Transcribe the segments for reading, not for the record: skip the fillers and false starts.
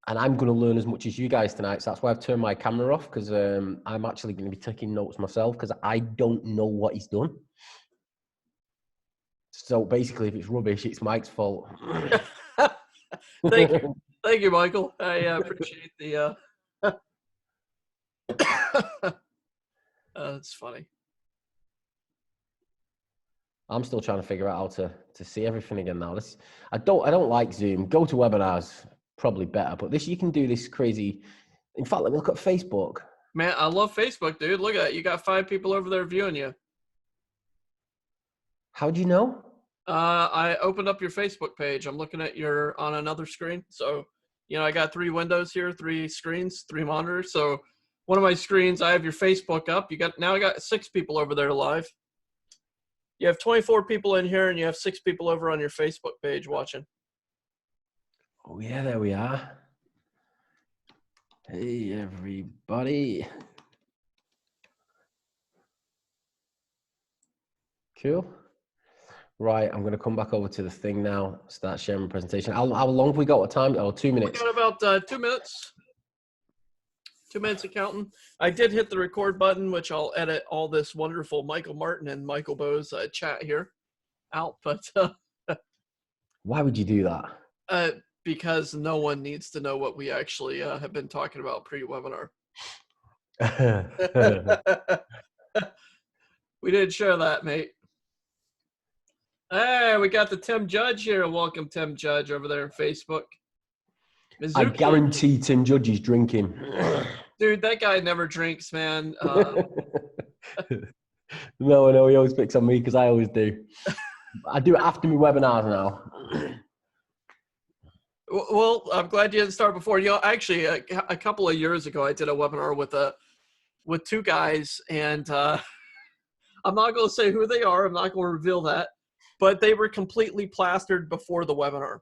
And I'm going to learn as much as you guys tonight. So that's why I've turned my camera off, because I'm actually going to be taking notes myself, because I don't know what he's done. So basically, if it's rubbish, it's Mike's fault. Thank you. Thank you, Michael. I appreciate the... That's funny. I'm still trying to figure out how to see everything again now. I don't like Zoom. Go to webinars, probably better. But this, you can do this crazy. In fact, let me look at Facebook. Man, I love Facebook, dude. Look at that. You got 5 people over there viewing you. How do you know? I opened up your Facebook page. I'm looking at on another screen. So, you know, I got 3 windows here, 3 screens, 3 monitors. So one of my screens, I have your Facebook up. Now I got 6 people over there live. You have 24 people in here, and you have 6 people over on your Facebook page watching. Oh yeah, there we are. Hey everybody. Cool. Right, I'm going to come back over to the thing now, start sharing my presentation. How long have we got? What time? Oh, 2 minutes. We got about 2 minutes. 2 minutes accounting. I did hit the record button, which I'll edit all this wonderful Michael Martin and Michael Bowe's chat here out. But why would you do that? Because no one needs to know what we actually have been talking about pre-webinar. We didn't share that, mate. Hey, we got the Tim Judge here. Welcome, Tim Judge, over there on Facebook. Mizuki. I guarantee Tim Judge is drinking. Dude, that guy never drinks, man. No, he always picks on me because I always do. I do it after my webinars now. Well, I'm glad you didn't start before. You know, actually, a couple of years ago, I did a webinar with 2 guys, and I'm not going to say who they are. I'm not going to reveal that, but they were completely plastered before the webinar.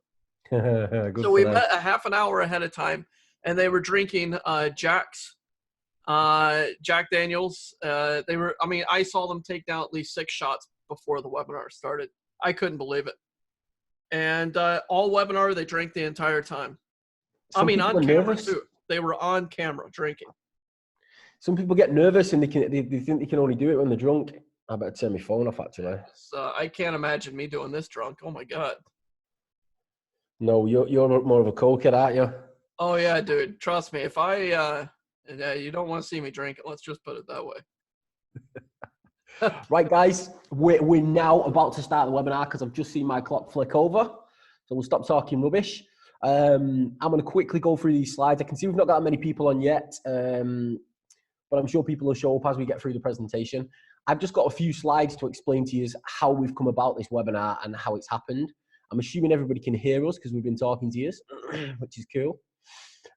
So we met a half an hour ahead of time, and they were drinking Jack Daniels. I saw them take down at least 6 shots before the webinar started. I couldn't believe it. And all webinar, they drank the entire time. On camera nervous too. They were on camera drinking. Some people get nervous and they think they can only do it when they're drunk. I better turn my phone off, actually. So I can't imagine me doing this drunk. Oh my God. No, you're more of a cokehead, aren't you? Oh yeah, dude. Trust me. If you don't want to see me drink it, let's just put it that way. Right, guys, we're now about to start the webinar because I've just seen my clock flick over. So we'll stop talking rubbish. I'm going to quickly go through these slides. I can see we've not got that many people on yet, but I'm sure people will show up as we get through the presentation. I've just got a few slides to explain to you how we've come about this webinar and how it's happened. I'm assuming everybody can hear us because we've been talking to you, which is cool.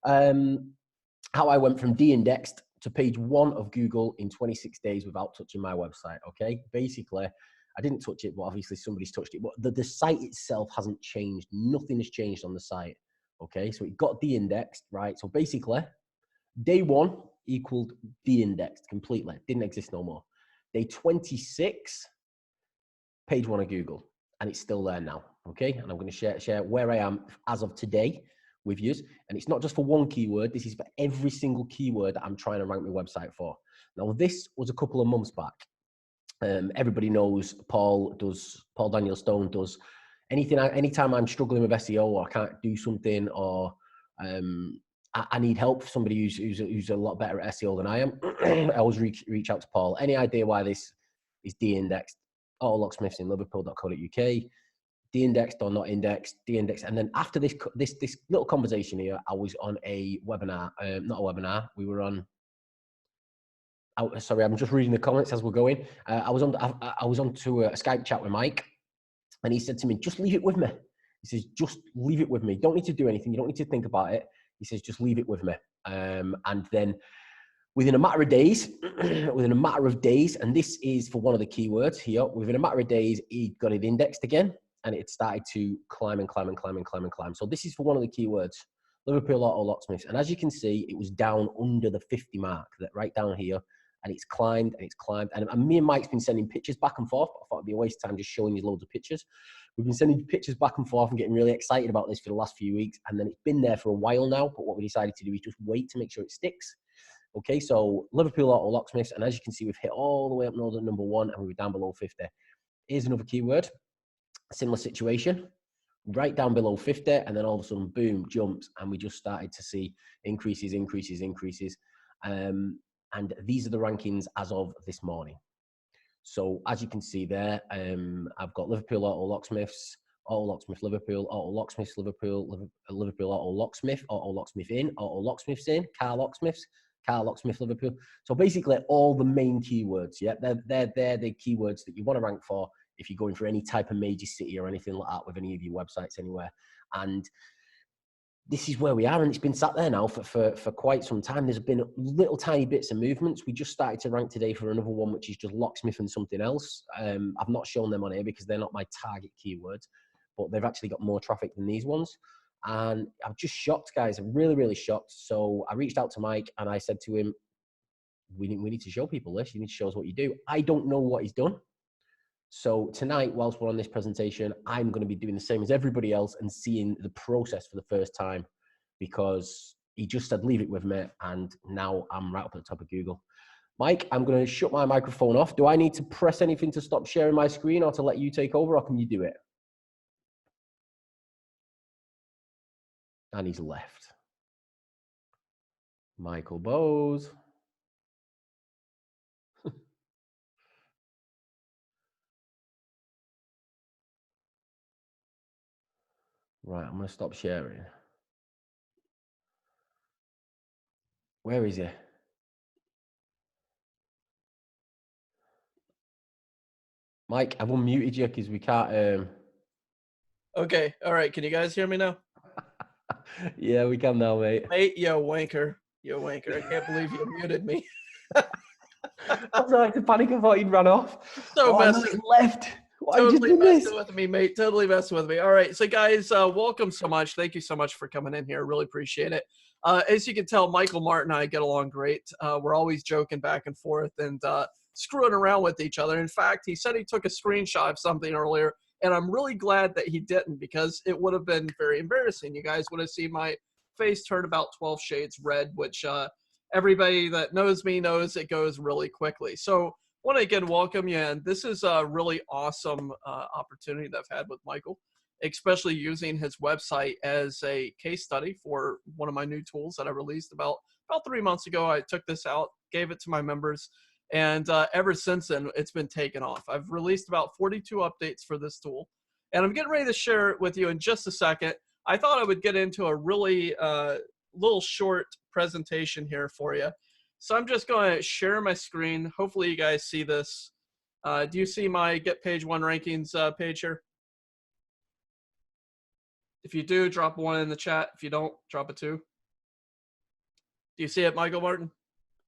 How I went from de-indexed to page 1 of Google in 26 days without touching my website, okay? Basically, I didn't touch it, but obviously somebody's touched it. But the site itself hasn't changed. Nothing has changed on the site, okay? So it got de-indexed, right? So basically, day 1 equaled de-indexed completely. Didn't exist no more. Day 26, page 1 of Google, and it's still there now, okay? And I'm going to share where I am as of today with you. And it's not just for one keyword. This is for every single keyword that I'm trying to rank my website for. Now, this was a couple of months back. Everybody knows Paul Daniel Stone does anytime I'm struggling with SEO or I can't do something or I need help for somebody who's a lot better at SEO than I am. I always reach out to Paul. Any idea why this is de-indexed? Auto locksmiths in Liverpool.co.uk. De-indexed or not indexed, de-indexed. And then after this little conversation here, I was on a webinar, not a webinar. We were on. Sorry, I'm just reading the comments as we're going. I was on to a Skype chat with Mike, and he said to me, "Just leave it with me." He says, "Just leave it with me. You don't need to do anything. You don't need to think about it." He says, "Just leave it with me." And then within a matter of days, and this is for one of the keywords here. Within a matter of days, he got it indexed again. And it started to climb and climb and climb and climb and climb. So this is for one of the keywords, Liverpool Auto locksmiths. And as you can see, it was down under the 50 mark, right down here. and it's climbed and it's climbed. And me and Mike's been sending pictures back and forth. But I thought it'd be a waste of time just showing you loads of pictures. We've been sending pictures back and forth and getting really excited about this for the last few weeks. And then it's been there for a while now. But what we decided to do is just wait to make sure it sticks. Okay, so Liverpool Auto locksmiths. And as you can see, we've hit all the way up north at number 1 and we were down below 50. Here's another keyword. Similar situation. Right down below 50, and then all of a sudden, boom, jumps, and we just started to see increases. And these are the rankings as of this morning. So as you can see there, I've got Liverpool Auto Locksmiths, Auto Locksmith Liverpool, Auto Locksmiths Liverpool, Liverpool Auto Locksmith, Auto Locksmith in, Auto Locksmiths in, Car Locksmiths, Car Locksmith Liverpool. So basically all the main keywords, yeah, they're the keywords that you want to rank for if you're going for any type of major city or anything like that with any of your websites anywhere. And this is where we are, and it's been sat there now for quite some time. There's been little tiny bits of movements. We just started to rank today for another one, which is just locksmith and something else. I've not shown them on here because they're not my target keywords, but they've actually got more traffic than these ones. And I'm just shocked, guys. I'm really, really shocked. So I reached out to Mike and I said to him, we need to show people this. You need to show us what you do. I don't know what he's done. So tonight, whilst we're on this presentation, I'm going to be doing the same as everybody else and seeing the process for the first time, because he just said, leave it with me. And now I'm right up at the top of Google. Mike, I'm going to shut my microphone off. Do I need to press anything to stop sharing my screen or to let you take over, or can you do it? And he's left. Michael Bowes. Right, I'm going to stop sharing. Where is he? Mike, I've unmuted you because we can't... Okay, all right. Can you guys hear me now? Yeah, we can now, mate. Mate, yo wanker. Yo wanker. I can't believe you muted me. I was like, the panic. I thought he'd run off. So messy. Left. Why totally you messing with me, mate. Totally messing with me. All right. So, guys, welcome so much. Thank you so much for coming in here. Really appreciate it. As you can tell, Michael, Martin, and I get along great. We're always joking back and forth and screwing around with each other. In fact, he said he took a screenshot of something earlier, and I'm really glad that he didn't, because it would have been very embarrassing. You guys would have seen my face turn about 12 shades red, which everybody that knows me knows it goes really quickly. So, want to again welcome you, and this is a really awesome opportunity that I've had with Michael, especially using his website as a case study for one of my new tools that I released about 3 months ago. I took this out, gave it to my members, and ever since then, it's been taken off. I've released about 42 updates for this tool, and I'm getting ready to share it with you in just a second. I thought I would get into a really little short presentation here for you. So I'm just going to share my screen. Hopefully you guys see this. Do you see my Get Page 1 Rankings page here? If you do, drop 1 in the chat. If you don't, drop a 2. Do you see it, Michael Martin?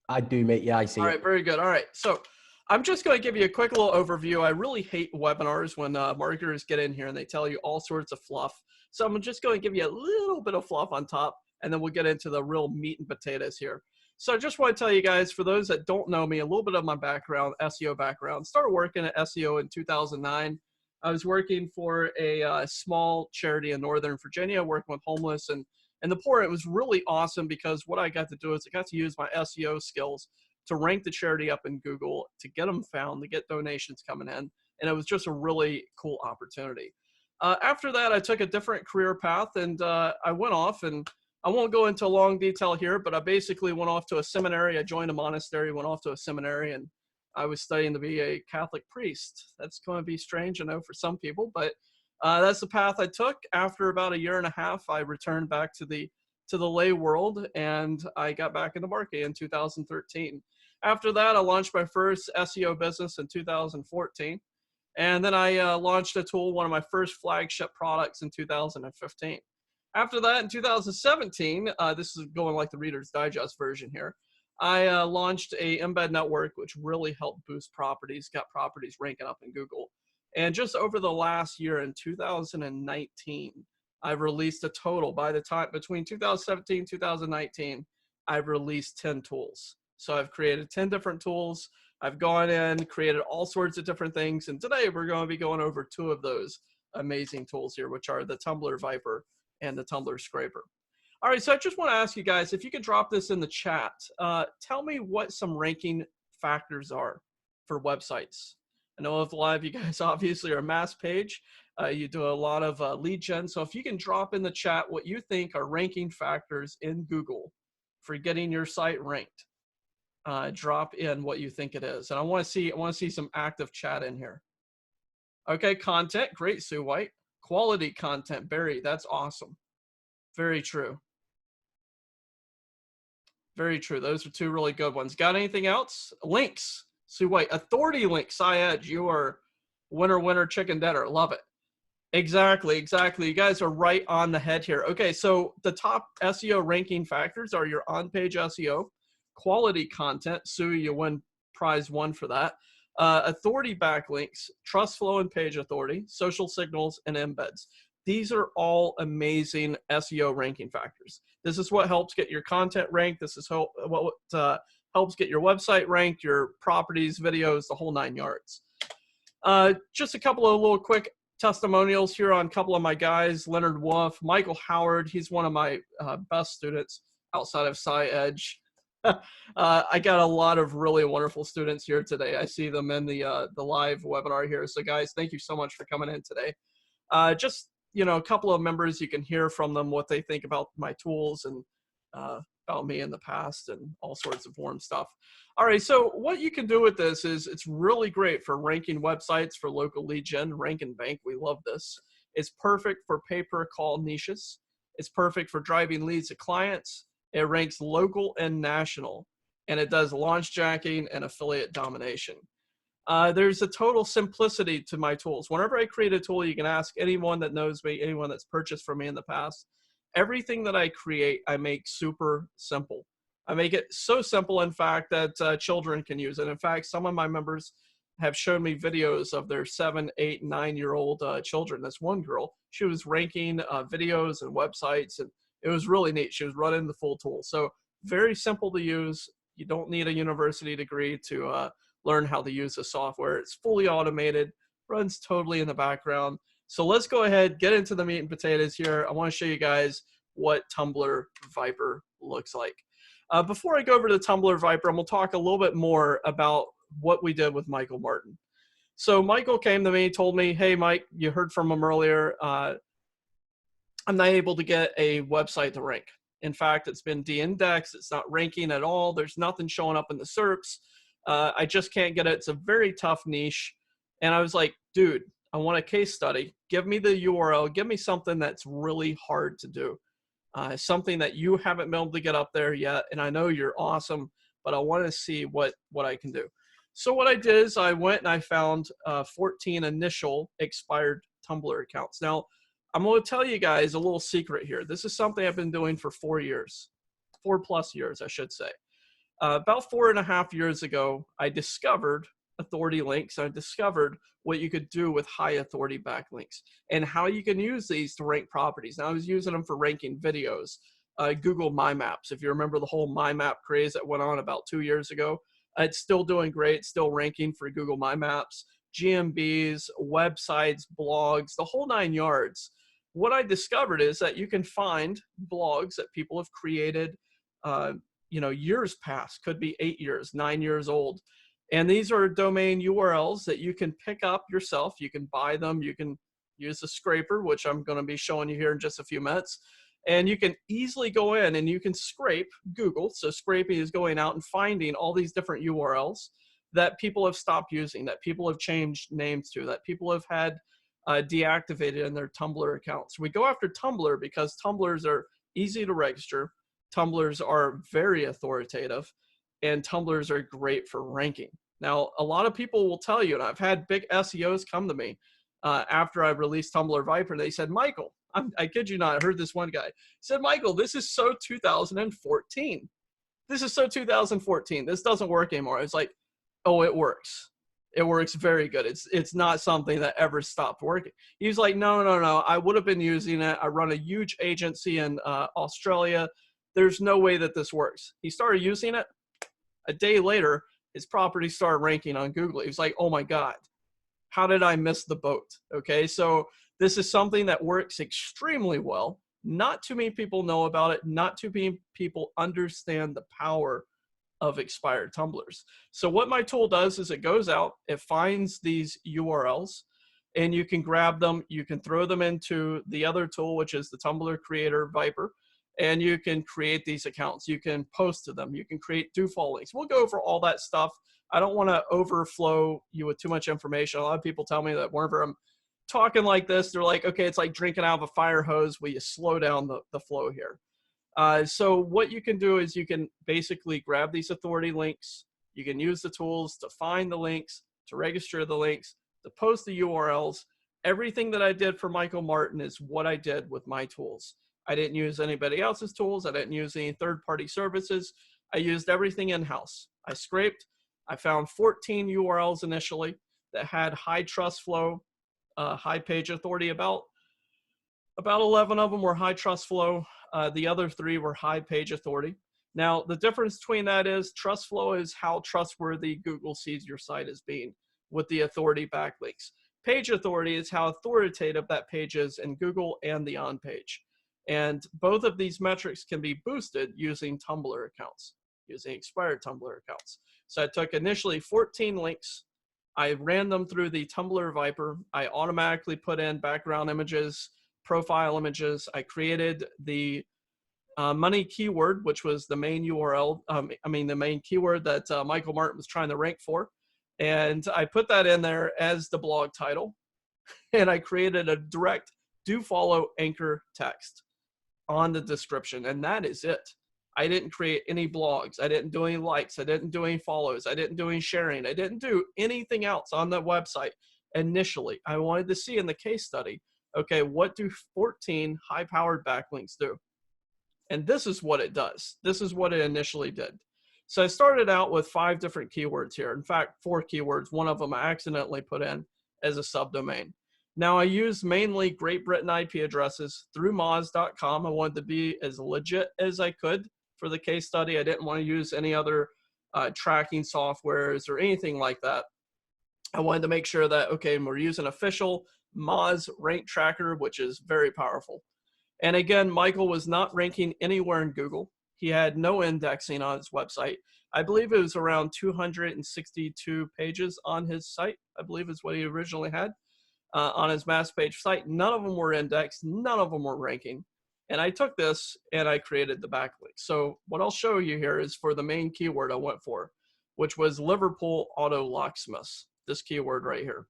I do, mate. Yeah, I see it. All right, very good. All right. So I'm just going to give you a quick little overview. I really hate webinars when marketers get in here and they tell you all sorts of fluff. So I'm just going to give you a little bit of fluff on top, and then we'll get into the real meat and potatoes here. So I just want to tell you guys, for those that don't know me, a little bit of my background, SEO background. Started working at SEO in 2009. I was working for a small charity in Northern Virginia, working with homeless and the poor. It was really awesome because what I got to do is I got to use my SEO skills to rank the charity up in Google, to get them found, to get donations coming in. And it was just a really cool opportunity. After that, I took a different career path, and I went off, and I won't go into long detail here, but I basically went off to a seminary. I joined a monastery, went off to a seminary, and I was studying to be a Catholic priest. That's going to be strange, I know, for some people, but that's the path I took. After about 1.5 years, I returned back to the lay world, and I got back into marketing in 2013. After that, I launched my first SEO business in 2014, and then I launched a tool, one of my first flagship products, in 2015. After that, in 2017, this is going like the Reader's Digest version here, I launched a embed network, which really helped boost properties, got properties ranking up in Google. And just over the last year, in 2019, I've released a total, by the time between 2017 and 2019, I've released 10 tools. So I've created 10 different tools. I've gone in, created all sorts of different things. And today we're going to be going over 2 of those amazing tools here, which are the Tumbler VIPRE and the Tumblr Scraper. All right, so I just want to ask you guys, if you could drop this in the chat, tell me what some ranking factors are for websites. I know if a lot of you guys obviously are mass page, you do a lot of lead gen. So if you can drop in the chat what you think are ranking factors in Google for getting your site ranked, drop in what you think it is. And I want to see some active chat in here. Okay, content, great, Sue White. Quality content, Barry, that's awesome. Very true. Very true. Those are 2 really good ones. Got anything else? Links. Sue White. Authority links. SciEdge. You are winner, winner, chicken dinner. Love it. Exactly. Exactly. You guys are right on the head here. Okay. So the top SEO ranking factors are your on-page SEO, quality content. Sue, you win prize 1 for that. Authority backlinks, trust flow and page authority, social signals, and embeds. These are all amazing SEO ranking factors. This is what helps get your content ranked. This is what helps get your website ranked, your properties, videos, the whole 9 yards. Just a couple of little quick testimonials here on a couple of my guys. Leonard Wolf, Michael Howard. He's one of my best students outside of SciEdge. I got a lot of really wonderful students here today. I see them in the live webinar here. So guys, thank you so much for coming in today. Just, you know, a couple of members, you can hear from them what they think about my tools and about me in the past and all sorts of warm stuff. All right, so what you can do with this is it's really great for ranking websites for local lead gen, rank and bank. We love this. It's perfect for pay-per-call niches. It's perfect for driving leads to clients. It ranks local and national, and it does launch jacking and affiliate domination. There's a total simplicity to my tools. Whenever I create a tool, you can ask anyone that knows me, anyone that's purchased from me in the past. Everything that I create, I make super simple. I make it so simple, in fact, that children can use it. In fact, some of my members have shown me videos of their 7, 8, 9-year-old children. This one girl, she was ranking videos and websites, and it was really neat. She was running the full tool. So very simple to use. You don't need a university degree to learn how to use the software. It's fully automated, runs totally in the background. So let's go ahead, get into the meat and potatoes here. I want to show you guys what Tumbler VIPRE looks like. Before I go over to Tumbler VIPRE, I'm going to talk a little bit more about what we did with Michael Martin. So Michael came to me, told me, hey, Mike, you heard from him earlier. I'm not able to get a website to rank. In fact, it's been de-indexed. It's not ranking at all. There's nothing showing up in the SERPs. I just can't get it. It's a very tough niche. And I was like, dude, I want a case study. Give me the URL. Give me something that's really hard to do. Something that you haven't been able to get up there yet. And I know you're awesome, but I want to see what I can do. So what I did is I went and I found 14 initial expired Tumblr accounts. Now, I'm going to tell you guys a little secret here. This is something I've been doing for 4 years, 4+ years, I should say. About 4.5 years ago, I discovered authority links. I discovered what you could do with high authority backlinks and how you can use these to rank properties. Now, I was using them for ranking videos, Google My Maps. If you remember the whole My Map craze that went on about 2 years ago, it's still doing great, still ranking for Google My Maps, GMBs, websites, blogs, the whole 9 yards. What I discovered is that you can find blogs that people have created, you know, years past, could be 8 years, 9 years old. And these are domain URLs that you can pick up yourself. You can buy them. You can use the scraper, which I'm going to be showing you here in just a few minutes. And you can easily go in and you can scrape Google. So scraping is going out and finding all these different URLs that people have stopped using, that people have changed names to, that people have had deactivated in their Tumblr accounts. We go after Tumblr because Tumblrs are easy to register. Tumblrs are very authoritative, and Tumblrs are great for ranking. Now, a lot of people will tell you, and I've had big SEOs come to me after I released Tumbler VIPRE, they said, Michael, I kid you not, I heard this one guy, he said, Michael, this is so 2014. This is so 2014. This doesn't work anymore. I was like, oh, it works. It works very good. It's not something that ever stopped working. He was like, no. I would have been using it. I run a huge agency in Australia. There's no way that this works. He started using it. A day later, his property started ranking on Google. He was like, oh my God, how did I miss the boat? Okay, so this is something that works extremely well. Not too many people know about it. Not too many people understand the power of expired tumblers. So what my tool does is it goes out, it finds these URLs, and you can grab them, you can throw them into the other tool, which is the Tumblr Creator VIPRE, and you can create these accounts. You can post to them, you can create do follow links. We'll go over all that stuff. I don't want to overflow you with too much information. A lot of people tell me that whenever I'm talking like this, they're like, okay, it's like drinking out of a fire hose. Will you slow down the flow here? So what you can do is you can basically grab these authority links. You can use the tools to find the links, to register the links, to post the URLs. Everything that I did for Michael Martin is what I did with my tools. I didn't use anybody else's tools. I didn't use any third-party services. I used everything in-house. I scraped. I found 14 URLs initially that had high trust flow, high page authority. About 11 of them were high trust flow. The other 3 were high page authority. Now, the difference between that is trust flow is how trustworthy Google sees your site as being with the authority backlinks. Page authority is how authoritative that page is in Google and the on page. And both of these metrics can be boosted using Tumblr accounts, using expired Tumblr accounts. So I took initially 14 links. I ran them through the Tumbler VIPRE. I automatically put in background images, profile images. I created the money keyword, which was the main URL, the main keyword that Michael Martin was trying to rank for. And I put that in there as the blog title. And I created a direct do follow anchor text on the description. And that is it. I didn't create any blogs. I didn't do any likes. I didn't do any follows. I didn't do any sharing. I didn't do anything else on the website initially. I wanted to see in the case study, okay, what do 14 high-powered backlinks do? And this is what it does. This is what it initially did. So I started out with 5 different keywords here. In fact, 4 keywords. One of them I accidentally put in as a subdomain. Now I used mainly Great Britain IP addresses through Moz.com. I wanted to be as legit as I could for the case study. I didn't want to use any other tracking softwares or anything like that. I wanted to make sure that, okay, we're using official Moz rank tracker, which is very powerful. And again, Michael was not ranking anywhere in Google. He had no indexing on his website. I believe it was around 262 pages on his site, I believe is what he originally had on his mass page site. None of them were indexed. None of them were ranking. And I took this and I created the backlink. So what I'll show you here is for the main keyword I went for, which was Liverpool Auto locksmiths, this keyword right here.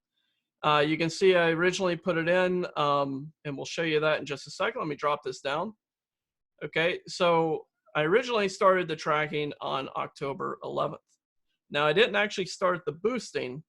You can see I originally put it in, and we'll show you that in just a second. Let me drop this down. Okay, so I originally started the tracking on October 11th. Now, I didn't actually start the boosting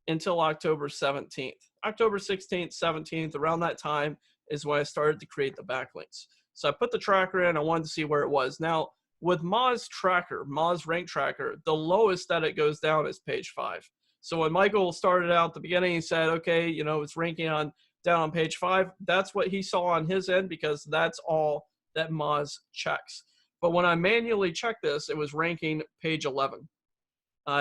until October 17th. October 16th, 17th, around that time is when I started to create the backlinks. So I put the tracker in. I wanted to see where it was. Now, with Moz Tracker, Moz Rank Tracker, the lowest that it goes down is page 5. So when Michael started out at the beginning, he said, okay, you know, it's ranking on down on page 5. That's what he saw on his end because that's all that Moz checks. But when I manually checked this, it was ranking page 11.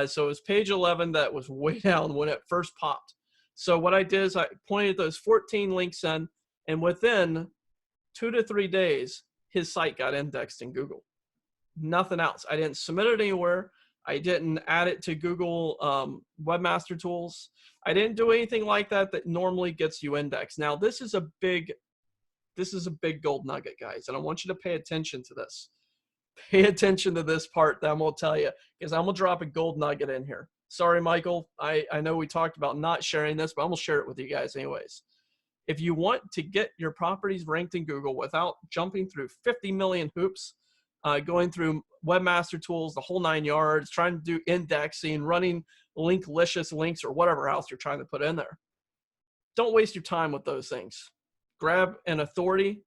So it was page 11 that was way down when it first popped. So what I did is I pointed those 14 links in, and within 2 to 3 days, his site got indexed in Google. Nothing else. I didn't submit it anywhere. I didn't add it to Google Webmaster Tools. I didn't do anything like that that normally gets you indexed. Now, this is a big gold nugget, guys, and I want you to pay attention to this. Pay attention to this part that I'm going to tell you, because I'm going to drop a gold nugget in here. Sorry, Michael. I know we talked about not sharing this, but I'm going to share it with you guys anyways. If you want to get your properties ranked in Google without jumping through 50 million hoops, going through Webmaster Tools, the whole 9 yards, trying to do indexing, running linklicious links or whatever else you're trying to put in there, don't waste your time with those things. Grab an authority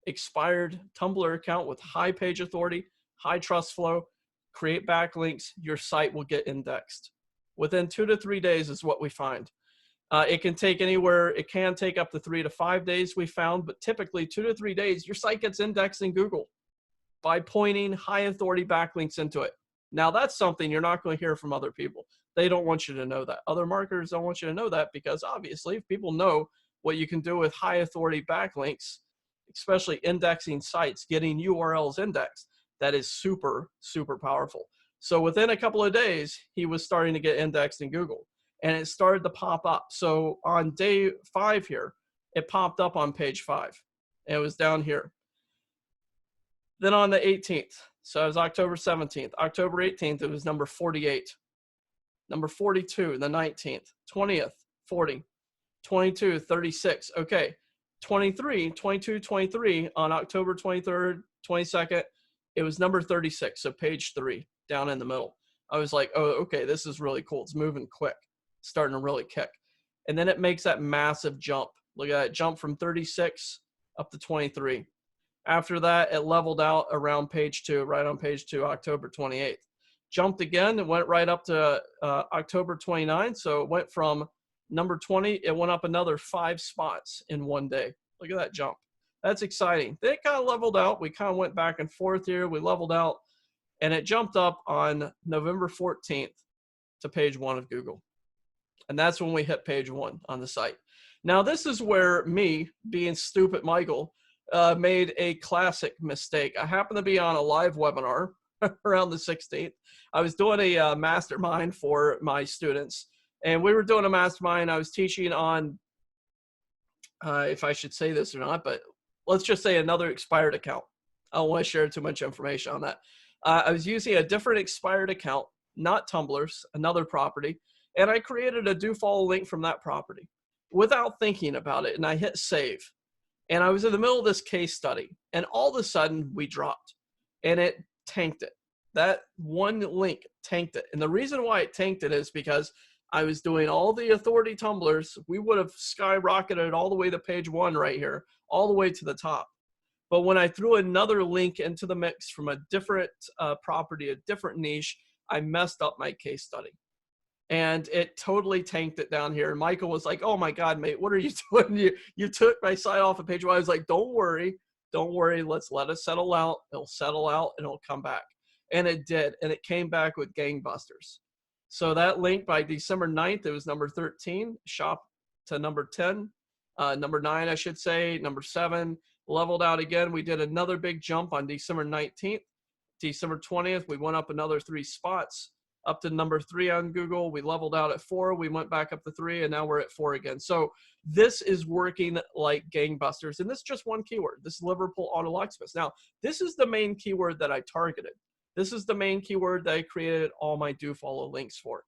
expired Tumblr account with high page authority, high trust flow, create backlinks, your site will get indexed. Within 2 to 3 days is what we find. It can take anywhere, it can take up to 3 to 5 days we found, but typically 2 to 3 days, your site gets indexed in Google by pointing high authority backlinks into it. Now that's something you're not going to hear from other people. They don't want you to know that. Other marketers don't want you to know that, because obviously if people know what you can do with high authority backlinks, especially indexing sites, getting URLs indexed, that is super, super powerful. So within a couple of days, he was starting to get indexed in Google, and it started to pop up. So on day 5 here, it popped up on page 5. And it was down here. Then on the 18th, so it was October 17th, October 18th, it was number 48. Number 42, the 19th, 20th, 40, 22, 36. Okay, 23, 22, 23 on October 23rd, 22nd, it was number 36, so page 3, down in the middle. I was like, oh, okay, this is really cool. It's moving quick, it's starting to really kick. And then it makes that massive jump. Look at that jump from 36 up to 23. After that, it leveled out around page 2, right on page 2, October 28th. Jumped again and went right up to October 29th. So it went from number 20, it went up another 5 spots in one day. Look at that jump. That's exciting. Then it kind of leveled out. We kind of went back and forth here. We leveled out, and it jumped up on November 14th to page 1 of Google. And that's when we hit page 1 on the site. Now, this is where me, being stupid Michael, made a classic mistake. I happened to be on a live webinar around the 16th. I was doing a mastermind for my students, and we were doing a mastermind. I was teaching on, if I should say this or not, but let's just say another expired account. I don't want to share too much information on that. I was using a different expired account, not Tumblers, another property, and I created a do follow link from that property without thinking about it, and I hit save. And I was in the middle of this case study, and all of a sudden we dropped, and it tanked it. That one link tanked it. And the reason why it tanked it is because I was doing all the authority tumblers. We would have skyrocketed all the way to page 1 right here, all the way to the top. But when I threw another link into the mix from a different property, a different niche, I messed up my case study. And it totally tanked it down here. And Michael was like, oh my God, mate, what are you doing? You took my site off of page 1. I was like, don't worry. Let's let it settle out. It'll settle out and it'll come back. And it did. And it came back with gangbusters. So that link by December 9th, it was number 13, shot to number 10, number 9, I should say, number 7, leveled out again. We did another big jump on December 19th. December 20th, we went up another 3 spots. Up to number 3 on Google. We leveled out at 4. We went back up to 3, and now we're at 4 again. So this is working like gangbusters. And this is just one keyword. This is Liverpool Auto locksmiths. Now, this is the main keyword that I targeted. This is the main keyword that I created all my do follow links for.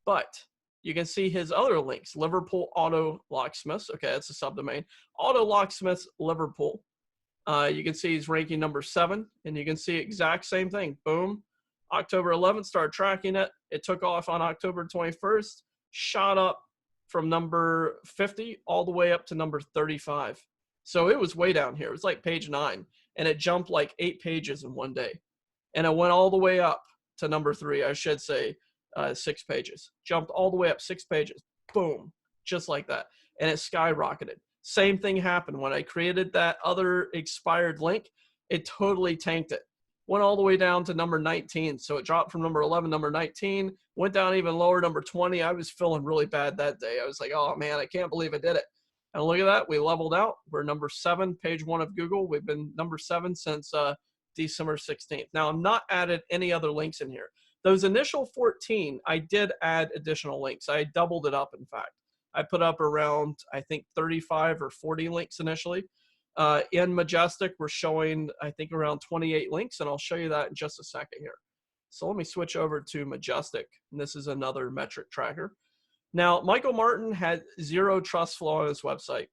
But you can see his other links. Liverpool Auto locksmiths. Okay, that's a subdomain. Auto locksmiths Liverpool. You can see he's ranking number 7. And you can see exact same thing. Boom. October 11th, started tracking it. It took off on October 21st, shot up from number 50 all the way up to number 35. So it was way down here. It was like page 9, and it jumped like 8 pages in one day. And it went all the way up to number 3, I should say 6 pages. Jumped all the way up 6 pages. Boom, just like that. And it skyrocketed. Same thing happened when I created that other expired link. It totally tanked it. Went all the way down to number 19. So it dropped from number 11, number 19, went down even lower, number 20. I was feeling really bad that day. I was like, oh man, I can't believe I did it. And look at that, we leveled out. We're number 7, page 1 of Google. We've been number 7 since December 16th. Now I'm not added any other links in here. Those initial 14, I did add additional links. I doubled it up, in fact. I put up around, I think 35 or 40 links initially. In Majestic, we're showing, I think, around 28 links, and I'll show you that in just a second here. So let me switch over to Majestic, and this is another metric tracker. Now, Michael Martin had 0 trust flow on his website,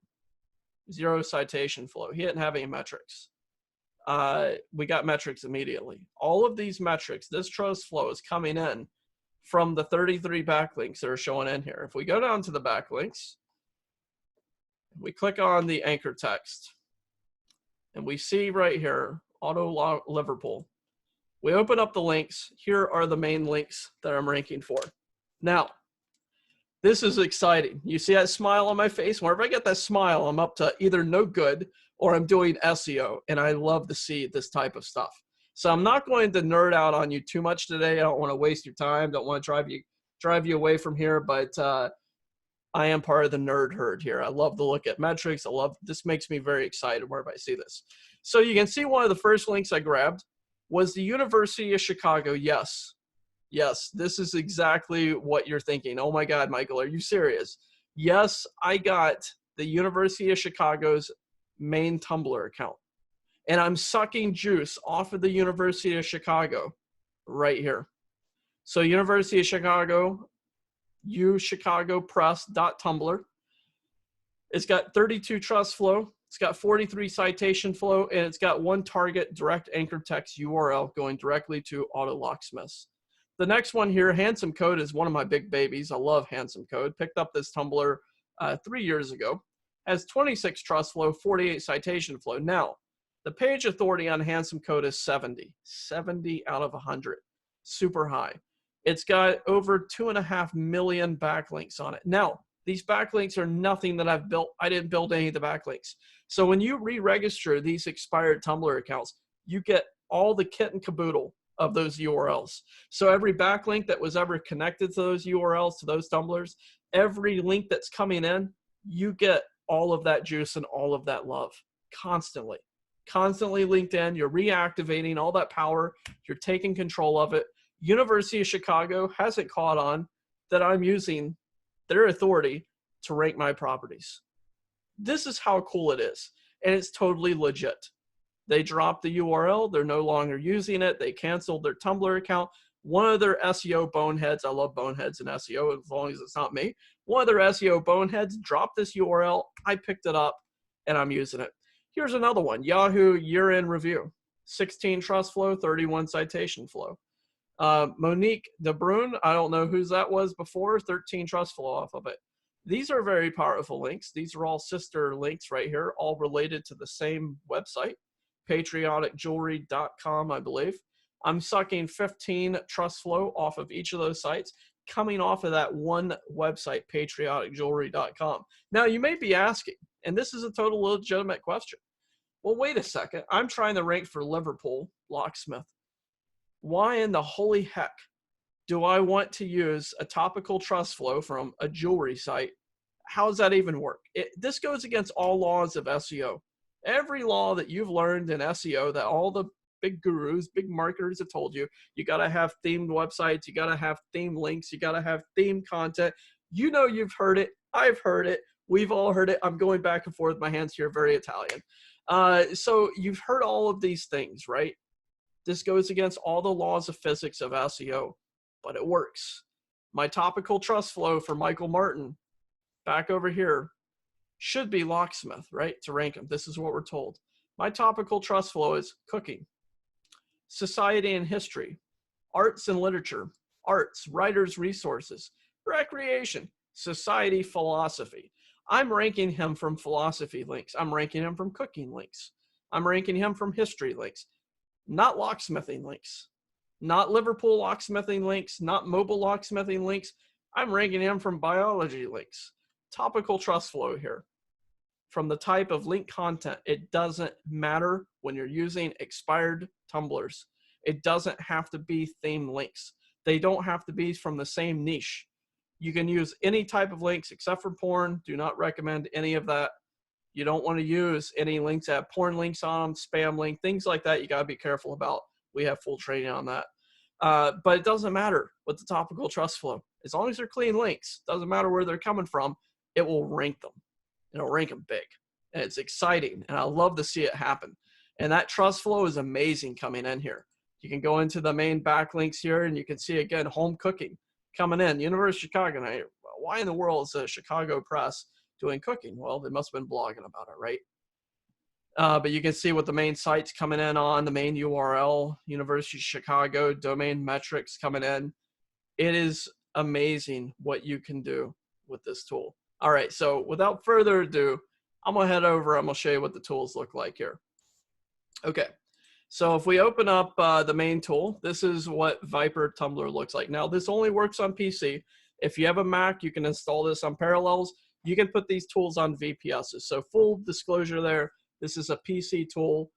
0 citation flow. He didn't have any metrics. We got metrics immediately. All of these metrics, this trust flow is coming in from the 33 backlinks that are showing in here. If we go down to the backlinks, we click on the anchor text, and we see right here, Auto Liverpool. We open up the links. Here are the main links that I'm ranking for. Now, this is exciting. You see that smile on my face? Whenever I get that smile, I'm up to either no good or I'm doing SEO, and I love to see this type of stuff. So I'm not going to nerd out on you too much today. I don't want to waste your time. Don't want to drive you away from here, but I am part of the nerd herd here. I love to look at metrics. This makes me very excited whenever I see this. So you can see one of the first links I grabbed was the University of Chicago. Yes, this is exactly what you're thinking. Oh my God, Michael, are you serious? Yes, I got the University of Chicago's main Tumblr account. And I'm sucking juice off of the University of Chicago right here. So University of Chicago, uchicagopress.tumblr. It's got 32 trust flow. It's got 43 citation flow, and it's got one target direct anchor text URL going directly to Auto Locksmiths. The next one here, Handsome Code, is one of my big babies. I love Handsome Code. Picked up this Tumblr 3 years ago. Has 26 trust flow, 48 citation flow. Now, the page authority on Handsome Code is 70 out of 100. Super high. It's got over 2.5 million backlinks on it. Now, these backlinks are nothing that I've built. I didn't build any of the backlinks. So when you re-register these expired Tumblr accounts, you get all the kit and caboodle of those URLs. So every backlink that was ever connected to those URLs, to those Tumblrs, every link that's coming in, you get all of that juice and all of that love constantly linked in. You're reactivating all that power. You're taking control of it. University of Chicago hasn't caught on that I'm using their authority to rank my properties. This is how cool it is. And it's totally legit. They dropped the URL. They're no longer using it. They canceled their Tumblr account. One of their SEO boneheads, I love boneheads in SEO as long as it's not me. One of their SEO boneheads dropped this URL. I picked it up and I'm using it. Here's another one, Yahoo year-end review. 16 trust flow, 31 citation flow. Monique De Bruyne, I don't know whose that was before, 13 trust flow off of it. These are very powerful links. These are all sister links right here, all related to the same website, patrioticjewelry.com, I believe. I'm sucking 15 trust flow off of each of those sites, coming off of that one website, patrioticjewelry.com. Now, you may be asking, and this is a total legitimate question. Well, wait a second. I'm trying to rank for Liverpool locksmith. Why in the holy heck do I want to use a topical trust flow from a jewelry site? How does that even work? This goes against all laws of SEO. Every law that you've learned in SEO, that all the big gurus, big marketers have told you, you got to have themed websites, you got to have themed links, you got to have themed content. You know, you've heard it. I've heard it. We've all heard it. I'm going back and forth. My hands here, very Italian. So you've heard all of these things, right? This goes against all the laws of physics of SEO, but it works. My topical trust flow for Michael Martin, back over here, should be locksmith, right? To rank him. This is what we're told. My topical trust flow is cooking, society and history, arts and literature, arts, writers' resources, recreation, society, philosophy. I'm ranking him from philosophy links. I'm ranking him from cooking links. I'm ranking him from history links, not locksmithing links, not Liverpool locksmithing links, not mobile locksmithing links. I'm ranking him from biology links. Topical trust flow here. From the type of link content, it doesn't matter when you're using expired Tumblrs. It doesn't have to be themed links. They don't have to be from the same niche. You can use any type of links except for porn. Do not recommend any of that. You don't want to use any links that have porn links on them, spam link, things like that. You got to be careful about. We have full training on that. But it doesn't matter with the topical trust flow. As long as they're clean links, doesn't matter where they're coming from, it will rank them. It'll rank them big. And it's exciting, and I love to see it happen. And that trust flow is amazing coming in here. You can go into the main backlinks here, and you can see, again, home cooking coming in. University of Chicago. Now, why in the world is a Chicago press doing cooking? Well, they must have been blogging about it, right? But you can see what the main site's coming in on, the main URL, University of Chicago, domain metrics coming in. It is amazing what you can do with this tool. All right, so without further ado, I'm going to head over. I'm going to show you what the tools look like here. Okay, so if we open up the main tool, this is what VIPRE Tumblr looks like. Now, this only works on PC. If you have a Mac, you can install this on Parallels. You can put these tools on VPSs. So full disclosure there, this is a PC tool.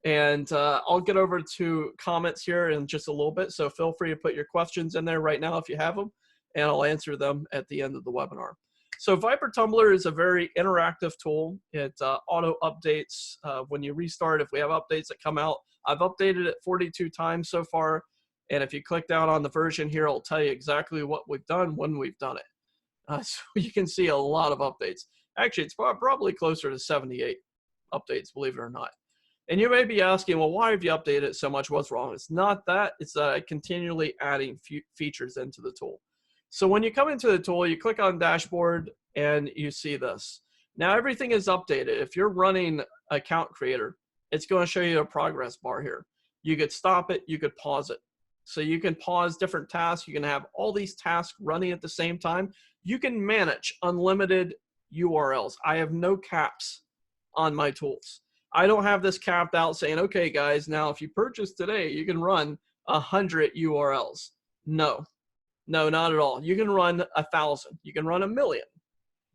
And I'll get over to comments here in just a little bit. So feel free to put your questions in there right now if you have them, and I'll answer them at the end of the webinar. So VIPRE Tumbler is a very interactive tool. It auto updates when you restart. If we have updates that come out, I've updated it 42 times so far. And if you click down on the version here, it'll tell you exactly what we've done when we've done it. So you can see a lot of updates. Actually, it's probably closer to 78 updates, believe it or not. And you may be asking, well, why have you updated it so much? What's wrong? It's not that. It's continually adding features into the tool. So when you come into the tool, you click on dashboard and you see this. Now everything is updated. If you're running Account Creator, it's going to show you a progress bar here. You could stop it. You could pause it. So you can pause different tasks. You can have all these tasks running at the same time. You can manage unlimited URLs. I have no caps on my tools. I don't have this capped out saying, okay, guys, now if you purchase today, you can run 100 URLs. No, not at all. You can run 1,000. You can run 1,000,000.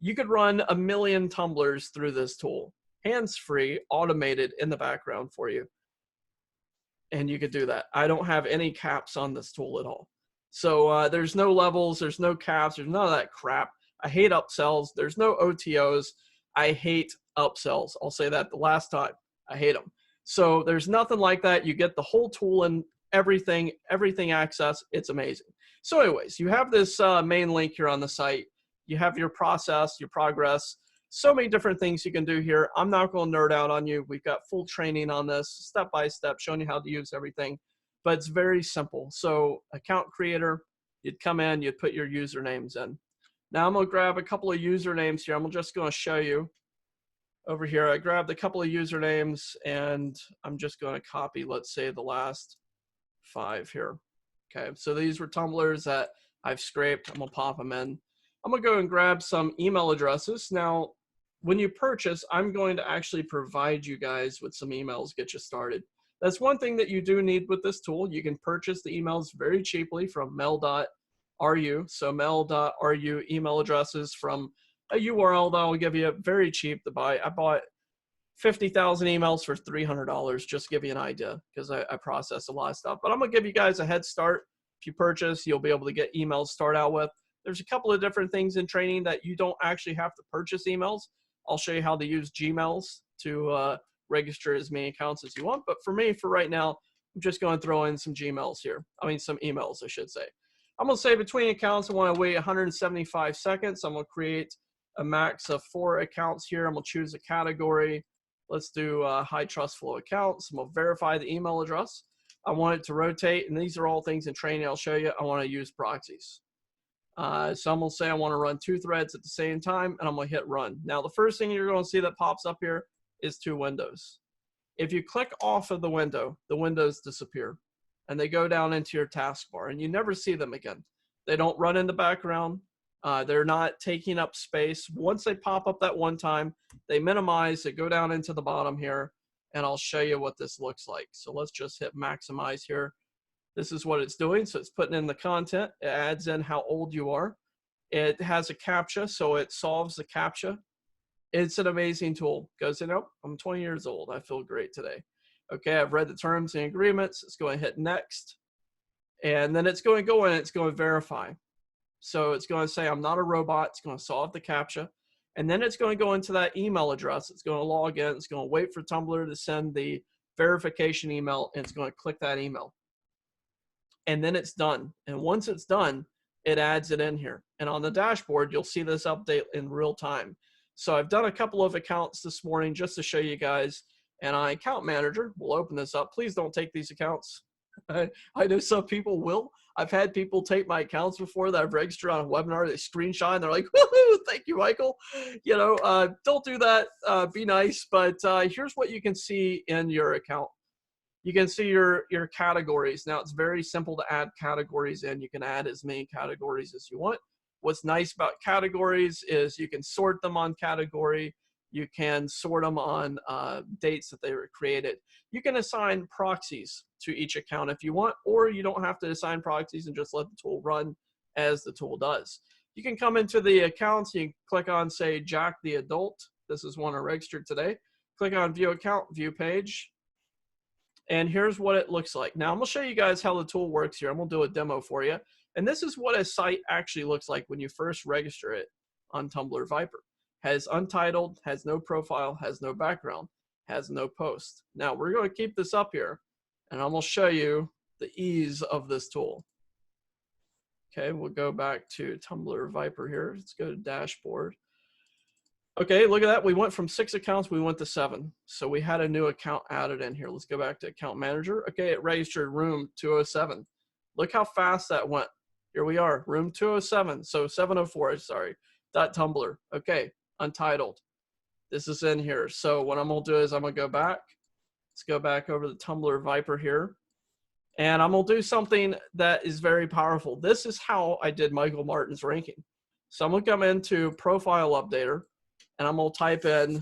You could run 1,000,000 tumblers through this tool, hands-free, automated in the background for you. And you could do that. I don't have any caps on this tool at all. So there's no levels, there's no caps, there's none of that crap. I hate upsells. There's no OTOs. I hate upsells. I'll say that the last time. I hate them. So there's nothing like that. You get the whole tool and everything access. It's amazing. So anyways, you have this main link here on the site. You have your process, your progress, so many different things you can do here. I'm not going to nerd out on you. We've got full training on this, step by step, showing you how to use everything. But it's very simple. So Account Creator, you'd come in, you'd put your usernames in. Now I'm going to grab a couple of usernames here. I'm just going to show you over here. I grabbed a couple of usernames and I'm just going to copy, let's say, the last 5 here. Okay, so these were tumblers that I've scraped. I'm going to pop them in. I'm going to go and grab some email addresses. Now, when you purchase, I'm going to actually provide you guys with some emails, get you started. That's one thing that you do need with this tool. You can purchase the emails very cheaply from mail.ru. So mail.ru email addresses from a URL that will give you very cheap to buy. I bought 50,000 emails for $300, just to give you an idea, because I process a lot of stuff. But I'm going to give you guys a head start. If you purchase, you'll be able to get emails to start out with. There's a couple of different things in training that you don't actually have to purchase emails. I'll show you how to use Gmails to register as many accounts as you want. But for me, for right now, I'm just going to throw in some Gmails here. I mean, some emails, I should say. I'm going to say between accounts, I want to wait 175 seconds. I'm going to create a max of 4 accounts here. I'm going to choose a category. Let's do high trust flow accounts. I'm going to verify the email address. I want it to rotate. And these are all things in training I'll show you. I want to use proxies. So I'm going to say I want to run 2 threads at the same time, and I'm going to hit run. Now, the first thing you're going to see that pops up here is 2 windows. If you click off of the windows disappear, and they go down into your taskbar, and you never see them again. They don't run in the background. They're not taking up space. Once they pop up that one time, they minimize, they go down into the bottom here, and I'll show you what this looks like. So let's just hit maximize here. This is what it's doing. So it's putting in the content. It adds in how old you are. It has a CAPTCHA, so it solves the CAPTCHA. It's an amazing tool. Goes in, oh, I'm 20 years old. I feel great today. Okay, I've read the terms and agreements. It's going to hit next. And then it's going to go in and it's going to verify. So it's going to say, I'm not a robot. It's going to solve the CAPTCHA. And then it's going to go into that email address. It's going to log in. It's going to wait for Tumblr to send the verification email, and it's going to click that email. And then it's done. And once it's done, it adds it in here. And on the dashboard, you'll see this update in real time. So I've done a couple of accounts this morning just to show you guys. And our account manager will open this up. Please don't take these accounts. I know some people will. I've had people take my accounts before that I've registered on a webinar. They screenshot and they're like, woohoo, thank you, Michael. You know, don't do that. Be nice. But here's what you can see in your account. You can see your categories. Now, it's very simple to add categories in. You can add as many categories as you want. What's nice about categories is you can sort them on category. You can sort them on dates that they were created. You can assign proxies to each account if you want, or you don't have to assign proxies and just let the tool run as the tool does. You can come into the accounts. You can click on, say, Jack the Adult. This is one I registered today. Click on View Account, View Page. And here's what it looks like. Now I'm gonna show you guys how the tool works here. I'm gonna do a demo for you. And this is what a site actually looks like when you first register it on Tumbler VIPRE. Has untitled, has no profile, has no background, has no post. Now we're gonna keep this up here and I'm gonna show you the ease of this tool. Okay, we'll go back to Tumbler VIPRE here. Let's go to dashboard. Okay, look at that. We went from 6 accounts, we went to 7. So we had a new account added in here. Let's go back to account manager. Okay, it registered room 207. Look how fast that went. Here we are, room 207. So 704, sorry, .tumblr. Okay, untitled. This is in here. So what I'm gonna do is I'm gonna go back. Let's go back over to Tumbler VIPRE here. And I'm gonna do something that is very powerful. This is how I did Michael Martin's ranking. So I'm gonna come into profile updater and I'm gonna type in,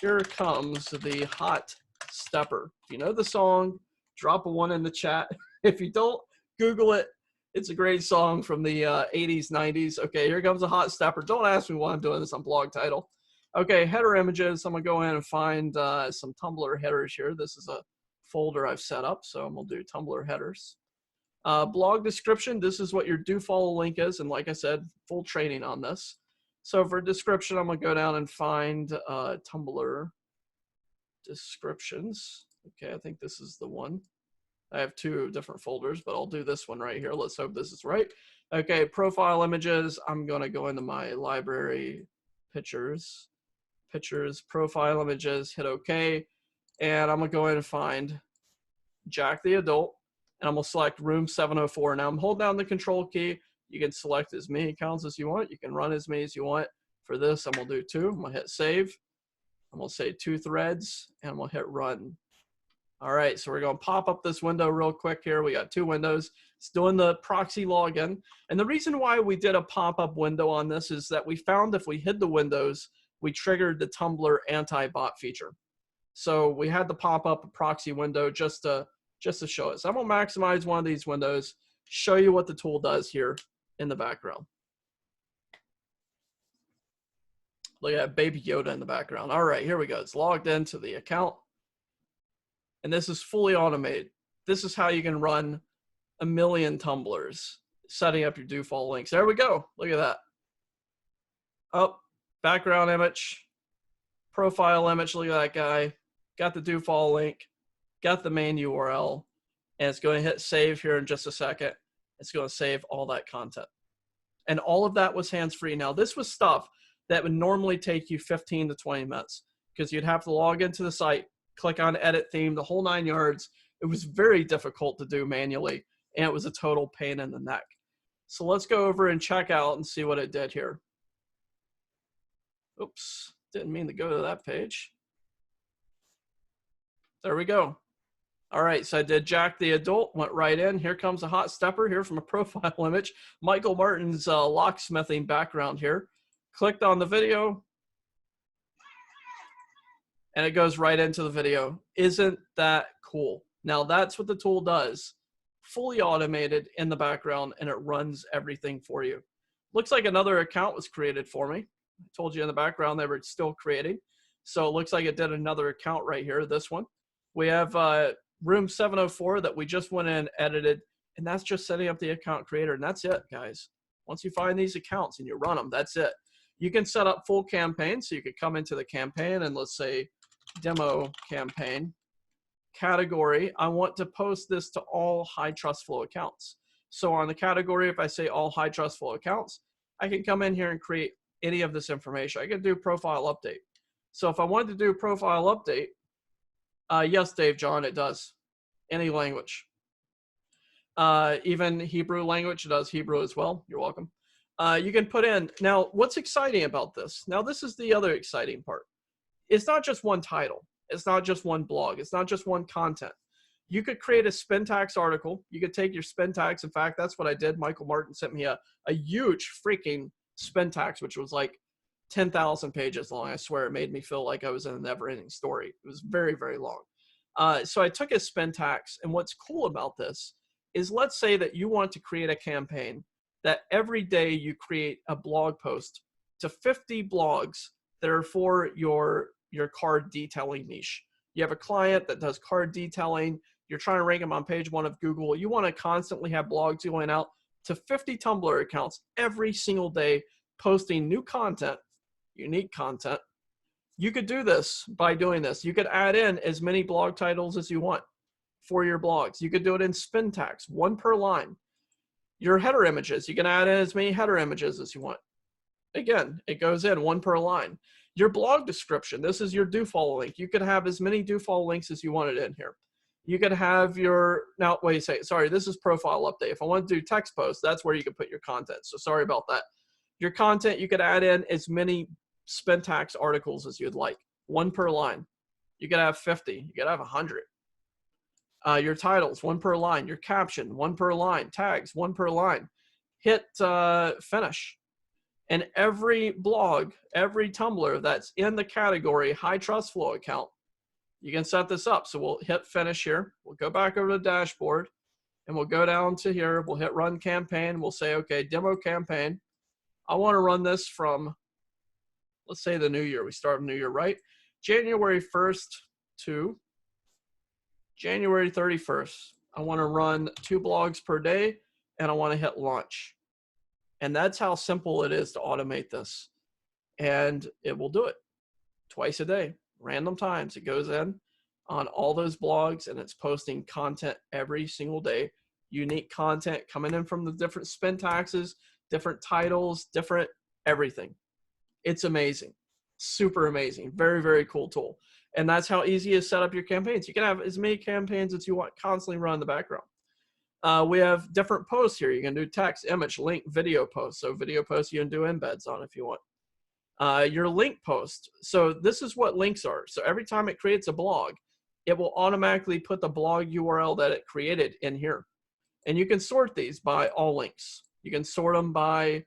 here comes the hot stepper. If you know the song, drop a 1 in the chat. If you don't, Google it. It's a great song from the 80s, 90s. Okay, here comes a hot stepper. Don't ask me why I'm doing this on blog title. Okay, header images. I'm gonna go in and find some Tumblr headers here. This is a folder I've set up, so I'm gonna do Tumblr headers. Blog description, this is what your do follow link is, and like I said, full training on this. So for description, I'm gonna go down and find Tumblr descriptions. Okay, I think this is the one. I have 2 different folders, but I'll do this one right here. Let's hope this is right. Okay, profile images. I'm gonna go into my library, pictures, profile images, hit OK. And I'm gonna go in and find Jack the Adult, and I'm gonna select room 704. Now I'm holding down the control key. You can select as many accounts as you want. You can run as many as you want. For this, I'm gonna do 2. I'm gonna hit save. I'm gonna say 2 threads, and I'm gonna hit run. All right, so we're gonna pop up this window real quick here. We got 2 windows. It's doing the proxy login. And the reason why we did a pop-up window on this is that we found if we hid the windows, we triggered the Tumblr anti-bot feature. So we had to pop up a proxy window just to show it. So I'm gonna maximize one of these windows, show you what the tool does here in the background. Look at Baby Yoda in the background. All right, here we go. It's logged into the account. And this is fully automated. This is how you can run a million Tumblrs, setting up your do follow links. There we go. Look at that. Oh, background image, profile image. Look at that guy. Got the do follow link, got the main URL, and it's going to hit save here in just a second. It's going to save all that content. And all of that was hands-free. Now, this was stuff that would normally take you 15 to 20 minutes because you'd have to log into the site, click on edit theme, the whole 9 yards. It was very difficult to do manually, and it was a total pain in the neck. So let's go over and check out and see what it did here. Oops, didn't mean to go to that page. There we go. All right, so I did Jack the Adult, went right in. Here comes a hot stepper here from a profile image. Michael Martin's locksmithing background here. Clicked on the video, and it goes right into the video. Isn't that cool? Now that's what the tool does. Fully automated in the background, and it runs everything for you. Looks like another account was created for me. I told you in the background they were still creating. So it looks like it did another account right here, this one. We have room 704 that we just went in and edited, and that's just setting up the account creator, and that's it, guys. Once you find these accounts and you run them, that's it. You can set up full campaigns, so you could come into the campaign and let's say demo campaign. Category, I want to post this to all high trust flow accounts. So on the category, if I say all high trust flow accounts, I can come in here and create any of this information. I can do profile update. So if I wanted to do profile update, yes, Dave John, it does. Any language. Even Hebrew language, it does Hebrew as well. You're welcome. You can put in, now what's exciting about this? Now this is the other exciting part. It's not just one title. It's not just one blog. It's not just one content. You could create a spin tax article. You could take your spin tax. In fact, that's what I did. Michael Martin sent me a huge freaking spin tax, which was like 10,000 pages long. I swear it made me feel like I was in a never-ending story. It was very, very long. So I took a spin tax, and what's cool about this is let's say that you want to create a campaign that every day you create a blog post to 50 blogs that are for your car detailing niche. You have a client that does card detailing. You're trying to rank them on page 1 of Google. You want to constantly have blogs going out to 50 Tumblr accounts every single day, posting new content, unique content. You could do this by doing this. You could add in as many blog titles as you want for your blogs. You could do it in spin tags, 1 per line. Your header images, you can add in as many header images as you want. Again, it goes in 1 per line. Your blog description, this is your do follow link. You could have as many do follow links as you wanted in here. You could have your, now wait, sorry, this is profile update. If I want to do text posts, that's where you could put your content. So sorry about that. Your content, you could add in as many spin tags articles as you'd like, 1 per line. You could have 50, you could have 100. Your titles, 1 per line. Your caption, 1 per line. Tags, 1 per line. Hit finish. And every blog, every Tumblr that's in the category high trust flow account, you can set this up. So we'll hit finish here. We'll go back over to the dashboard and we'll go down to here. We'll hit run campaign. We'll say, okay, demo campaign. I want to run this from, let's say the new year. We start a new year, right? January 1st to January 31st. I want to run 2 blogs per day and I want to hit launch. And that's how simple it is to automate this. And it will do it twice a day, random times. It goes in on all those blogs and it's posting content every single day. Unique content coming in from the different spin taxes, different titles, different everything. It's amazing. Super amazing. Very, very cool tool. And that's how easy it is to set up your campaigns. You can have as many campaigns as you want constantly run in the background. We have different posts here. You can do text, image, link, video posts. So video posts you can do embeds on if you want. Your link post. So this is what links are. So every time it creates a blog, it will automatically put the blog URL that it created in here. And you can sort these by all links. You can sort them by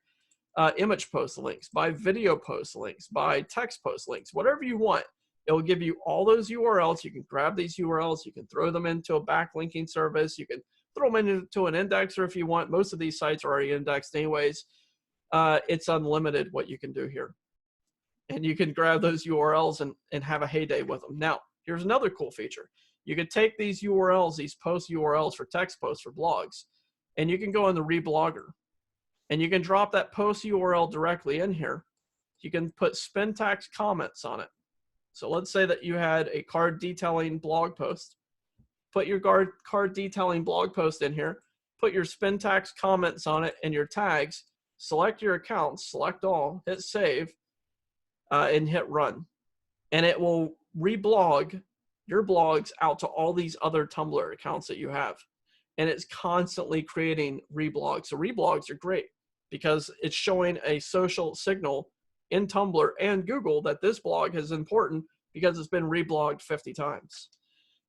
image post links, by video post links, by text post links, whatever you want. It will give you all those URLs. You can grab these URLs. You can throw them into a backlinking service. You can throw them into an indexer if you want. Most of these sites are already indexed anyways. It's unlimited what you can do here. And you can grab those URLs and have a heyday with them. Now, here's another cool feature. You could take these URLs, these post URLs for text posts for blogs, and you can go in the reblogger. And you can drop that post URL directly in here. You can put spin tax comments on it. So let's say that you had a card detailing blog post. Put your card detailing blog post in here. Put your spin tax comments on it and your tags. Select your accounts, select all, hit save, and hit run. And it will reblog your blogs out to all these other Tumblr accounts that you have. And it's constantly creating reblogs. So reblogs are great because it's showing a social signal in Tumblr and Google that this blog is important because it's been reblogged 50 times.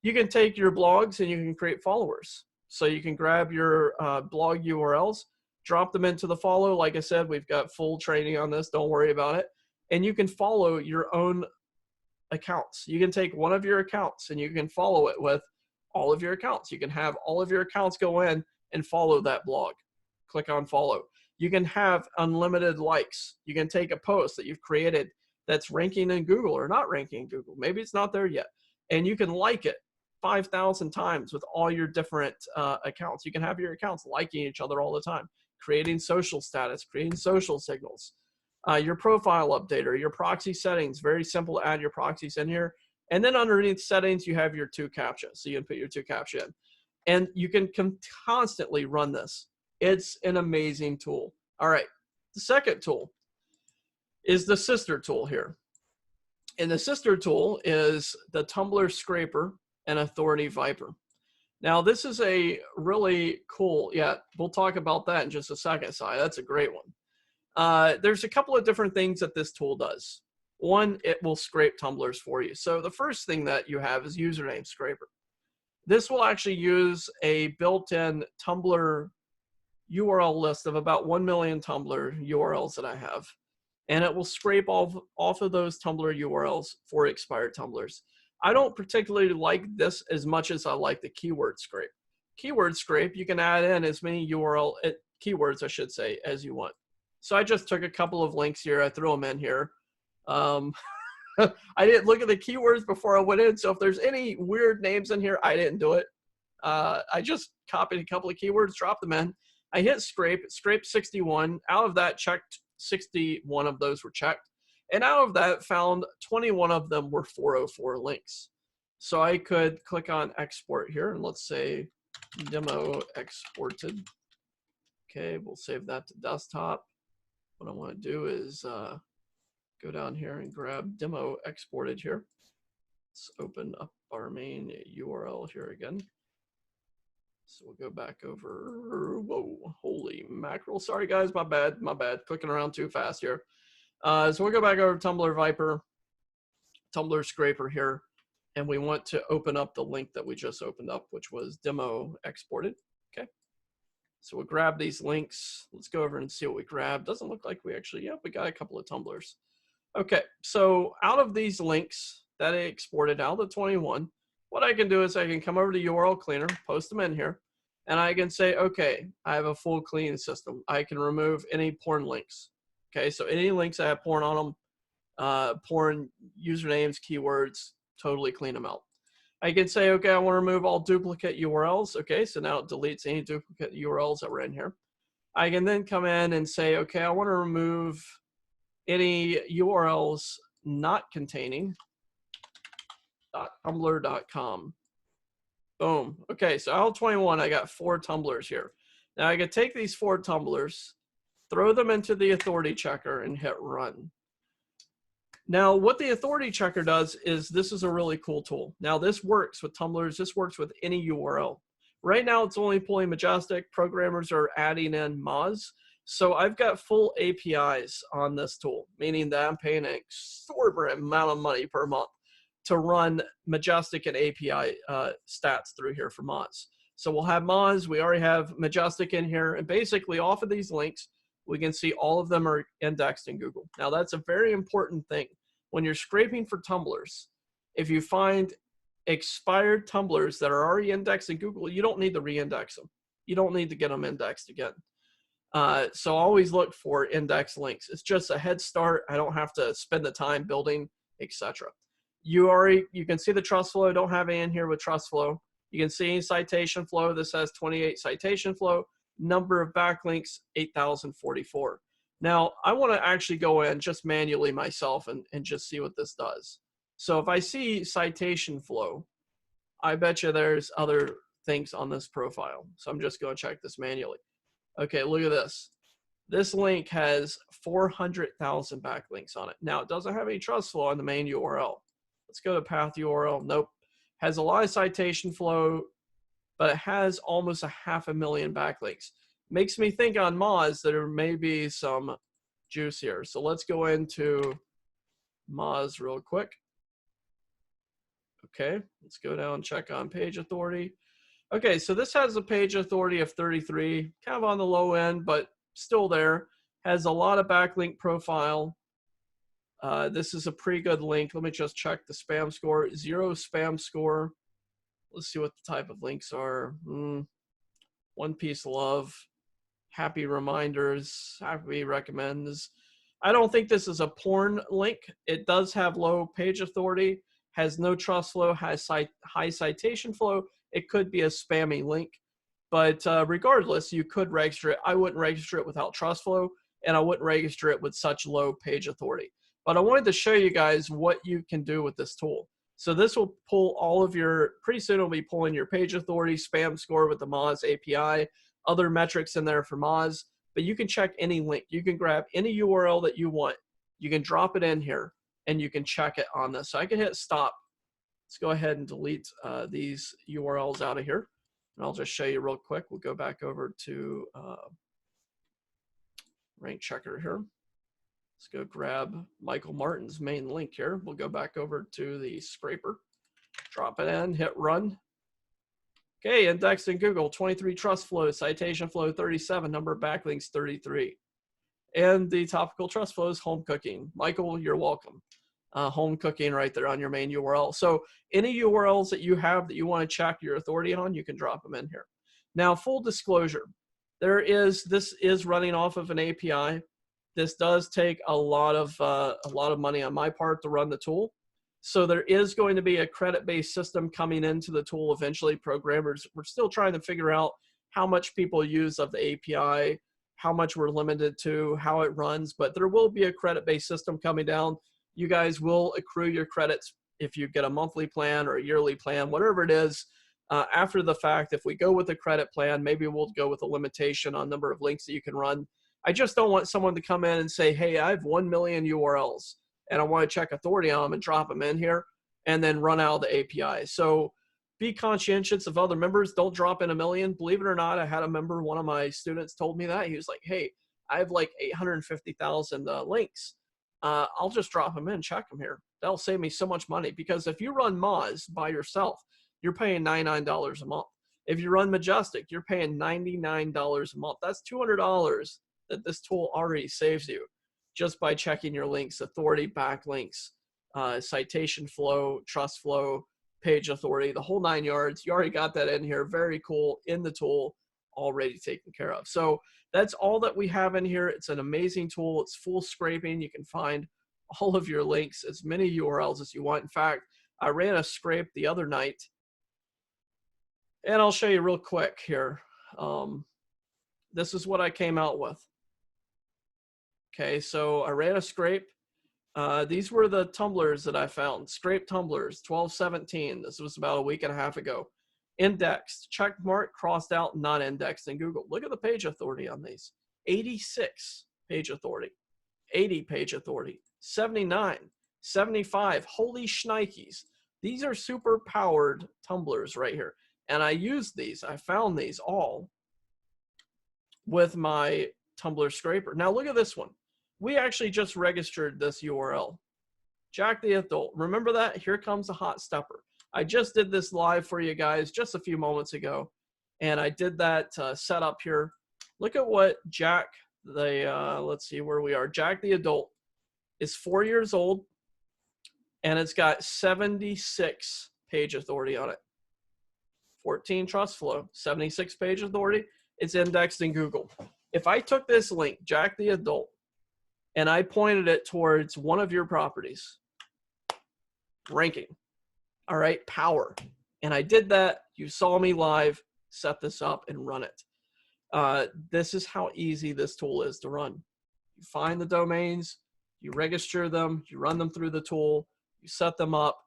You can take your blogs and you can create followers. So you can grab your blog URLs, drop them into the follow. Like I said, we've got full training on this. Don't worry about it. And you can follow your own accounts. You can take one of your accounts and you can follow it with all of your accounts. You can have all of your accounts go in and follow that blog. Click on follow. You can have unlimited likes. You can take a post that you've created that's ranking in Google or not ranking in Google. Maybe it's not there yet. And you can like it 5,000 times with all your different accounts. You can have your accounts liking each other all the time, creating social status, creating social signals. Your profile updater, your proxy settings, very simple to add your proxies in here. And then underneath settings, you have your 2 CAPTCHA. So you can put your 2 CAPTCHA in. And you can constantly run this. It's an amazing tool. All right, the second tool is the sister tool here. And the sister tool is the Tumblr Scraper and Authority VIPRE. Now, this is a really cool, yeah, we'll talk about that in just a second, Si. That's a great one. There's a couple of different things that this tool does. One, it will scrape Tumblrs for you. So the first thing that you have is username scraper. This will actually use a built-in Tumblr URL list of about 1 million Tumblr URLs that I have. And it will scrape off of those Tumblr URLs for expired Tumblrs. I don't particularly like this as much as I like the keyword scrape. Keyword scrape, you can add in as many keywords, I should say, as you want. So I just took a couple of links here. I threw them in here. I didn't look at the keywords before I went in. So if there's any weird names in here, I didn't do it. I just copied a couple of keywords, dropped them in. I hit scrape, it scraped 61. Out of that, checked 61 of those were checked. And out of that, found 21 of them were 404 links. So I could click on export here, and let's say demo exported. Okay, we'll save that to desktop. What I want to do is go down here and grab demo exported here. Let's open up our main URL here again. So we'll go back over. Whoa, holy mackerel. Sorry, guys, my bad. Clicking around too fast here. So we'll go back over to Tumbler VIPRE, Tumblr Scraper here, and we want to open up the link that we just opened up, which was demo exported. Okay. So we'll grab these links. Let's go over and see what we grabbed. Doesn't look like we actually, yep, we got a couple of tumblers. Okay, so out of these links that I exported, out of the 21, what I can do is I can come over to URL Cleaner, post them in here, and I can say, okay, I have a full clean system. I can remove any porn links. Okay, so any links that have porn on them, porn usernames, keywords, totally clean them out. I can say, okay, I want to remove all duplicate URLs. Okay, so now it deletes any duplicate URLs that were in here. I can then come in and say, okay, I want to remove any URLs not containing .tumblr.com. Boom. Okay, so out of 21, I got 4 tumblers here. Now I can take these 4 tumblers, throw them into the authority checker, and hit run. Now, what the authority checker does is this is a really cool tool. Now, this works with tumblers. This works with any URL. Right now, it's only pulling Majestic. Programmers are adding in Moz. So I've got full APIs on this tool, meaning that I'm paying an exorbitant amount of money per month to run Majestic and API stats through here for Moz. So we'll have Moz. We already have Majestic in here. And basically, off of these links, we can see all of them are indexed in Google. Now, that's a very important thing. When you're scraping for tumblers, if you find expired tumblers that are already indexed in Google, you don't need to re-index them. You don't need to get them indexed again. So always look for index links. It's just a head start. I don't have to spend the time building, etc. You can see the trust flow. Don't have any in here with trust flow. You can see citation flow. This has 28 citation flow. Number of backlinks, 8,044. Now, I want to actually go in just manually myself and just see what this does. So if I see citation flow, I bet you there's other things on this profile. So I'm just going to check this manually. Okay, look at this. This link has 400,000 backlinks on it. Now, it doesn't have any trust flow on the main URL. Let's go to path URL. Nope. Has a lot of citation flow, but it has almost 500,000 backlinks. Makes me think on Moz that there may be some juice here. So let's go into Moz real quick. Okay, let's go down and check on page authority. Okay, so this has a page authority of 33, kind of on the low end, but still there. Has a lot of backlink profile. This is a pretty good link. Let me just check the spam score. 0 spam score. Let's see what the type of links are. One Piece Love. Happy reminders. Happy recommends. I don't think this is a porn link. It does have low page authority. Has no trust flow. Has high citation flow. It could be a spammy link. But regardless, you could register it. I wouldn't register it without trust flow, and I wouldn't register it with such low page authority. But I wanted to show you guys what you can do with this tool. So this will pull all of your, pretty soon it'll be pulling your page authority, spam score with the Moz API, other metrics in there for Moz, but you can check any link. You can grab any URL that you want. You can drop it in here and you can check it on this. So I can hit stop. Let's go ahead and delete these URLs out of here. And I'll just show you real quick. We'll go back over to Rank Checker here. Let's go grab Michael Martin's main link here. We'll go back over to the scraper, drop it in, hit run. Okay, indexed in Google, 23 trust flow, citation flow 37, number of backlinks 33. And the topical trust flow is home cooking. Michael, you're welcome. Home cooking right there on your main URL. So any URLs that you have that you want to check your authority on, you can drop them in here. Now, full disclosure, this is running off of an API. This does take a lot of money on my part to run the tool. So there is going to be a credit-based system coming into the tool eventually. Programmers, we're still trying to figure out how much people use of the API, how much we're limited to, how it runs, but there will be a credit-based system coming down. You guys will accrue your credits if you get a monthly plan or a yearly plan, whatever it is. After the fact, if we go with a credit plan, maybe we'll go with a limitation on number of links that you can run. I just don't want someone to come in and say, hey, I have 1 million URLs and I want to check authority on them and drop them in here and then run out of the API. So be conscientious of other members. Don't drop in 1 million. Believe it or not, I had a member, one of my students told me that. He was like, hey, I have like 850,000 links. I'll just drop them in, check them here. That'll save me so much money, because if you run Moz by yourself, you're paying $99 a month. If you run Majestic, you're paying $99 a month. That's $200 that this tool already saves you just by checking your links, authority, backlinks, citation flow, trust flow, page authority, the whole 9 yards. You already got that in here. Very cool in the tool, already taken care of. So that's all that we have in here. It's an amazing tool. It's full scraping. You can find all of your links, as many URLs as you want. In fact, I ran a scrape the other night, and I'll show you real quick here. This is what I came out with. Okay, so I ran a scrape. These were the tumblers that I found. Scrape tumblers, 1217. This was about a week and a half ago. Indexed, check mark, crossed out, not indexed in Google. Look at the page authority on these. 86 page authority, 80 page authority, 79, 75. Holy shnikes. These are super powered tumblers right here. And I used these, I found these all with my Tumblr Scraper. Now look at this one. We actually just registered this URL. Jack the Adult. Remember that? Here comes a hot stepper. I just did this live for you guys just a few moments ago, and I did that setup here. Look at what Jack the, let's see where we are. Jack the Adult is 4 years old, and it's got 76 page authority on it. 14 trust flow, 76 page authority. It's indexed in Google. If I took this link, Jack the Adult, and I pointed it towards one of your properties, ranking, all right, power, and I did that, you saw me live, set this up and run it. This is how easy this tool is to run. You find the domains, you register them, you run them through the tool, you set them up,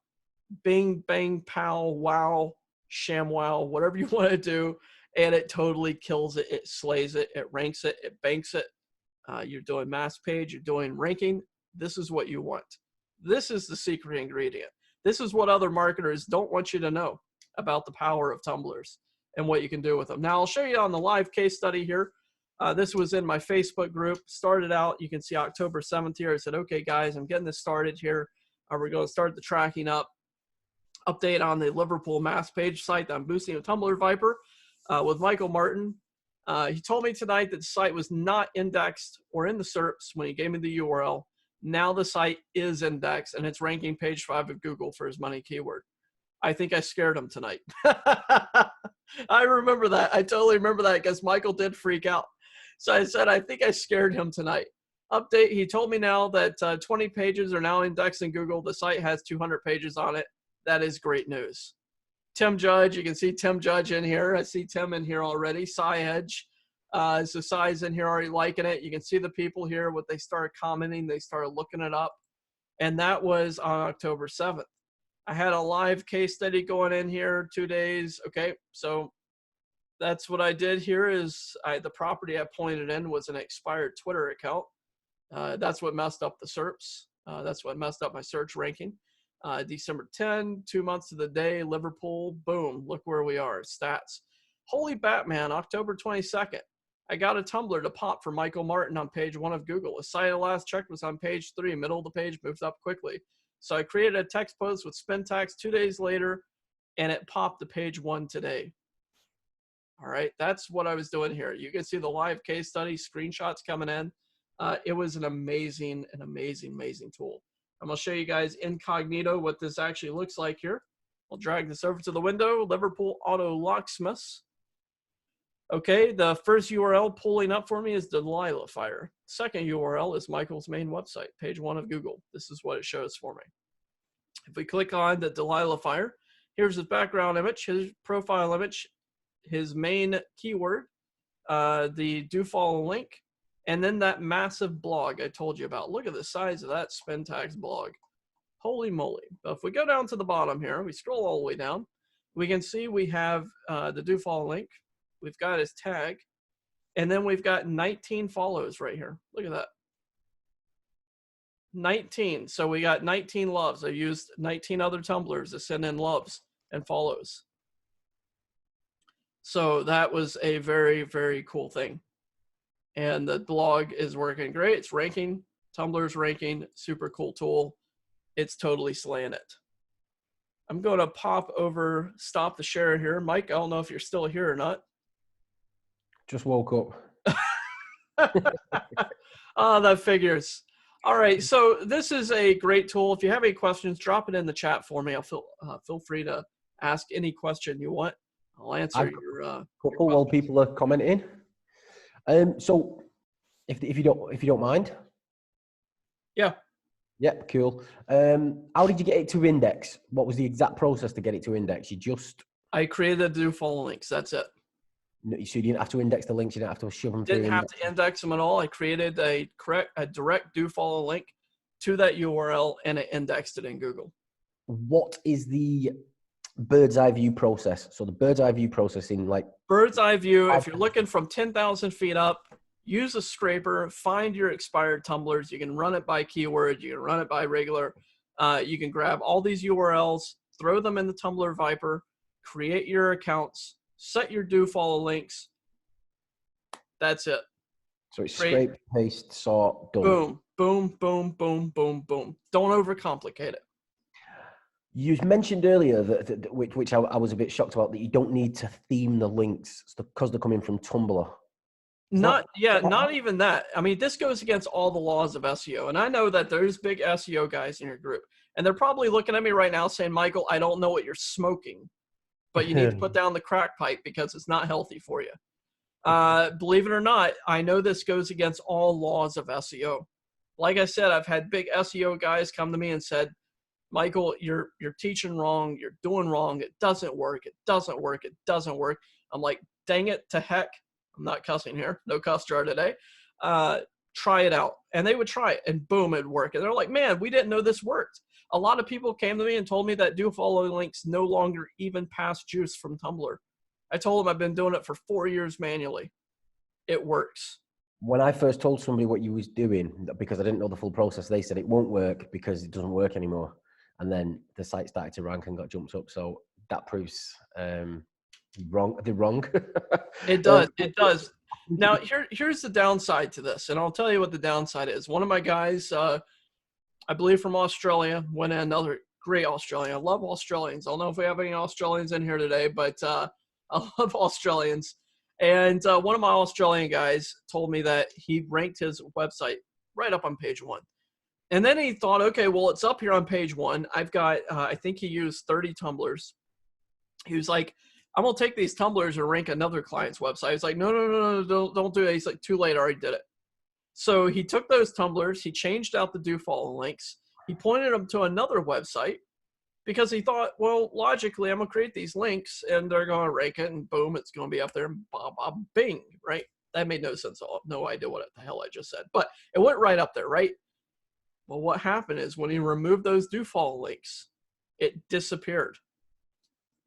bing, bang, pow, wow, ShamWow, whatever you want to do, and it totally kills it. It slays it. It ranks it. It banks it. You're doing mass page. You're doing ranking. This is what you want. This is the secret ingredient. This is what other marketers don't want you to know about the power of tumblers and what you can do with them. Now, I'll show you on the live case study here. This was in my Facebook group. Started out, you can see October 7th here. I said, okay, guys, I'm getting this started here. We're going to start the tracking up. Update on the Liverpool mass page site that I'm boosting with Tumbler VIPRE with Michael Martin. He told me tonight that the site was not indexed or in the SERPs when he gave me the URL. Now the site is indexed, and it's ranking page 5 of Google for his money keyword. I think I scared him tonight. I remember that. I totally remember that because Michael did freak out. So I said, I think I scared him tonight. Update, he told me now that 20 pages are now indexed in Google. The site has 200 pages on it. That is great news. Tim Judge, you can see Tim Judge in here. I see Tim in here already. Cy Edge. So Cy's in here already liking it. You can see the people here, what they started commenting. They started looking it up. And that was on October 7th. I had a live case study going in here 2 days. Okay, so that's what I did here is the property I pointed in was an expired Twitter account. That's what messed up the SERPs. That's what messed up my search ranking. December 10, 2 months to the day, Liverpool, boom, look where we are, stats. Holy Batman, October 22nd. I got a Tumblr to pop for Michael Martin on page 1 of Google. The site I last checked was on page 3, middle of the page, moves up quickly. So I created a text post with spin tags 2 days later, and it popped to page 1 today. All right, that's what I was doing here. You can see the live case study, screenshots coming in. It was an amazing tool. I'm going to show you guys incognito what this actually looks like here. I'll drag this over to the window. Liverpool Auto locksmiths. Okay, the first URL pulling up for me is Delilah Fire. Second URL is Michael's main website, page 1 of Google. This is what it shows for me. If we click on the Delilah Fire, here's his background image, his profile image, his main keyword, the do follow link, and then that massive blog I told you about. Look at the size of that spin tags blog. Holy moly. But if we go down to the bottom here, we scroll all the way down, we can see we have the do follow link. We've got his tag, and then we've got 19 follows right here. Look at that. 19. So we got 19 loves. I used 19 other Tumblers to send in loves and follows. So that was a very, very cool thing. And the blog is working great. It's ranking. Tumblr's ranking. Super cool tool. It's totally slaying it. I'm going to pop over, stop the share here. Mike, I don't know if you're still here or not. Just woke up. Oh, that figures. All right, so this is a great tool. If you have any questions, drop it in the chat for me. I'll feel free to ask any question you want. I'll answer your couple while people are commenting. So, if you don't mind. Yeah. Yep, cool. How did you get it to index? What was the exact process to get it to index? I created a do follow links. That's it. So you didn't have to index the links. You didn't have to shove them through. Didn't have to index them at all. I created a direct do follow link to that URL, and it indexed it in Google. What is the bird's eye view process? So the bird's eye view process in bird's eye view. If you're looking from 10,000 feet up, use a scraper, find your expired Tumblers. You can run it by keyword. You can run it by regular. You can grab all these URLs, throw them in the Tumbler VIPRE, create your accounts, set your do follow links. That's it. So it's scrape, paste, sort, done. Boom, boom, boom, boom, boom, boom. Don't overcomplicate it. You mentioned earlier that which I was a bit shocked about, that you don't need to theme the links because they're coming from Tumblr. Not even that. I mean, this goes against all the laws of SEO. And I know that there's big SEO guys in your group. And they're probably looking at me right now saying, Michael, I don't know what you're smoking, but you need to put down the crack pipe because it's not healthy for you. Believe it or not, I know this goes against all laws of SEO. Like I said, I've had big SEO guys come to me and said, Michael, you're teaching wrong. You're doing wrong. It doesn't work. It doesn't work. It doesn't work. I'm like, dang it to heck. I'm not cussing here. No cuss jar today. Try it out. And they would try it, and boom, it'd work. And they're like, man, we didn't know this worked. A lot of people came to me and told me that do follow links no longer even pass juice from Tumblr. I told them I've been doing it for 4 years manually. It works. When I first told somebody what you was doing, because I didn't know the full process, they said it won't work because it doesn't work anymore. And then the site started to rank and got jumped up. So that proves they're wrong. It does. It does. Now, here's the downside to this, and I'll tell you what the downside is. One of my guys, I believe from Australia, went in, another great Australian. I love Australians. I don't know if we have any Australians in here today, but I love Australians. And one of my Australian guys told me that he ranked his website right up on page 1. And then he thought, okay, well, it's up here on page 1. I've got, I think he used 30 Tumblers. He was like, I'm going to take these Tumblers and rank another client's website. He's like, no, don't do it. He's like, too late, I already did it. So he took those Tumblers, he changed out the do follow links, he pointed them to another website because he thought, well, logically, I'm going to create these links and they're going to rank it, and boom, it's going to be up there, and bob, bob, bing, right? That made no sense at all. No idea what the hell I just said, but it went right up there, right? Well, what happened is when he removed those do follow links, it disappeared.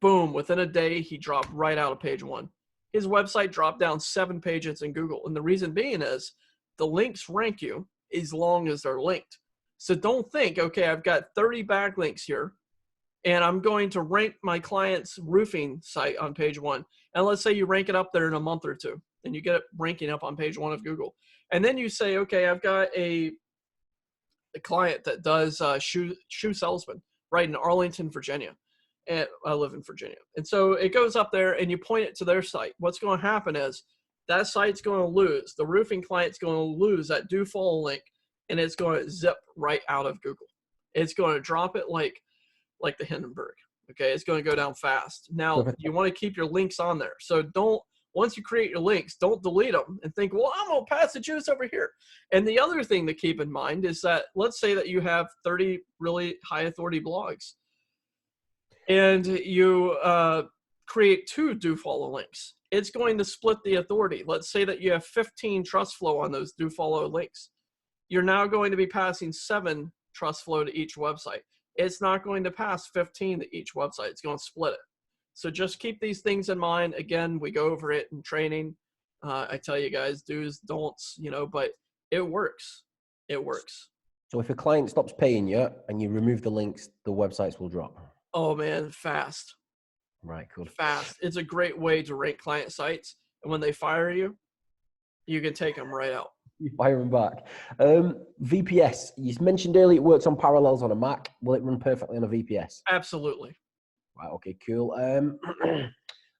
Boom, within a day, he dropped right out of page 1. His website dropped down 7 pages in Google. And the reason being is the links rank you as long as they're linked. So don't think, okay, I've got 30 backlinks here, and I'm going to rank my client's roofing site on page 1. And let's say you rank it up there in a month or two, and you get it ranking up on page 1 of Google. And then you say, okay, I've got a client that does shoe salesman right in Arlington, Virginia. And I live in Virginia. And so it goes up there and you point it to their site. What's going to happen is that site's going to lose. The roofing client's going to lose that do follow link, and it's going to zip right out of Google. It's going to drop it like the Hindenburg. Okay, it's going to go down fast. Now, you want to keep your links on there. So don't once you create your links, don't delete them and think, well, I'm going to pass the juice over here. And the other thing to keep in mind is that, let's say that you have 30 really high authority blogs and you create 2 do follow links. It's going to split the authority. Let's say that you have 15 trust flow on those do follow links. You're now going to be passing 7 trust flow to each website. It's not going to pass 15 to each website. It's going to split it. So just keep these things in mind. Again, we go over it in training. I tell you guys, do's, don'ts, you know, but it works. It works. So if a client stops paying you and you remove the links, the websites will drop. Oh man, fast. Right, cool. Fast. It's a great way to rank client sites. And when they fire you, you can take them right out. You fire them back. VPS, you mentioned earlier it works on Parallels on a Mac. Will it run perfectly on a VPS? Absolutely. Right, okay, cool.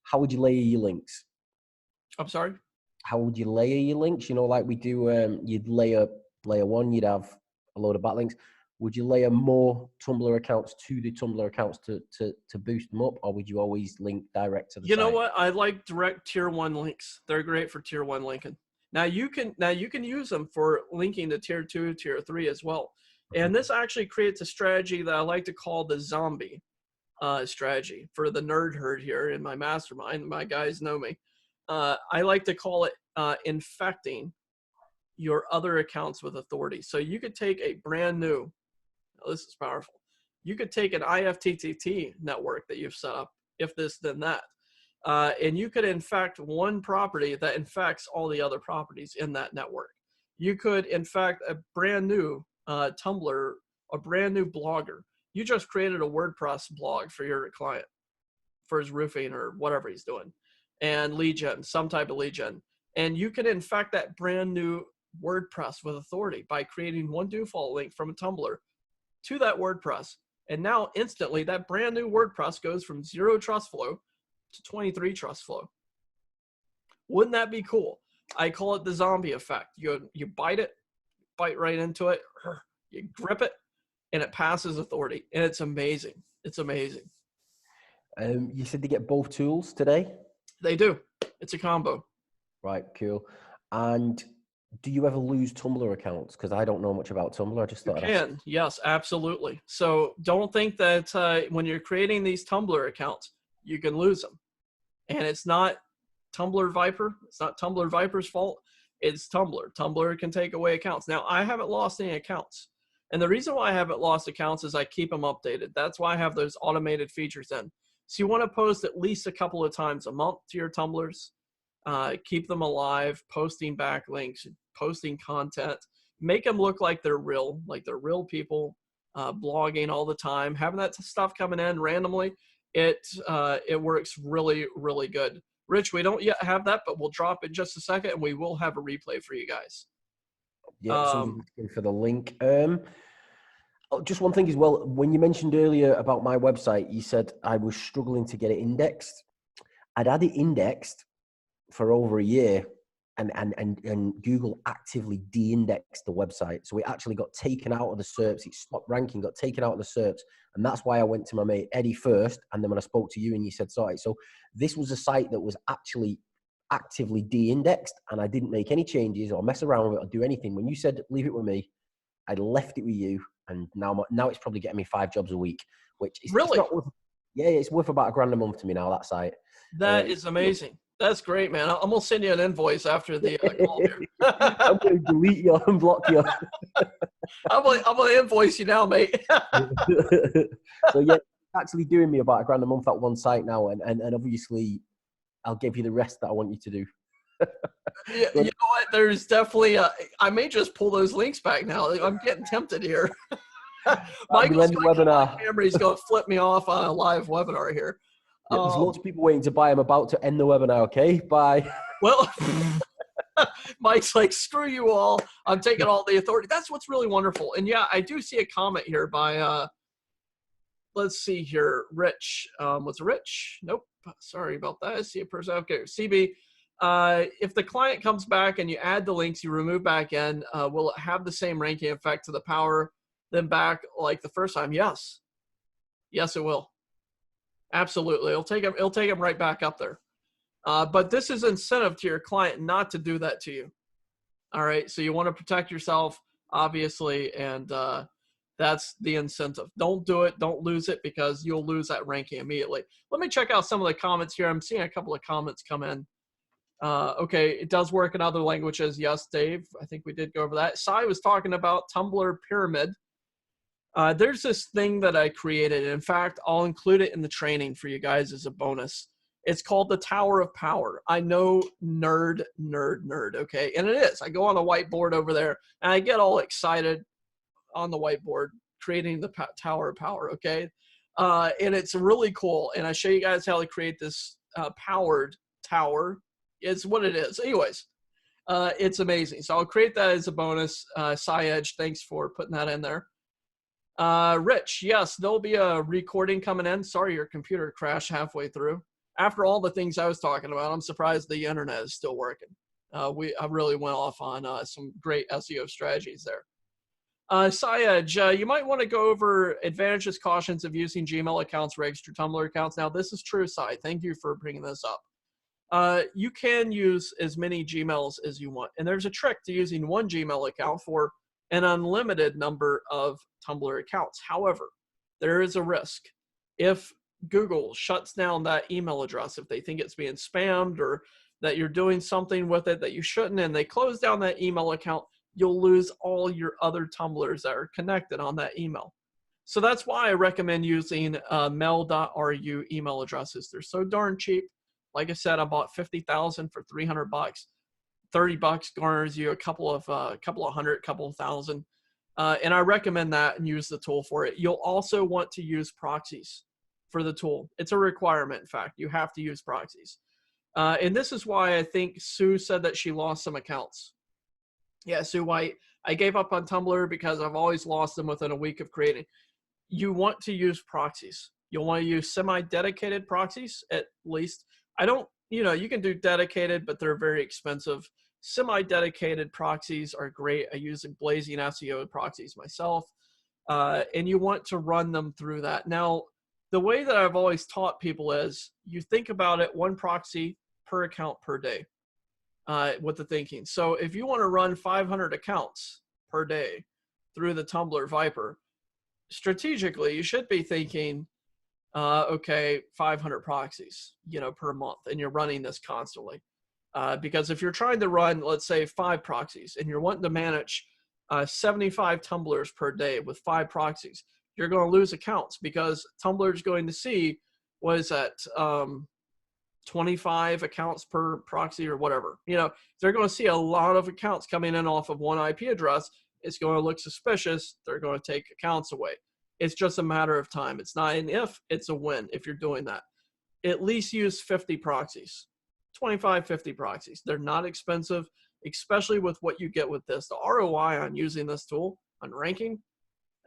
How would you layer your links? I'm sorry? How would you layer your links? You know, like we do, you'd layer 1, you'd have a load of backlinks. Would you layer more Tumblr accounts to the Tumblr accounts to boost them up, or would you always link direct to the site? You know what? I like direct tier 1 links. They're great for tier 1 linking. Now you can use them for linking to tier 2, tier 3 as well. And this actually creates a strategy that I like to call the zombie strategy for the nerd herd here in my mastermind. My guys know me. I like to call it infecting your other accounts with authority. So you could take a brand new, this is powerful. You could take an IFTTT network that you've set up, if this, then that. And you could infect one property that infects all the other properties in that network. You could infect a brand new Tumblr, a brand new blogger. You just created a WordPress blog for your client, for his roofing or whatever he's doing, and lead gen, some type of lead gen. And you can infect that brand new WordPress with authority by creating one do follow link from a Tumblr to that WordPress. And now instantly that brand new WordPress goes from 0 trust flow to 23 trust flow. Wouldn't that be cool? I call it the zombie effect. You bite right into it, you grip it, and it passes authority. And it's amazing. It's amazing. You said they get both tools today? They do. It's a combo. Right, cool. And do you ever lose Tumblr accounts? Because I don't know much about Tumblr. I just thought you can. Yes, absolutely. So don't think that when you're creating these Tumblr accounts, you can lose them. And it's not Tumbler VIPRE. It's not Tumbler VIPRE's fault. It's Tumblr. Tumblr can take away accounts. Now, I haven't lost any accounts. And the reason why I haven't lost accounts is I keep them updated. That's why I have those automated features in. So you want to post at least a couple of times a month to your Tumblrs. Keep them alive, posting backlinks, posting content. Make them look like they're real people, blogging all the time. Having that stuff coming in randomly, it works really, really good. Rich, we don't yet have that, but we'll drop it in just a second, and we will have a replay for you guys. Yeah, somebody's looking for the link. Just one thing as well. When you mentioned earlier about my website, you said I was struggling to get it indexed. I'd had it indexed for over a year, and Google actively de-indexed the website. So it actually got taken out of the SERPs. It stopped ranking, got taken out of the SERPs. And that's why I went to my mate Eddie first. And then when I spoke to you and you said, sorry. So this was a site that was actually actively de-indexed, and I didn't make any changes or mess around with it or do anything. When you said, leave it with me, I left it with you. And now it's probably getting me 5 jobs a week, which is really, it's not worth, yeah, it's worth about $1,000 a month to me now, that site. That is amazing. That's great, man. I'm going to send you an invoice after the call here. I'm going to delete you and block you. I'm going to invoice you now, mate. So, yeah, it's actually doing me about $1,000 a month at one site now. And obviously, I'll give you the rest that I want you to do. Yeah, you know what? There's definitely, I may just pull those links back now. I'm getting tempted here. Michael's camera, he's going to flip me off on a live webinar here. Yeah, there's lots of people waiting to buy. I'm about to end the webinar. Okay, bye. Well, Mike's like, screw you all. I'm taking all the authority. That's what's really wonderful. And yeah, I do see a comment here by, let's see here, Rich. Was it Rich? Nope. Sorry about that. I see a person. Okay, CB. If the client comes back and you add the links, you remove back in, will it have the same ranking effect to the power then back like the first time? Yes. Yes, it will. Absolutely. It'll take them right back up there. But this is incentive to your client not to do that to you. All right. So you want to protect yourself, obviously, and that's the incentive. Don't do it. Don't lose it, because you'll lose that ranking immediately. Let me check out some of the comments here. I'm seeing a couple of comments come in. Okay, it does work in other languages. Yes, Dave. I think we did go over that. Sai was talking about Tumblr Pyramid. There's this thing that I created. In fact, I'll include it in the training for you guys as a bonus. It's called the Tower of Power. I know, nerd, okay? And it is. I go on the whiteboard over there, and I get all excited on the whiteboard creating the Tower of Power, okay? And it's really cool. And I show you guys how to create this powered tower. It's what it is. Anyways, it's amazing. So I'll create that as a bonus. SciEdge, thanks for putting that in there. Rich, yes, there'll be a recording coming in. Sorry, your computer crashed halfway through. After all the things I was talking about, I'm surprised the internet is still working. I really went off on some great SEO strategies there. SciEdge, you might want to go over advantages, cautions of using Gmail accounts, registered Tumblr accounts. Now, this is true, Sci. Thank you for bringing this up. You can use as many Gmails as you want. And there's a trick to using one Gmail account for an unlimited number of Tumblr accounts. However, there is a risk. If Google shuts down that email address, if they think it's being spammed or that you're doing something with it that you shouldn't, and they close down that email account, you'll lose all your other Tumblrs that are connected on that email. So that's why I recommend using mail.ru email addresses. They're so darn cheap. Like I said, I bought 50,000 for $300. $30 garners you a couple of thousand. And I recommend that and use the tool for it. You'll also want to use proxies for the tool. It's a requirement. In fact, you have to use proxies. And this is why I think Sue said that she lost some accounts. Yeah, Sue White, I gave up on Tumblr because I've always lost them within a week of creating. You want to use proxies. You'll want to use semi-dedicated proxies at least. You can do dedicated, but they're very expensive. Semi-dedicated proxies are great. I use Blazing SEO proxies myself. And you want to run them through that. Now, the way that I've always taught people is you think about it, one proxy per account per day with the thinking. So if you want to run 500 accounts per day through the Tumbler VIPRE, strategically, you should be thinking, okay, 500 proxies, per month, and you're running this constantly. Because if you're trying to run, let's say 5 proxies, and you're wanting to manage 75 Tumblers per day with 5 proxies, you're going to lose accounts because Tumblr is going to see, what is that, 25 accounts per proxy or whatever. They're going to see a lot of accounts coming in off of one IP address. It's going to look suspicious. They're going to take accounts away. It's just a matter of time. It's not an if, it's a when if you're doing that. At least use 50 proxies, 25, 50 proxies. They're not expensive, especially with what you get with this. The ROI on using this tool on ranking,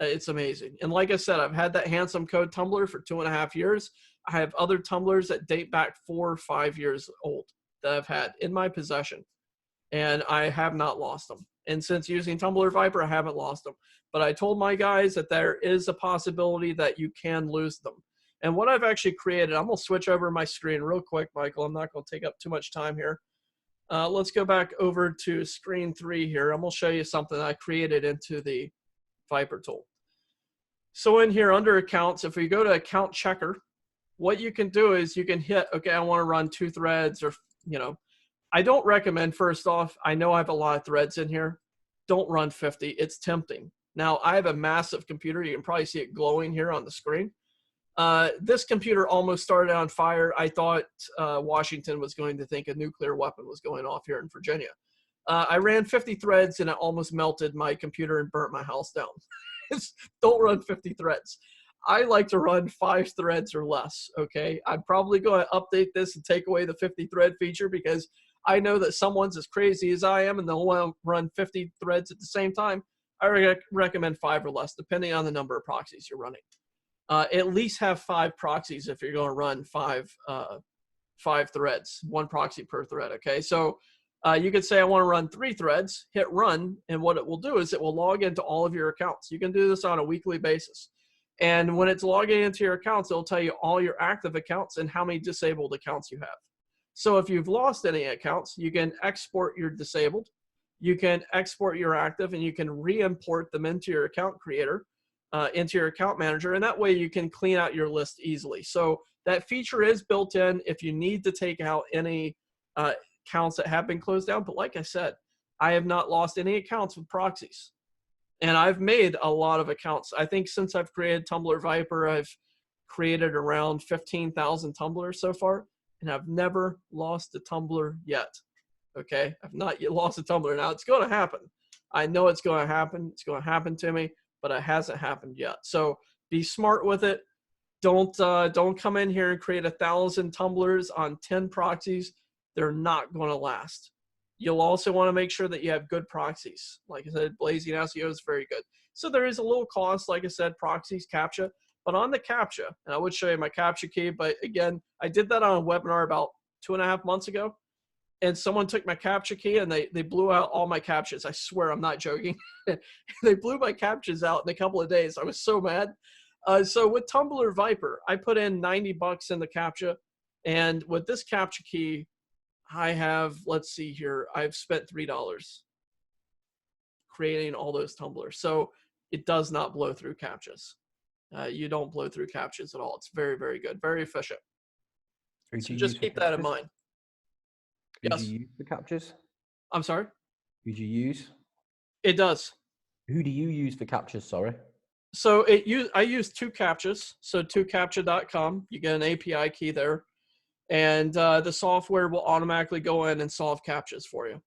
it's amazing. And like I said, I've had that handsome code Tumblr for 2.5 years. I have other Tumblrs that date back 4 or 5 years old that I've had in my possession, and I have not lost them. And since using Tumbler VIPRE, I haven't lost them. But I told my guys that there is a possibility that you can lose them. And what I've actually created, I'm going to switch over my screen real quick, Michael. I'm not going to take up too much time here. Let's go back over to screen 3 here. I'm going to show you something I created into the VIPRE tool. So in here under accounts, if we go to account checker, what you can do is you can hit, okay, I want to run 2 threads, or, I don't recommend, first off, I know I have a lot of threads in here. Don't run 50. It's tempting. Now, I have a massive computer. You can probably see it glowing here on the screen. This computer almost started on fire. I thought Washington was going to think a nuclear weapon was going off here in Virginia. I ran 50 threads, and it almost melted my computer and burnt my house down. Don't run 50 threads. I like to run 5 threads or less, okay? I'm probably going to update this and take away the 50 thread feature because I know that someone's as crazy as I am and they'll want to run 50 threads at the same time. I recommend 5 or less, depending on the number of proxies you're running. At least have 5 proxies if you're going to run 5 threads, 1 proxy per thread, okay? So you could say I want to run 3 threads, hit run, and what it will do is it will log into all of your accounts. You can do this on a weekly basis. And when it's logging into your accounts, it'll tell you all your active accounts and how many disabled accounts you have. So if you've lost any accounts, you can export your disabled, you can export your active, and you can re-import them into your account creator, into your account manager, and that way you can clean out your list easily. So that feature is built in if you need to take out any accounts that have been closed down. But like I said, I have not lost any accounts with proxies. And I've made a lot of accounts. I think since I've created Tumbler VIPRE, I've created around 15,000 Tumblers so far, and I've never lost a Tumbler yet. Okay, I've not yet lost a Tumbler. Now it's going to happen. I know it's going to happen. It's going to happen to me, but it hasn't happened yet. So be smart with it. Don't come in here and create 1,000 Tumblers on 10 proxies. They're not going to last. You'll also want to make sure that you have good proxies. Like I said, Blazing SEO is very good. So there is a little cost, like I said, proxies, CAPTCHA. But on the CAPTCHA, and I would show you my CAPTCHA key, but again, I did that on a webinar about 2.5 months ago. And someone took my CAPTCHA key and they blew out all my CAPTCHAs. I swear I'm not joking. They blew my CAPTCHAs out in a couple of days. I was so mad. So with Tumbler VIPRE, I put in $90 in the CAPTCHA. And with this CAPTCHA key, I have, let's see here, I've spent $3 creating all those Tumblers. So it does not blow through CAPTCHAs. You don't blow through CAPTCHAs at all. It's very, very good, very efficient. So just keep that in mind. Who Yes. do you use for CAPTCHAs? I'm sorry? Who do you use? It does. Who do you use for CAPTCHAs, sorry? So I use 2CAPTCHAs. So 2CAPTCHA.com. You get an API key there. And the software will automatically go in and solve CAPTCHAs for you.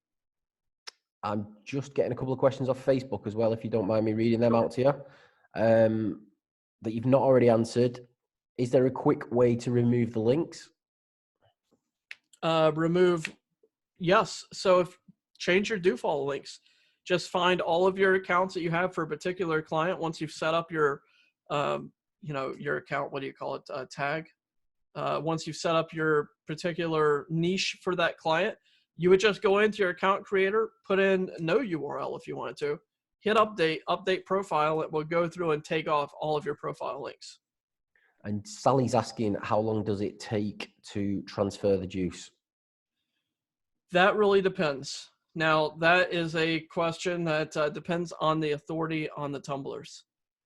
I'm just getting a couple of questions off Facebook as well, if you don't mind me reading them out to you, that you've not already answered. Is there a quick way to remove the links? Yes. So change your do follow links. Just find all of your accounts that you have for a particular client. Once you've set up your, your account, what do you call it? Tag. Once you've set up your particular niche for that client, you would just go into your account creator, put in no URL if you wanted to, hit update profile. It will go through and take off all of your profile links. And Sally's asking, how long does it take to transfer the juice? That really depends. Now, that is a question that depends on the authority on the Tumblers.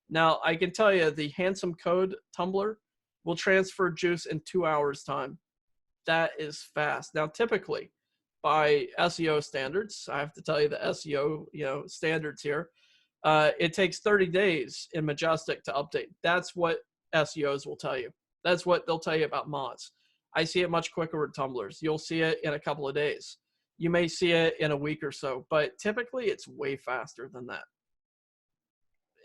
Now, I can tell you the handsome code Tumbler will transfer juice in 2 hours time. That is fast. Now, typically, by SEO standards, I have to tell you the SEO standards here, it takes 30 days in Majestic to update. That's what SEOs will tell you. That's what they'll tell you about mods. I see it much quicker with Tumblers. You'll see it in a couple of days. You may see it in a week or so, but typically it's way faster than that.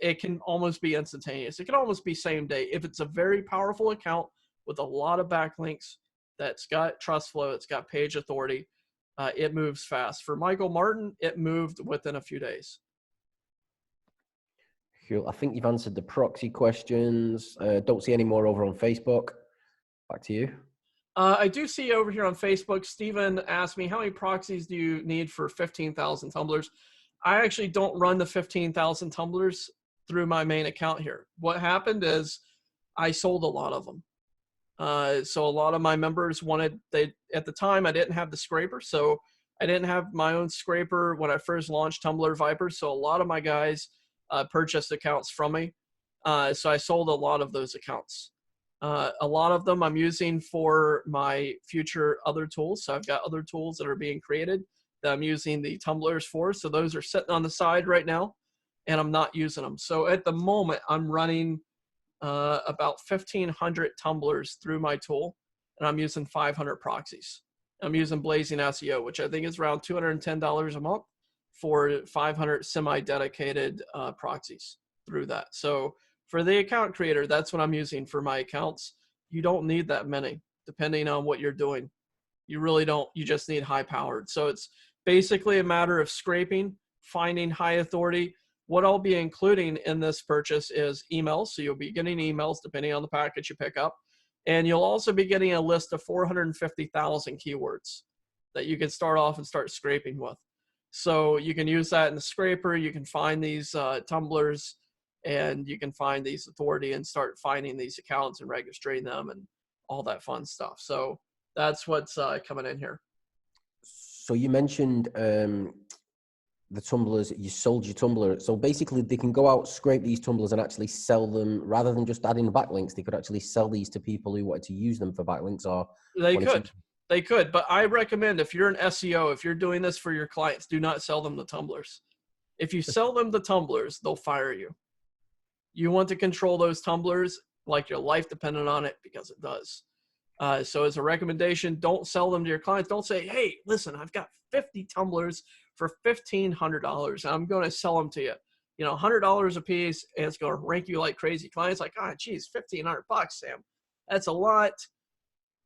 It can almost be instantaneous. It can almost be same day. If it's a very powerful account with a lot of backlinks, that's got trust flow, it's got page authority, it moves fast. For Michael Martin, it moved within a few days. Cool. I think you've answered the proxy questions. Don't see any more over on Facebook. Back to you. I do see over here on Facebook, Stephen asked me, how many proxies do you need for 15,000 Tumblers? I actually don't run the 15,000 Tumblers through my main account here. What happened is I sold a lot of them. So a lot of my members at the time I didn't have the scraper. So I didn't have my own scraper when I first launched Tumbler VIPRE. So a lot of my guys purchased accounts from me. So I sold a lot of those accounts. A lot of them I'm using for my future other tools. So I've got other tools that are being created that I'm using the Tumblers for. So those are sitting on the side right now and I'm not using them. So at the moment I'm running about 1,500 Tumblers through my tool and I'm using 500 proxies. I'm using Blazing SEO, which I think is around $210 a month for 500 semi-dedicated proxies through that. So for the account creator, that's what I'm using for my accounts. You don't need that many, depending on what you're doing. You really don't. You just need high powered. So it's basically a matter of scraping, finding high authority. What I'll be including in this purchase is emails. So you'll be getting emails depending on the package you pick up. And you'll also be getting a list of 450,000 keywords that you can start off and start scraping with. So you can use that in the scraper. You can find these Tumblers and you can find these authority and start finding these accounts and registering them and all that fun stuff. So That's what's coming in here. So you mentioned the tumblers, you sold your Tumblr. So basically they can go out, scrape these tumblers and actually sell them rather than just adding backlinks. They could actually sell these to people who wanted to use them for backlinks or They wanted could. They could. But I recommend if you're an SEO, if you're doing this for your clients, do not sell them the Tumblers. If you sell them the Tumblers, they'll fire you. You want to control those Tumblers like your life depended on it, because it does. So as a recommendation, don't sell them to your clients. Don't say, hey, listen, I've got 50 Tumblers for $1,500. I'm going to sell them to you. You know, $100 a piece, and it's going to rank you like crazy. Clients like, oh, geez, $1,500, Sam. That's a lot.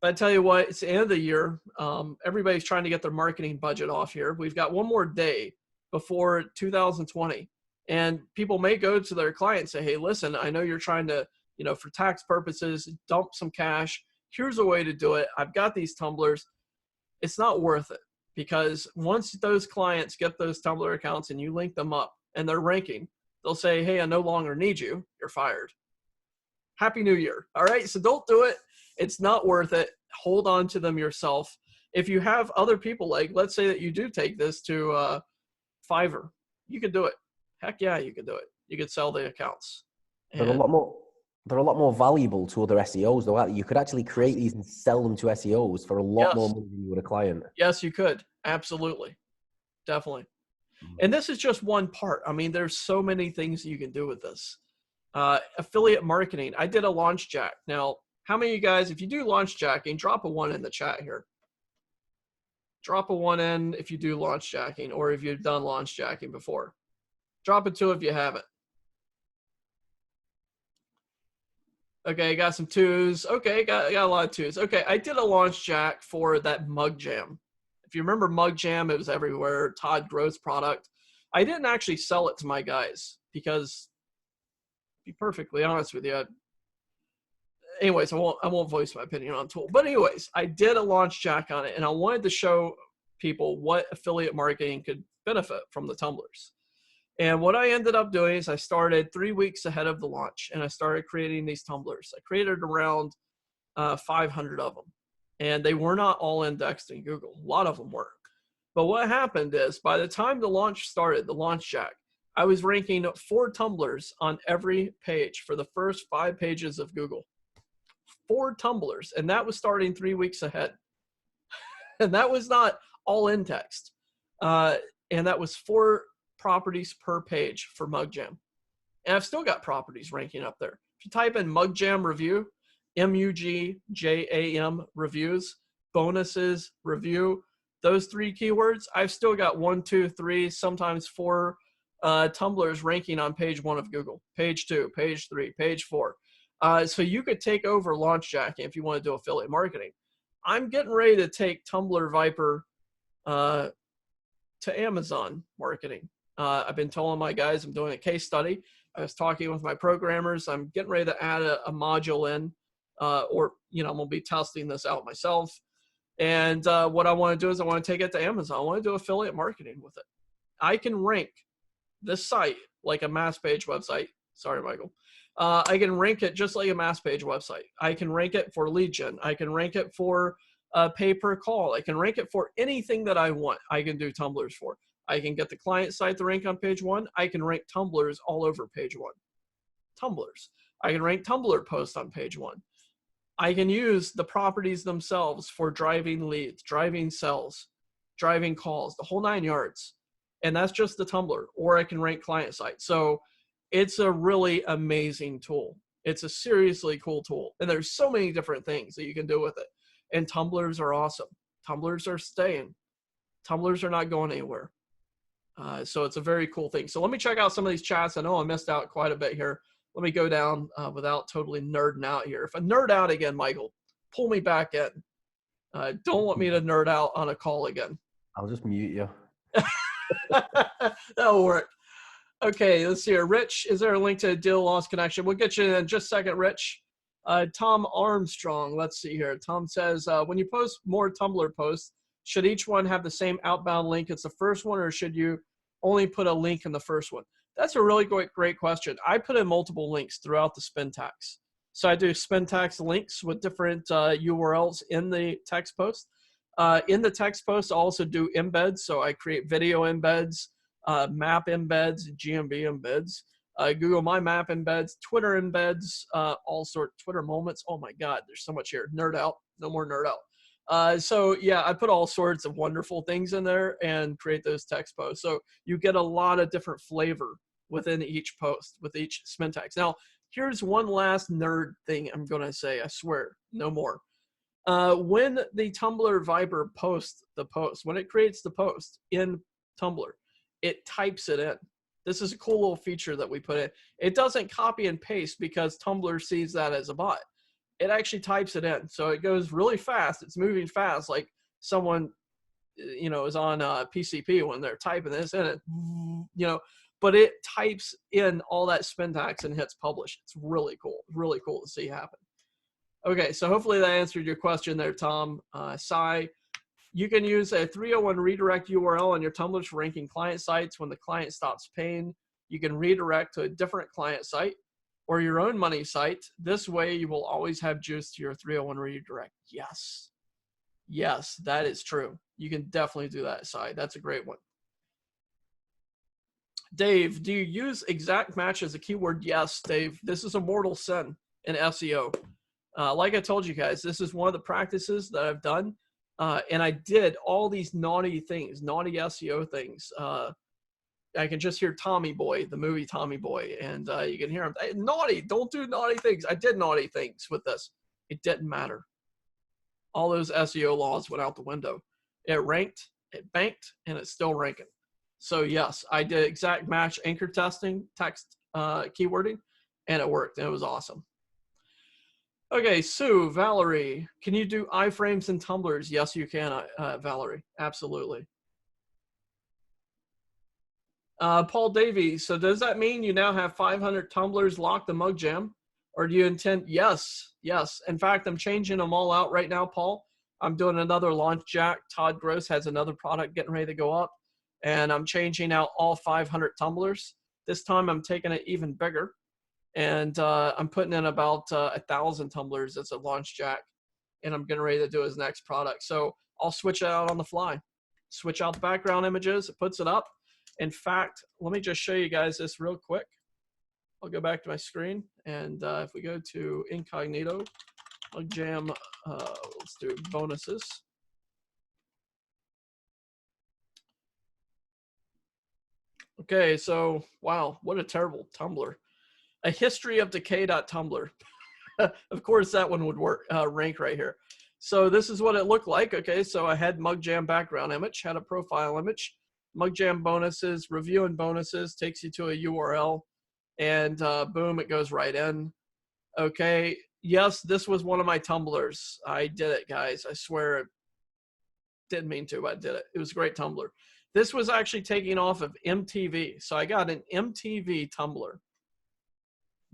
But I tell you what, it's the end of the year. Everybody's trying to get their marketing budget off here. We've got one more day before 2020. And people may go to their client and say, hey, listen, I know you're trying to, you know, for tax purposes, dump some cash. Here's a way to do it. I've got these Tumblers. It's not worth it, because once those clients get those Tumblr accounts and you link them up and they're ranking, they'll say, hey, I no longer need you. You're fired. Happy New Year. All right. So don't do it. It's not worth it. Hold on to them yourself. If you have other people, like let's say that you do take this to Fiverr, you can do it. Heck yeah, you can do it. You could sell the accounts. They're a lot more valuable to other SEOs though. You could actually create these and sell them to SEOs for a lot more money than you would a client. Yes, you could. Absolutely. Definitely. And this is just one part. I mean, there's so many things you can do with this. Affiliate marketing. I did a launch jack. Now, how many of you guys, if you do launch jacking, drop a 1 in the chat here. Drop a 1 in if you do launch jacking, or if you've done launch jacking before. Drop a 2 if you haven't. Okay, got some 2s. Okay, got a lot of 2s. Okay, I did a launch jack for that Mug Jam. If you remember Mug Jam, it was everywhere. Todd Gross product. I didn't actually sell it to my guys because, to be perfectly honest with you, anyways, I won't voice my opinion on Tool. But anyways, I did a launch jack on it, and I wanted to show people what affiliate marketing could benefit from the Tumblers. And what I ended up doing is I started 3 weeks ahead of the launch, and I started creating these Tumblers. I created around 500 of them, and they were not all indexed in Google. A lot of them were. But what happened is by the time the launch started, the launch jack, I was ranking 4 Tumblers on every page for the first 5 pages of Google. 4 Tumblers, and that was starting 3 weeks ahead. And that was not all indexed. And that was 4 properties per page for Mug Jam. And I've still got properties ranking up there. If you type in Mug Jam review, MUGJAM reviews, bonuses, review, those 3 keywords, I've still got 1, 2, 3, sometimes 4 Tumblers ranking on page 1 of Google, page 2, page 3, page 4. So you could take over launch jacking if you want to do affiliate marketing. I'm getting ready to take Tumbler VIPRE to Amazon marketing. I've been telling my guys I'm doing a case study. I was talking with my programmers. I'm getting ready to add a module in, or, you know, I'm going to be testing this out myself. And what I want to do is I want to take it to Amazon. I want to do affiliate marketing with it. I can rank this site like a mass page website. Sorry, Michael. I can rank it just like a mass page website. I can rank it for lead gen. I can rank it for pay per call. I can rank it for anything that I want. I can do Tumblers for. I can get the client site to rank on page 1. I can rank Tumblers all over page 1. Tumblers. I can rank Tumblr posts on page 1. I can use the properties themselves for driving leads, driving sales, driving calls, the whole 9 yards. And that's just the Tumblr. Or I can rank client site. So it's a really amazing tool. It's a seriously cool tool. And there's so many different things that you can do with it. And Tumblers are awesome. Tumblers are staying. Tumblers are not going anywhere. So it's a very cool thing. So let me check out some of these chats. I know I missed out quite a bit here. Let me go down without totally nerding out here. If I nerd out again, Michael, pull me back in. Don't want me to nerd out on a call again. I'll just mute you. That'll work. Okay, let's see here. Rich, is there a link to a deal loss connection? We'll get you in just a second, Rich. Tom Armstrong, let's see here. Tom says, when you post more Tumblr posts, should each one have the same outbound link as the first one, or should you only put a link in the first one? That's a really great question. I put in multiple links throughout the spin tax. So I do spin text links with different URLs in the text post. In the text post, I also do embeds. So I create video embeds, map embeds, GMB embeds, Google My Map embeds, Twitter embeds, all sorts, Twitter moments. Oh my God, there's so much here. Nerd out. No more nerd out. So yeah, I put all sorts of wonderful things in there and create those text posts. So you get a lot of different flavor within each post with each spin text. Now, here's one last nerd thing I'm going to say. I swear, no more. When the Tumblr VIPRE posts the post, when it creates the post in Tumblr, it types it in. This is a cool little feature that we put in. It doesn't copy and paste because Tumblr sees that as a bot. It actually types it in. So it goes really fast. It's moving fast, like someone, you know, is on PCP when they're typing this in it, you know, but it types in all that spin text and hits publish. It's really cool. Really cool to see happen. Okay, so hopefully that answered your question there, Tom. Sai, you can use a 301 redirect URL on your Tumblr for ranking client sites. When the client stops paying, you can redirect to a different client site or your own money site. This way, you will always have juice to your 301 redirect. Yes. Yes, that is true. You can definitely do that, Sai. That's a great one. Dave, do you use exact match as a keyword? Yes, Dave. This is a mortal sin in SEO. Like I told you guys, this is one of the practices that I've done. And I did all these naughty things, naughty SEO things. I can just hear Tommy Boy, the movie Tommy Boy, and you can hear him, hey, naughty, don't do naughty things. I did naughty things with this. It didn't matter. All those SEO laws went out the window. It ranked, it banked, and it's still ranking. So yes, I did exact match anchor testing, text keywording, and it worked, and it was awesome. Okay, Sue, Valerie, can you do iframes and tumblers? Yes, you can, Valerie, absolutely. Paul Davies, so does that mean you now have 500 tumblers locked in Mug Jam? Or do you intend, yes. In fact, I'm changing them all out right now, Paul. I'm doing another launch jack. Todd Gross has another product getting ready to go up. And I'm changing out all 500 tumblers. This time I'm taking it even bigger. And I'm putting in about 1,000 tumblers as a launch jack. And I'm getting ready to do his next product. So I'll switch it out on the fly. Switch out the background images. It puts it up. In fact, let me just show you guys this real quick. I'll go back to my screen. And if we go to incognito, Mug Jam, let's do bonuses. Okay, so wow, what a terrible Tumblr. A history of decay.tumblr. Of course, that one would work, rank right here. So this is what it looked like. Okay, so I had Mug Jam background image, had a profile image, Mug Jam bonuses, review and bonuses, takes you to a URL, and boom, it goes right in. Okay, yes, this was one of my Tumblers. I did it, guys. I swear, it didn't mean to, but I did it. It was a great Tumblr. This was actually taking off of MTV. So I got an MTV Tumblr.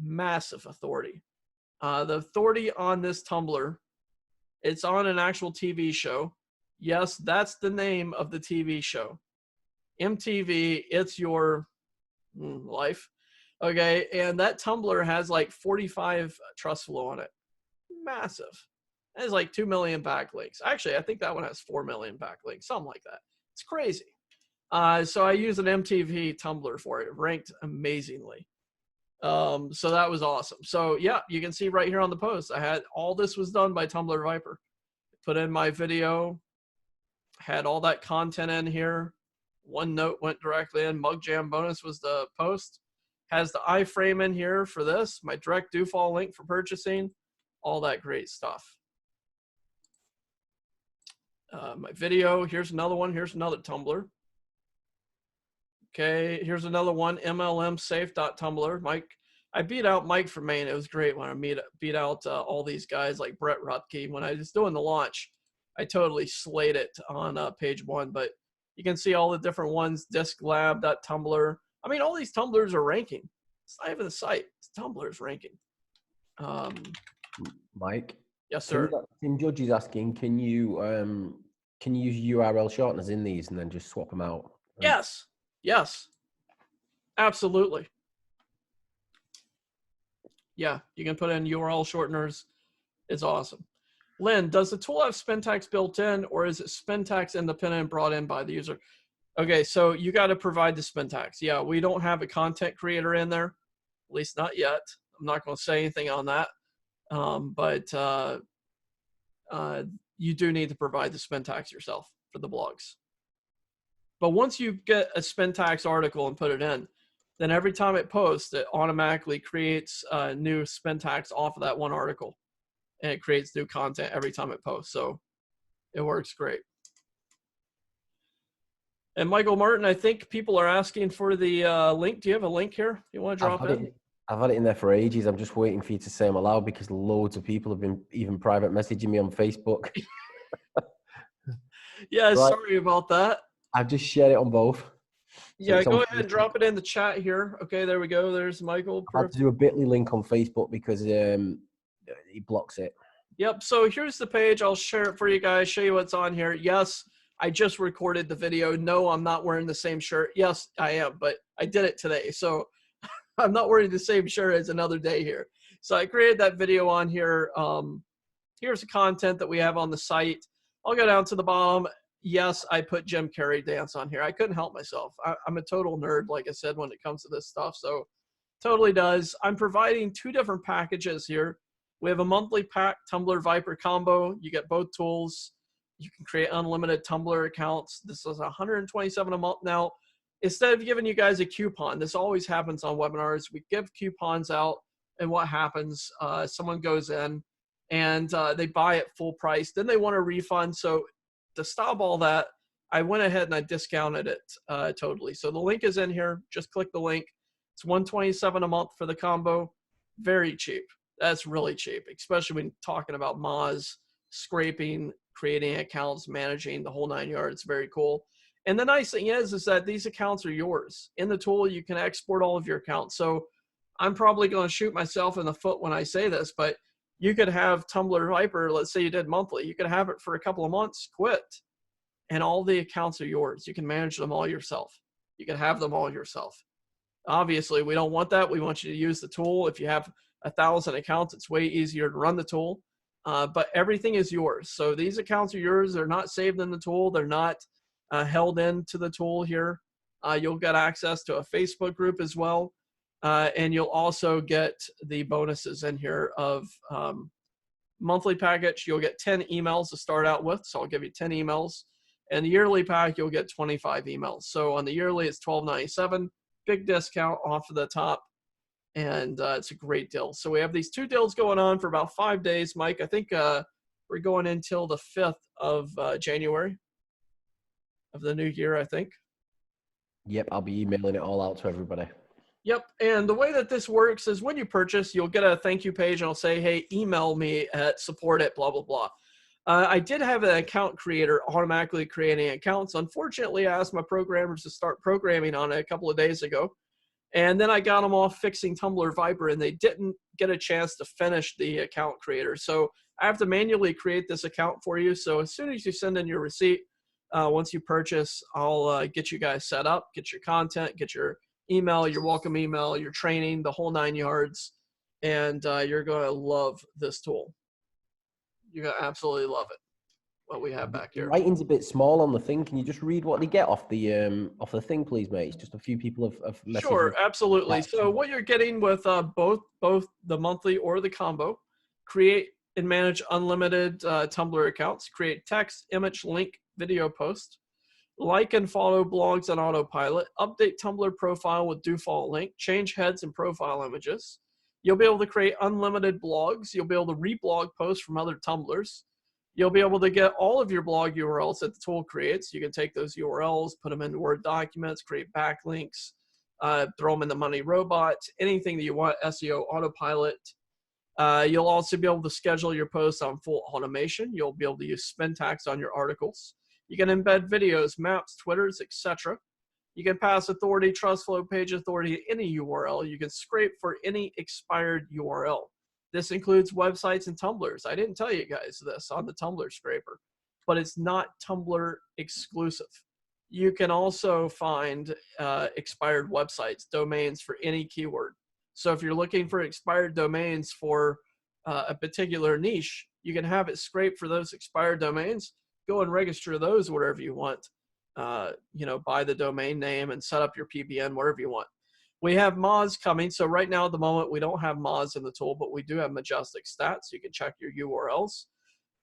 Massive authority. The authority on this Tumblr, it's on an actual TV show. Yes, that's the name of the TV show. MTV, it's your life. Okay, and that Tumblr has like 45 trust flow on it. Massive. It has like 2 million backlinks. Actually, I think that one has 4 million backlinks, something like that. It's crazy. So I use an MTV Tumblr for it. It ranked amazingly. So that was awesome. So yeah, you can see right here on the post, I had all this was done by Tumbler VIPRE. Put in my video, had all that content in here. OneNote went directly in. Mug Jam bonus was the post. Has the iframe in here for this. My direct default link for purchasing. All that great stuff. My video. Here's another one. Here's another Tumblr. Okay, here's another one, mlmsafe.tumblr. Mike, I beat out Mike from Maine. It was great when I beat out all these guys like Brett Rutke. When I was doing the launch, I totally slayed it on page 1. But you can see all the different ones, disklab.tumblr. I mean, all these Tumblrs are ranking. It's not even a site. It's Tumblr's ranking. Mike? Yes, sir. Tim Judge is asking, can you use URL shorteners in these and then just swap them out? Yes. Yes. Absolutely. Yeah, you can put in URL shorteners. It's awesome. Lynn, does the tool have spin tags built in, or is it spin tags independent and brought in by the user? Okay, so you got to provide the spin tags. Yeah, we don't have a content creator in there, at least not yet. I'm not going to say anything on that, but you do need to provide the spin tags yourself for the blogs. But once you get a spin tags article and put it in, then every time it posts, it automatically creates new spin tags off of that one article. And it creates new content every time it posts. So it works great. And Michael Martin, I think people are asking for the link. Do you have a link here you want to drop in? I've had it in there for ages. I'm just waiting for you to say them aloud because loads of people have been even private messaging me on Facebook. Yeah, right. Sorry about that. I've just shared it on both. Yeah, go ahead and drop it in the chat here. Okay, there we go. There's Michael. I have to do a bit.ly link on Facebook because he blocks it. Yep, so here's the page. I'll share it for you guys, show you what's on here. Yes, I just recorded the video. No, I'm not wearing the same shirt. Yes, I am, but I did it today. So I'm not wearing the same shirt as another day here. So I created that video on here. Here's the content that we have on the site. I'll go down to the bottom. Yes, I put Jim Carrey dance on here. I couldn't help myself. I'm a total nerd, like I said, when it comes to this stuff. So totally does. I'm providing two different packages here. We have a monthly pack, Tumbler VIPRE combo. You get both tools. You can create unlimited Tumblr accounts. This is $127 a month now. Instead of giving you guys a coupon, this always happens on webinars. We give coupons out, and what happens? Someone goes in and they buy it full price. Then they want a refund. So to stop all that, I went ahead and I discounted it totally. So the link is in here. Just click the link. It's $127 a month for the combo. Very cheap. That's really cheap, especially when talking about Moz, scraping, creating accounts, managing the whole 9 yards. Very cool. And the nice thing is that these accounts are yours. In the tool, you can export all of your accounts. So I'm probably going to shoot myself in the foot when I say this, but you could have Tumbler VIPRE, let's say you did monthly. You could have it for a couple of months, quit, and all the accounts are yours. You can manage them all yourself. You can have them all yourself. Obviously, we don't want that. We want you to use the tool. If you have 1,000 accounts, it's way easier to run the tool, but everything is yours. So these accounts are yours. They're not saved in the tool. They're not held into the tool here. You'll get access to a Facebook group as well, and you'll also get the bonuses in here of monthly package. You'll get 10 emails to start out with, so I'll give you 10 emails. And the yearly pack, you'll get 25 emails. So on the yearly, it's $12.97, big discount off of the top. And it's a great deal. So we have these two deals going on for about 5 days, Mike. I think we're going until the 5th of January of the new year, I think. Yep, I'll be emailing it all out to everybody. Yep, and the way that this works is when you purchase, you'll get a thank you page, and it'll say, hey, email me at support@blah, blah, blah. I did have an account creator automatically creating accounts. Unfortunately, I asked my programmers to start programming on it a couple of days ago. And then I got them off fixing Tumbler VIPRE, and they didn't get a chance to finish the account creator. So I have to manually create this account for you. So as soon as you send in your receipt, once you purchase, I'll get you guys set up, get your content, get your email, your welcome email, your training, the whole 9 yards. And you're going to love this tool. You're going to absolutely love it. What we have back here. The writing's a bit small on the thing. Can you just read what they get off the thing, please, mate? It's just a few people have messaged. Sure, absolutely. So what you're getting with both the monthly or the combo, create and manage unlimited Tumblr accounts, create text, image, link, video post, like and follow blogs on autopilot, update Tumblr profile with default link, change heads and profile images. You'll be able to create unlimited blogs. You'll be able to reblog posts from other Tumblers. You'll be able to get all of your blog URLs that the tool creates. You can take those URLs, put them into Word documents, create backlinks, throw them in the Money Robot, anything that you want, SEO Autopilot. You'll also be able to schedule your posts on full automation. You'll be able to use spin tags on your articles. You can embed videos, maps, Twitters, etc. You can pass authority, trust flow, page authority to any URL. You can scrape for any expired URL. This includes websites and Tumblers. I didn't tell you guys this on the Tumblr Scraper, but it's not Tumblr exclusive. You can also find expired websites, domains for any keyword. So if you're looking for expired domains for a particular niche, you can have it scrape for those expired domains, go and register those wherever you want, by the domain name and set up your PBN wherever you want. We have mods coming. So right now at the moment, we don't have mods in the tool, but we do have Majestic Stats. You can check your URLs.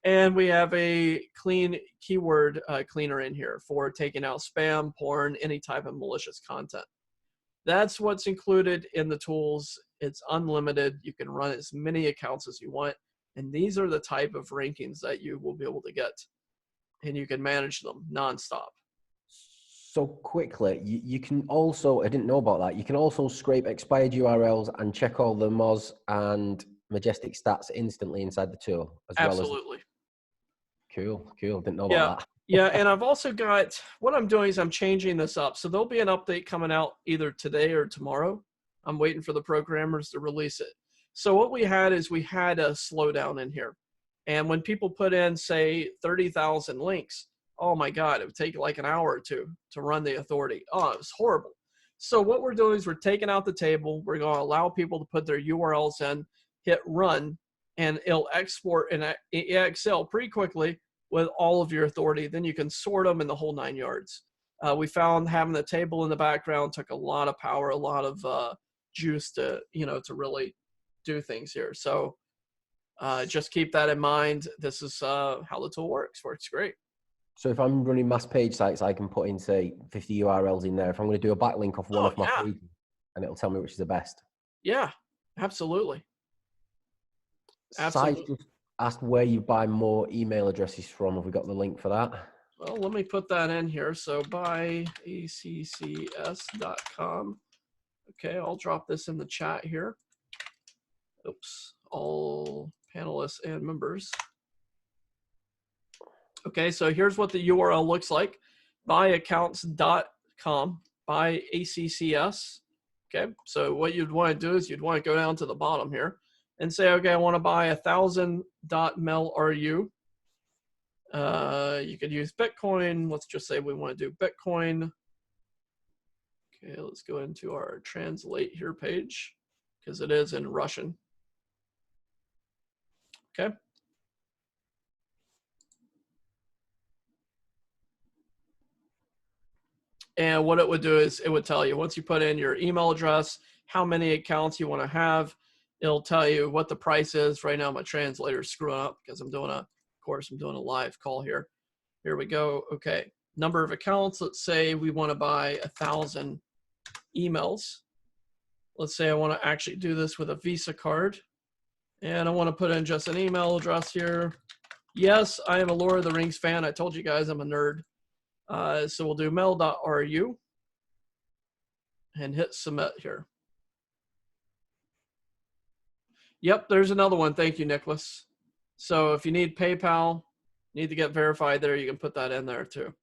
And we have a clean keyword cleaner in here for taking out spam, porn, any type of malicious content. That's what's included in the tools. It's unlimited. You can run as many accounts as you want. And these are the type of rankings that you will be able to get. And you can manage them nonstop. So quickly, you can also, I didn't know about that, you can also scrape expired URLs and check all the Moz and Majestic Stats instantly inside the tool. Absolutely. Cool. Didn't know about that. Yeah, and I've also got, what I'm doing is I'm changing this up. So there'll be an update coming out either today or tomorrow. I'm waiting for the programmers to release it. So what we had is we had a slowdown in here. And when people put in, say, 30,000 links, oh my God, it would take like an hour or two to run the authority. Oh, it was horrible. So what we're doing is we're taking out the table. We're going to allow people to put their URLs in, hit run, and it'll export in Excel pretty quickly with all of your authority. Then you can sort them in the whole 9 yards. We found having the table in the background took a lot of power, a lot of juice to really do things here. So just keep that in mind. This is how the tool works. Works great. So if I'm running mass page sites, I can put in, say, 50 URLs in there. If I'm going to do a backlink off one of my pages, and it'll tell me which is the best. Yeah, absolutely. Side just asked where you buy more email addresses from. Have we got the link for that? Well, let me put that in here. So buyaccs.com. Okay, I'll drop this in the chat here. Oops, all panelists and members. Okay, so here's what the URL looks like. Buyaccounts.com, buy ACCS. Okay, so what you'd want to do is you'd want to go down to the bottom here and say, okay, I want to buy 1,000.melru. You could use Bitcoin. Let's just say we want to do Bitcoin. Okay, let's go into our translate here page because it is in Russian. Okay. And what it would do is it would tell you once you put in your email address, how many accounts you want to have. It'll tell you what the price is. Right now, my translator's screwing up because I'm doing a live call here. Here we go. Okay. Number of accounts. Let's say we want to buy 1,000 emails. Let's say I want to actually do this with a Visa card. And I want to put in just an email address here. Yes, I am a Lord of the Rings fan. I told you guys I'm a nerd. So we'll do mail.ru and hit submit here. Yep, there's another one. Thank you, Nicholas. So if you need PayPal, need to get verified there, you can put that in there too.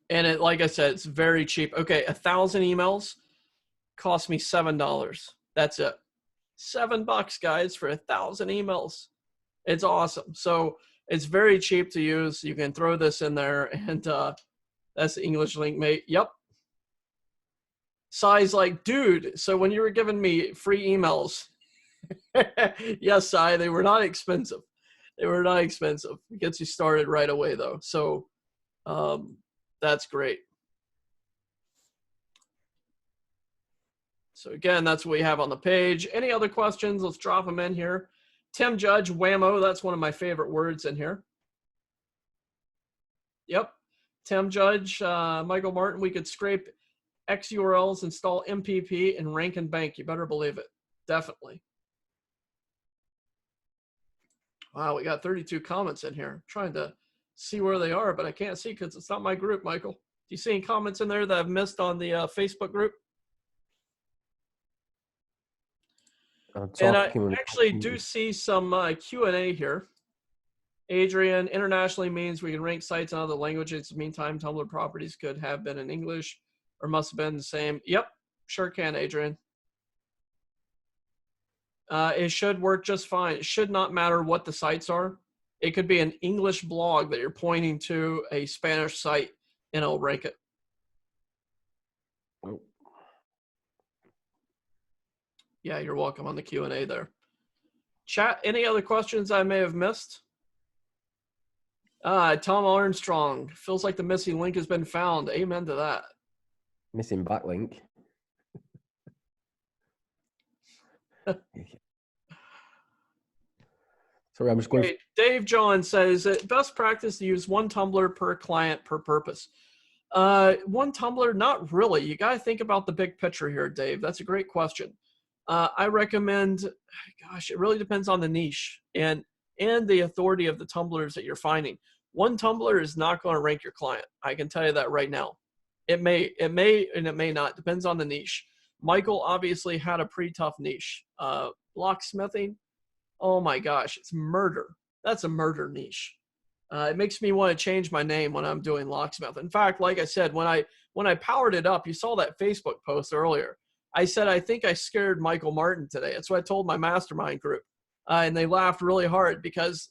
And it, like I said, it's very cheap. Okay, 1,000 emails cost me $7. That's it. $7, guys, for 1,000 emails. It's awesome. So it's very cheap to use. You can throw this in there, and that's the English link, mate. Yep. Sai's like, dude, so when you were giving me free emails, yes, Sai, they were not expensive. They were not expensive. It gets you started right away, though. So that's great. So again, that's what we have on the page. Any other questions? Let's drop them in here. Tim Judge, whammo, that's one of my favorite words in here. Yep. Tim Judge, Michael Martin, we could scrape X URLs, install MPP, and rank and bank. You better believe it. Definitely. Wow, we got 32 comments in here. I'm trying to see where they are, but I can't see because it's not my group, Michael. Do you see any comments in there that I've missed on the Facebook group? And I actually do see some Q&A here. Adrian, internationally means we can rank sites in other languages. Meantime, Tumblr properties could have been in English or must have been the same. Yep, sure can, Adrian. It should work just fine. It should not matter what the sites are. It could be an English blog that you're pointing to a Spanish site, and it'll rank it. Oh. Yeah, you're welcome on the Q&A there. Chat, any other questions I may have missed? Tom Armstrong, feels like the missing link has been found. Amen to that. Missing backlink. Sorry, I'm just going. Okay, Dave John says that best practice to use one Tumblr per client per purpose. One Tumblr, not really. You got to think about the big picture here, Dave. That's a great question. I recommend, gosh, it really depends on the niche and the authority of the Tumblers that you're finding. One Tumblr is not going to rank your client. I can tell you that right now. It may, and it may not. Depends on the niche. Michael obviously had a pretty tough niche. Locksmithing, oh my gosh, it's murder. That's a murder niche. It makes me want to change my name when I'm doing locksmith. In fact, like I said, when I powered it up, you saw that Facebook post earlier. I said, I think I scared Michael Martin today. That's what I told my mastermind group. And they laughed really hard because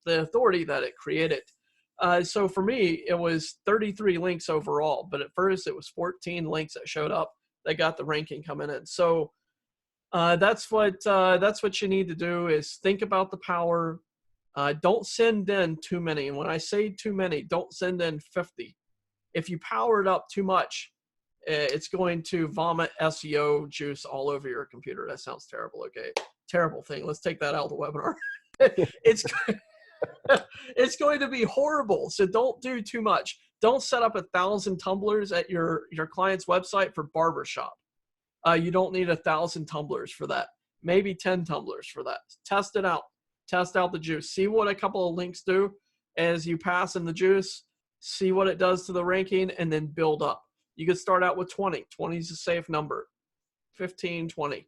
the authority that it created. So for me, it was 33 links overall. But at first, it was 14 links that showed up that got the ranking coming in. So that's what you need to do is think about the power. Don't send in too many. And when I say too many, don't send in 50. If you power it up too much, it's going to vomit SEO juice all over your computer. That sounds terrible. Okay. Terrible thing. Let's take that out of the webinar. It's going to be horrible. So don't do too much. Don't set up 1,000 Tumblers at your client's website for barbershop. You don't need 1,000 Tumblers for that. Maybe 10 Tumblers for that. Test it out. Test out the juice. See what a couple of links do as you pass in the juice. See what it does to the ranking, and then build up. You could start out with 20. 20 is a safe number. 15, 20.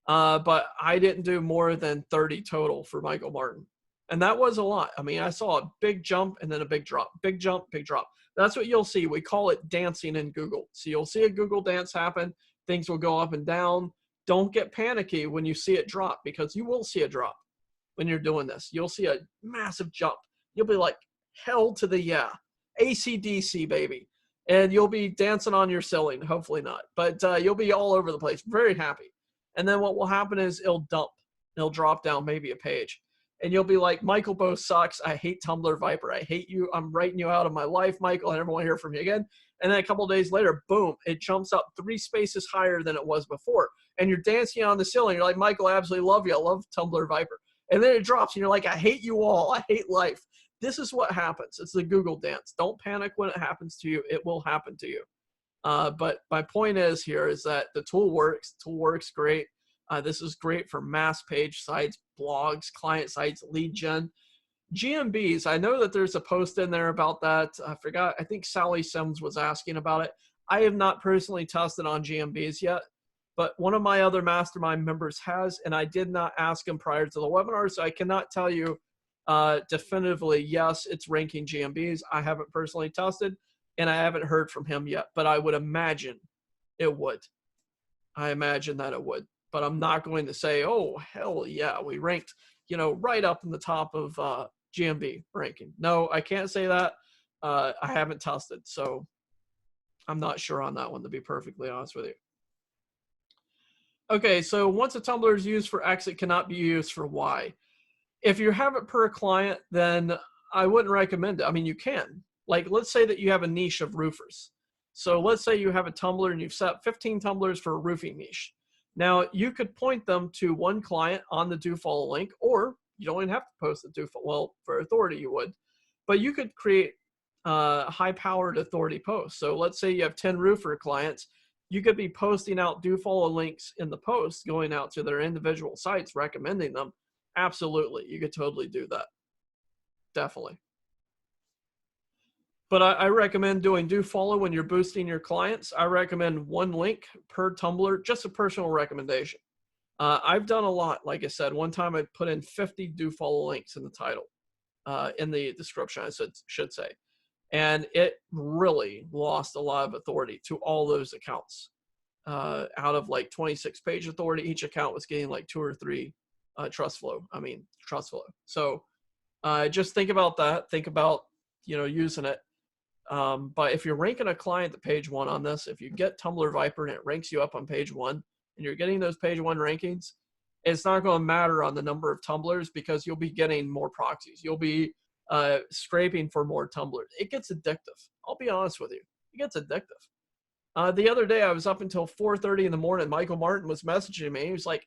But I didn't do more than 30 total for Michael Martin. And that was a lot. I mean, I saw a big jump and then a big drop. Big jump, big drop. That's what you'll see. We call it dancing in Google. So you'll see a Google dance happen. Things will go up and down. Don't get panicky when you see it drop, because you will see a drop when you're doing this. You'll see a massive jump. You'll be like, hell to the yeah. AC/DC, baby. And you'll be dancing on your ceiling. Hopefully not. But you'll be all over the place. Very happy. And then what will happen is it'll dump. It'll drop down maybe a page. And you'll be like, Michael Bo sucks. I hate Tumbler VIPRE. I hate you. I'm writing you out of my life, Michael. I never want to hear from you again. And then a couple of days later, boom, it jumps up 3 spaces higher than it was before. And you're dancing on the ceiling. You're like, Michael, I absolutely love you. I love Tumbler VIPRE. And then it drops and you're like, I hate you all. I hate life. This is what happens. It's the Google dance. Don't panic when it happens to you. It will happen to you. But my point is that the tool works. The tool works great. This is great for mass page sites, blogs, client sites, lead gen. GMBs, I know that there's a post in there about that. I forgot. I think Sally Sims was asking about it. I have not personally tested on GMBs yet, but one of my other mastermind members has, and I did not ask him prior to the webinar, so I cannot tell you definitively, yes, it's ranking GMBs. I haven't personally tested, and I haven't heard from him yet, but I would imagine it would. I imagine that it would. But I'm not going to say, oh, hell yeah, we ranked, right up in the top of GMB ranking. No, I can't say that. I haven't tested, so I'm not sure on that one, to be perfectly honest with you. Okay, so once a Tumblr is used for X, it cannot be used for Y. If you have it per client, then I wouldn't recommend it. I mean, you can. Like, let's say that you have a niche of roofers. So let's say you have a Tumblr and you've set 15 Tumblers for a roofing niche. Now, you could point them to one client on the do follow link, or you don't even have to post the do follow. Well, for authority, you would. But you could create high-powered authority posts. So let's say you have 10 roofer clients. You could be posting out do follow links in the post, going out to their individual sites, recommending them. Absolutely. You could totally do that. Definitely. But I recommend doing do follow when you're boosting your clients. I recommend one link per Tumblr, just a personal recommendation. I've done a lot. Like I said, one time I put in 50 do follow links in the title, in the description, I should say. And it really lost a lot of authority to all those accounts. Out of like 26 page authority, each account was getting like 2 or 3 trust flow. So Just think about that. Think about, using it. But if you're ranking a client to page 1 on this, if you get Tumbler VIPRE and it ranks you up on page 1 and you're getting those page 1 rankings, it's not going to matter on the number of tumblers because you'll be getting more proxies. You'll be scraping for more tumblers. It gets addictive. I'll be honest with you. It gets addictive. The other day, I was up until 4:30 in the morning. Michael Martin was messaging me. He was like,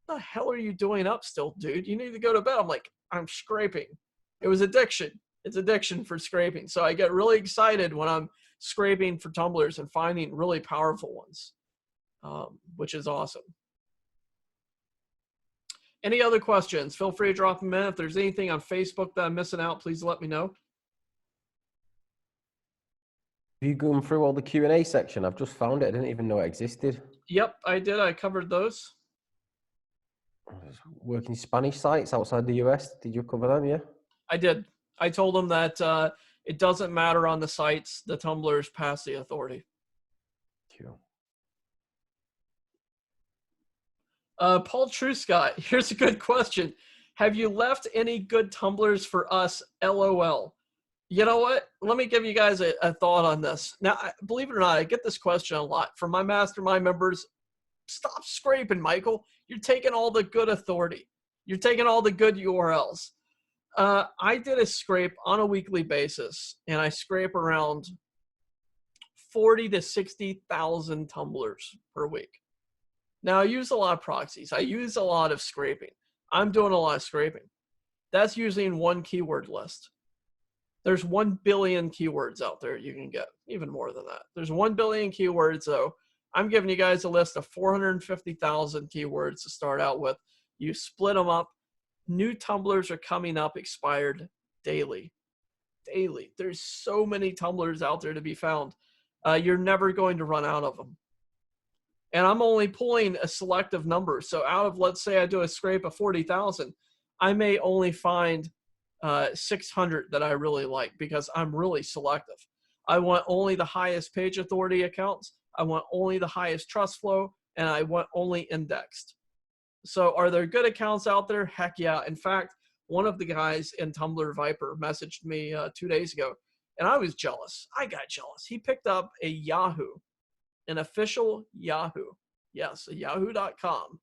"What the hell are you doing up still, dude? You need to go to bed." I'm like, "I'm scraping." It was addiction. It's addiction for scraping. So I get really excited when I'm scraping for tumblers and finding really powerful ones, which is awesome. Any other questions? Feel free to drop them in. If there's anything on Facebook that I'm missing out, please let me know. Have you gone through all the Q&A section? I've just found it. I didn't even know it existed. Yep, I did. I covered those. Working Spanish sites outside the US. Did you cover them? Yeah. I did. I told them that it doesn't matter on the sites. The tumblers pass the authority. Cool. Paul Truscott, here's a good question. Have you left any good tumblers for us? LOL. You know what? Let me give you guys a thought on this. Now, believe it or not, I get this question a lot from my mastermind members. Stop scraping, Michael. You're taking all the good authority. You're taking all the good URLs. I did a scrape on a weekly basis, and I scrape around 40 to 60,000 tumblers per week. Now, I use a lot of proxies. I use a lot of scraping. I'm doing a lot of scraping. That's using one keyword list. There's 1 billion keywords out there you can get, even more than that. There's 1 billion keywords, though. I'm giving you guys a list of 450,000 keywords to start out with. You split them up. New tumblers are coming up expired daily. Daily. There's so many tumblers out there to be found. You're never going to run out of them. And I'm only pulling a selective number. So out of, let's say I do a scrape of 40,000, I may only find 600 that I really like because I'm really selective. I want only the highest page authority accounts. I want only the highest trust flow, and I want only indexed. So are there good accounts out there? Heck yeah. In fact, one of the guys in Tumbler VIPRE messaged me 2 days ago, and I was jealous. I got jealous. He picked up a Yahoo, an official Yahoo. Yes, a yahoo.com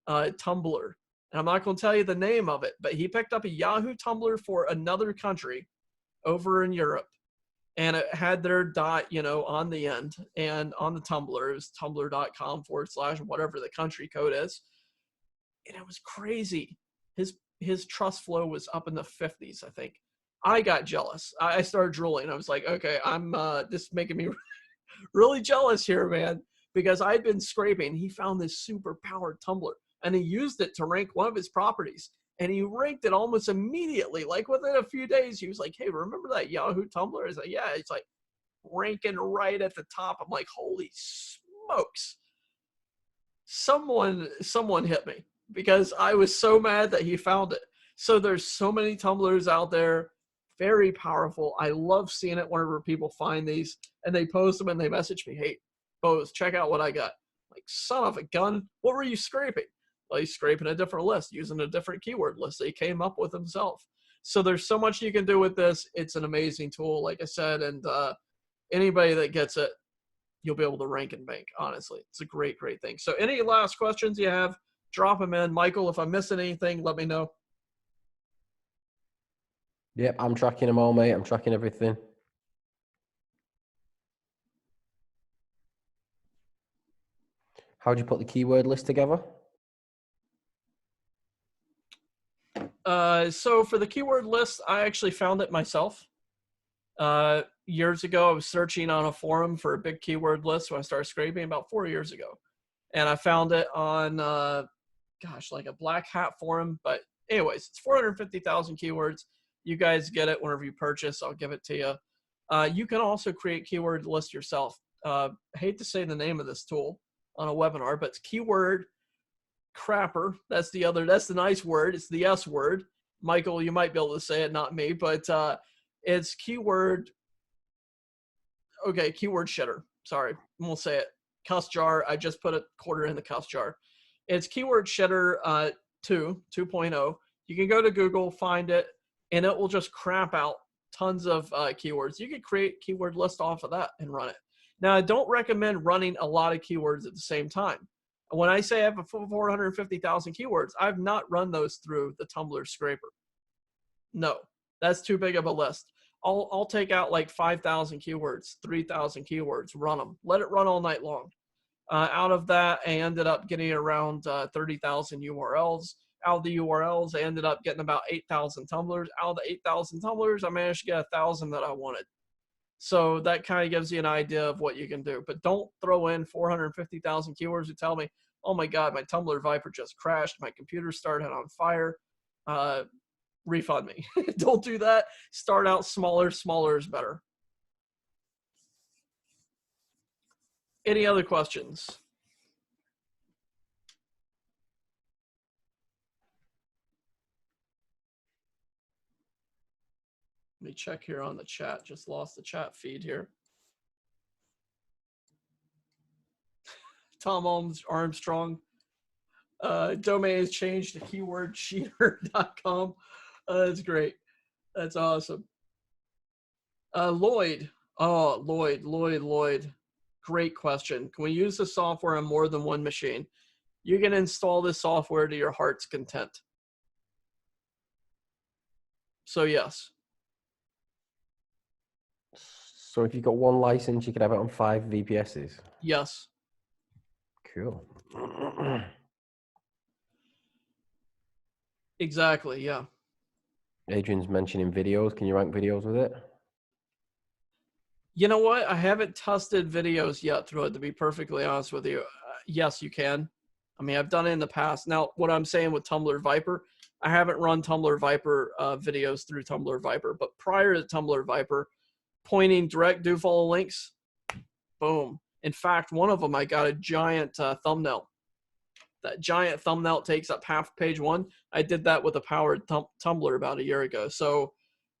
Tumblr. And I'm not going to tell you the name of it, but he picked up a Yahoo Tumblr for another country over in Europe. And it had their dot, on the end. And on the Tumblr, it was tumblr.com / whatever the country code is. And it was crazy. His trust flow was up in the 50s, I think. I got jealous. I started drooling. I was like, okay, I'm this is making me really jealous here, man. Because I'd been scraping. He found this super powered Tumblr. And he used it to rank one of his properties. And he ranked it almost immediately. Like within a few days, he was like, hey, remember that Yahoo Tumblr? I was like, yeah. It's like ranking right at the top. I'm like, holy smokes. Someone hit me because I was so mad that he found it. So there's so many Tumblrs out there. Very powerful. I love seeing it whenever people find these and they post them and they message me, hey, Bose, check out what I got. Like, son of a gun. What were you scraping? Well, he's scraping a different list, using a different keyword list that he came up with himself. So there's so much you can do with this. It's an amazing tool, like I said, and anybody that gets it, you'll be able to rank and bank, honestly. It's a great, great thing. So any last questions you have, drop them in. Michael, if I'm missing anything, let me know. Yep, I'm tracking them all, mate. I'm tracking everything. How'd you put the keyword list together? So for the keyword list, I actually found it myself. Years ago, I was searching on a forum for a big keyword list when I started scraping about 4 years ago. And I found it on, like a black hat forum. But anyways, it's 450,000 keywords. You guys get it whenever you purchase. I'll give it to you. You can also create keyword list yourself. I hate to say the name of this tool on a webinar, but it's Keyword Crapper. That's the nice word. It's the S word. Michael, you might be able to say it, not me, but it's keyword shitter. Sorry, we'll say it. Cuss jar. I just put a quarter in the cuss jar. It's keyword shitter 2.0. You can go to Google, find it. and it will just crap out tons of keywords. You could create keyword list off of that and run it. Now, I don't recommend running a lot of keywords at the same time. When I say I have 450,000 keywords, I've not run those through the Tumblr Scraper. No, that's too big of a list. I'll take out like 5,000 keywords, 3,000 keywords, run them. Let it run all night long. Out of that, I ended up getting around 30,000 URLs. Out of the URLs, I ended up getting about 8,000 Tumblers. Out of the 8,000 Tumblers, I managed to get 1,000 that I wanted. So that kind of gives you an idea of what you can do. But don't throw in 450,000 keywords and tell me, oh my God, my Tumbler VIPRE just crashed. My computer started on fire. Refund me. Don't do that. Start out smaller. Smaller is better. Any other questions? Let me check here on the chat. Just lost the chat feed here. Tom Armstrong. Domain has changed to keywordcheater.com. That's great. That's awesome. Lloyd. Oh, Lloyd. Great question. Can we use the software on more than one machine? You can install this software to your heart's content. So yes. So if you've got one license, you could have it on 5 VPSs? Yes. Cool. Exactly, yeah. Adrian's mentioning videos. Can you rank videos with it? You know what? I haven't tested videos yet through it, to be perfectly honest with you. Yes, you can. I mean, I've done it in the past. Now, what I'm saying with Tumbler VIPRE, I haven't run Tumbler VIPRE videos through Tumbler VIPRE, but prior to Tumbler VIPRE, pointing direct do follow links, boom. In fact, one of them, I got a giant thumbnail. That giant thumbnail takes up half page one. I did that with a powered Tumblr about a year ago. So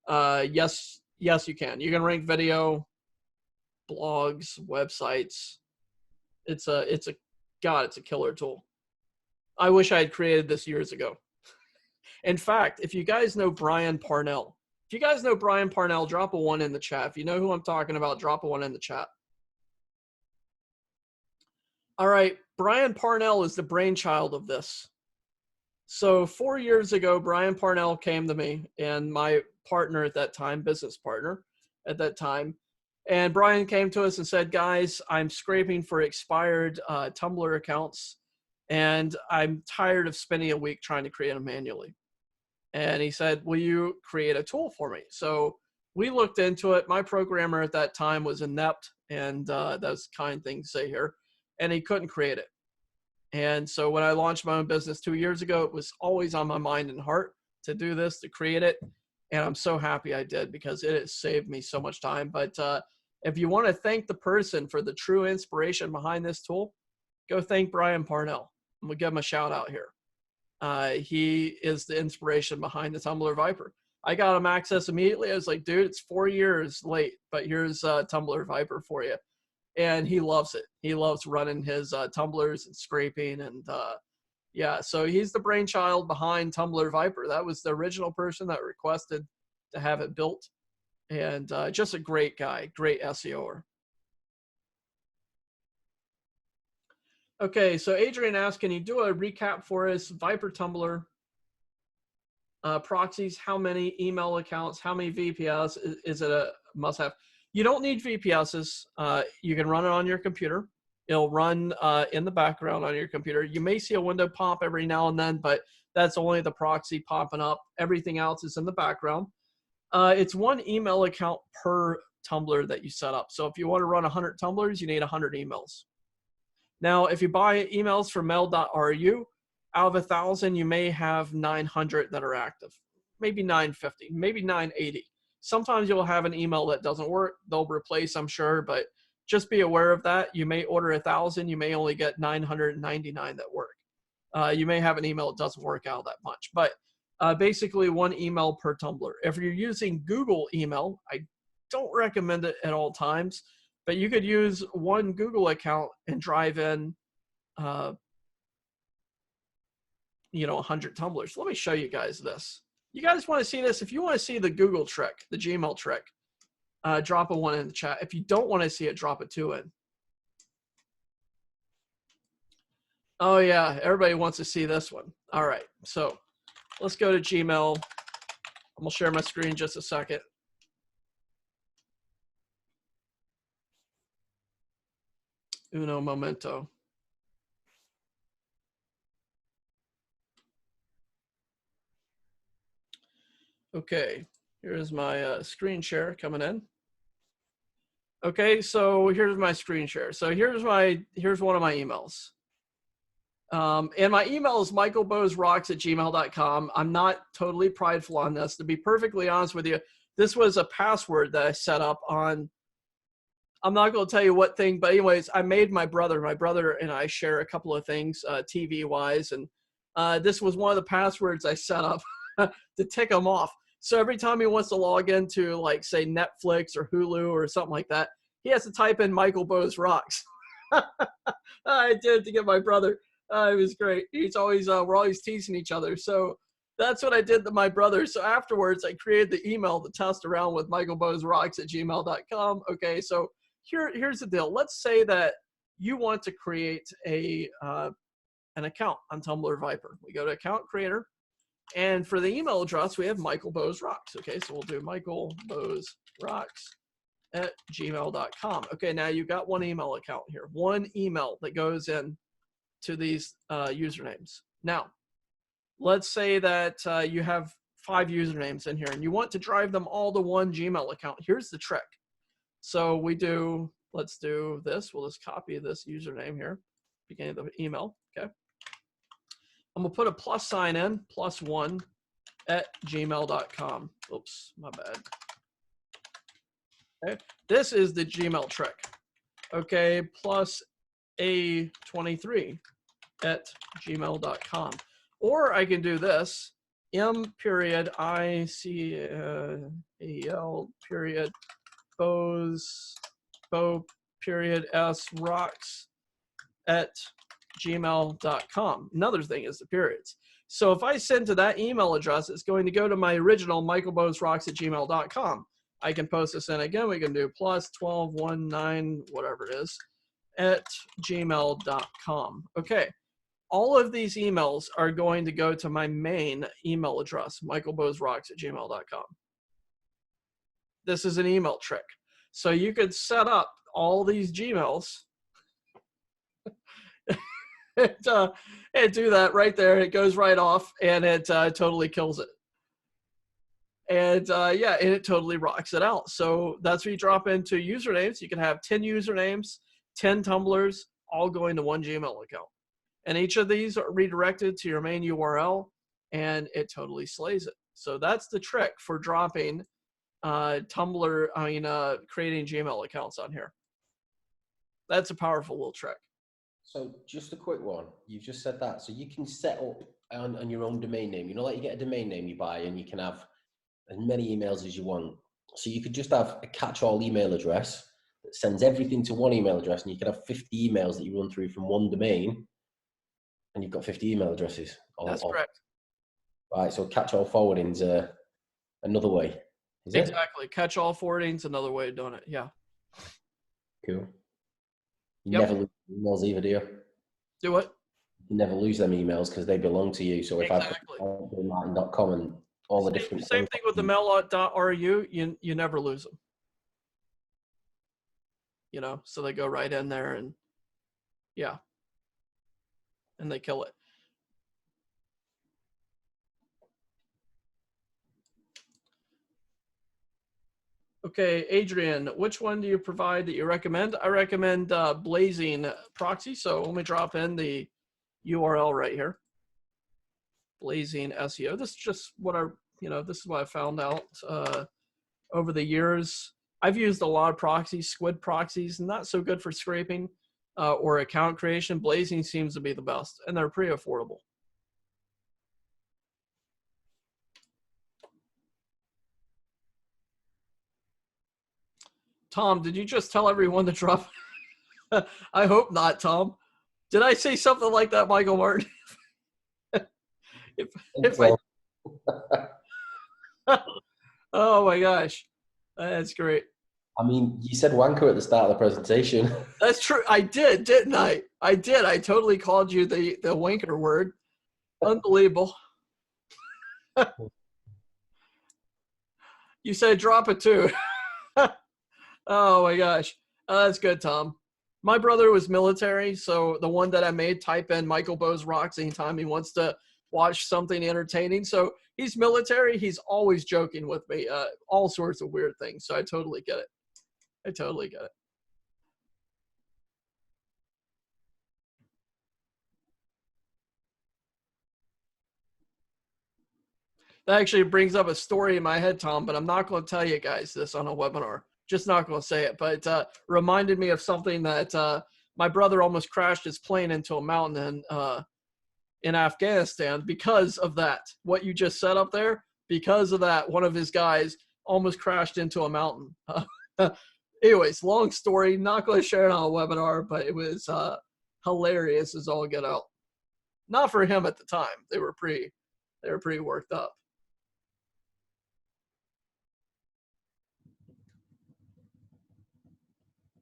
yes, you can. You can rank video, blogs, websites. It's a killer tool. I wish I had created this years ago. In fact, if you guys know Brian Parnell, drop a 1 in the chat. If you know who I'm talking about, drop a 1 in the chat. All right, Brian Parnell is the brainchild of this. So 4 years ago, Brian Parnell came to me and my partner at that time, business partner at that time, and Brian came to us and said, guys, I'm scraping for expired Tumblr accounts, and I'm tired of spending a week trying to create them manually. And he said, will you create a tool for me? So we looked into it. My programmer at that time was inept, and that's a kind thing to say here, and he couldn't create it. And so when I launched my own business 2 years ago, it was always on my mind and heart to do this, to create it. And I'm so happy I did, because it has saved me so much time. But if you want to thank the person for the true inspiration behind this tool, go thank Brian Parnell. I'm going to give him a shout out here. He is the inspiration behind the Tumbler VIPRE. I got him access immediately. I was like, dude, it's 4 years late, but here's Tumbler VIPRE for you. And he loves it. He loves running his Tumblers and scraping. And yeah, so he's the brainchild behind Tumbler VIPRE. That was the original person that requested to have it built. And just a great guy, great SEOer. Okay, so Adrian asked, can you do a recap for us? VIPRE Tumblr proxies, how many email accounts, how many VPS? Is it a must-have? You don't need VPSs. You can run it on your computer. It'll run in the background on your computer. You may see a window pop every now and then, but that's only the proxy popping up. Everything else is in the background. It's one email account per Tumblr that you set up. So if you want to run 100 Tumblrs, you need 100 emails. Now, if you buy emails from mail.ru, out of 1,000, you may have 900 that are active, maybe 950, maybe 980. Sometimes you'll have an email that doesn't work. They'll replace, I'm sure, but just be aware of that. You may order 1,000. You may only get 999 that work. You may have an email that doesn't work out that much, but basically one email per Tumblr. If you're using Google email, I don't recommend it at all times, but you could use one Google account and drive in, 100 Tumblrs. Let me show you guys this. you guys want to see this, if you want to see the Google trick, the Gmail trick, drop a 1 in the chat. If you don't want to see it, drop a 2 in. Oh yeah, everybody wants to see this one. All right, so let's go to Gmail. I'm gonna share my screen just a second. Uno momento. Okay, here's my screen share coming in. Okay, so here's my screen share. So here's one of my emails. And my email is michaelbowesrocks@gmail.com. I'm not totally prideful on this. To be perfectly honest with you, this was a password that I set up on, I'm not going to tell you what thing, but anyways, I made my brother and I share a couple of things TV wise. And this was one of the passwords I set up to tick him off. So every time he wants to log into, like, say, Netflix or Hulu or something like that, he has to type in Michael Bowes Rocks. I did it to get my brother. It was great. He's always, we're always teasing each other. So that's what I did to my brother. So afterwards, I created the email to test around with michaelbowesrocks@gmail.com. Okay, so here's the deal. Let's say that you want to create an account on Tumbler VIPRE. We go to Account Creator. And for the email address, we have Michael Bowes Rocks. Okay, so we'll do michaelbowesrocks@gmail.com. Okay, now you've got one email account here, one email that goes in to these usernames. Now, let's say that you have 5 usernames in here and you want to drive them all to one Gmail account. Here's the trick. So let's do this. We'll just copy this username here, beginning of the email. Okay. I'm going to put a plus sign in, +1 @gmail.com. Oops, my bad. Okay. This is the Gmail trick. Okay, plus a23 @gmail.com. Or I can do this, m.Bow.S.Rocks@gmail.com. Another thing is the periods. So if I send to that email address, it's going to go to my original michaelbowesrocks@gmail.com. I can post this in again. We can do +1219, whatever it is, @gmail.com. Okay. All of these emails are going to go to my main email address, michaelbowesrocks@gmail.com. This is an email trick. So you could set up all these Gmails and do that right there. It goes right off, and it totally kills it. And yeah, and it totally rocks it out. So that's what you drop into usernames. You can have 10 usernames, 10 Tumblers, all going to one Gmail account. And each of these are redirected to your main URL, and it totally slays it. So that's the trick for dropping creating Gmail accounts on here. That's a powerful little trick. So just a quick one. You've just said that. So you can set up on your own domain name. You know, like you get a domain name you buy and you can have as many emails as you want. So you could just have a catch-all email address that sends everything to one email address, and you could have 50 emails that you run through from one domain, and you've got 50 email addresses. That's correct. Right, so catch-all forwarding's another way. Is it? Exactly. Catch-all forwarding's another way of doing it. Yeah. Cool. You never lose emails either, do you? Do what? You never lose them emails because they belong to you. So if I've got martin.com and all the different same thing with the mail.ru, you never lose them. You know, so they go right in there, and yeah, and they kill it. Okay, Adrian, which one do you provide that you recommend? I recommend Blazing Proxy. So let me drop in the URL right here. Blazing SEO. This is just what this is what I found out over the years. I've used a lot of proxies, squid proxies, not so good for scraping or account creation. Blazing seems to be the best, and they're pretty affordable. Tom, did you just tell everyone to drop? I hope not, Tom. Did I say something like that, Michael Martin? if Oh my gosh. That's great. I mean, you said wanker at the start of the presentation. That's true. I did, didn't I? I did. I totally called you the wanker word. Unbelievable. You said drop it too. Oh my gosh. That's good, Tom. My brother was military, so the one that I made, type in Michael Bose Rocks anytime he wants to watch something entertaining. So he's military. He's always joking with me, all sorts of weird things. So I totally get it. I totally get it. That actually brings up a story in my head, Tom, but I'm not going to tell you guys this on a webinar. Just not going to say it, but reminded me of something that my brother almost crashed his plane into a mountain in Afghanistan because of that. What you just said up there, because of that, one of his guys almost crashed into a mountain. Anyways, long story, not going to share it on a webinar, but it was hilarious as all get out. Not for him at the time. They were pretty worked up.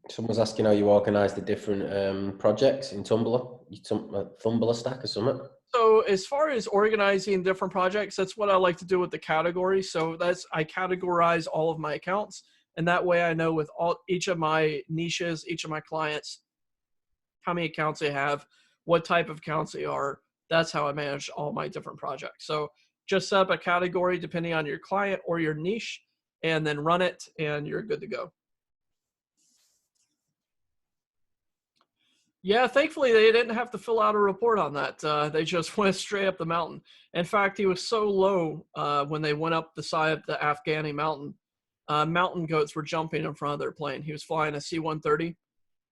Someone's asking how you organise the different projects in Tumblr, Tumblr stack or something. So as far as organizing different projects, that's what I like to do with the categories. So I categorize all of my accounts, and that way I know with each of my niches, each of my clients, how many accounts they have, what type of accounts they are. That's how I manage all my different projects. So just set up a category depending on your client or your niche, and then run it, and you're good to go. Yeah, thankfully they didn't have to fill out a report on that. They just went straight up the mountain. In fact, he was so low when they went up the side of the Afghani mountain, mountain goats were jumping in front of their plane. He was flying a C-130,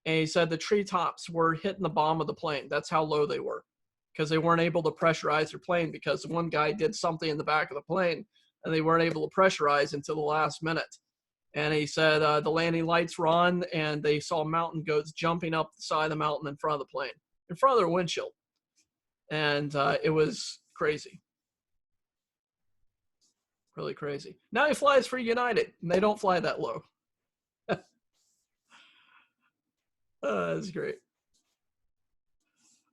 and he said the treetops were hitting the bottom of the plane. That's how low they were, because they weren't able to pressurize their plane because one guy did something in the back of the plane, and they weren't able to pressurize until the last minute. And he said the landing lights were on, and they saw mountain goats jumping up the side of the mountain in front of the plane, in front of their windshield. And it was crazy. Really crazy. Now he flies for United, and they don't fly that low. That's great.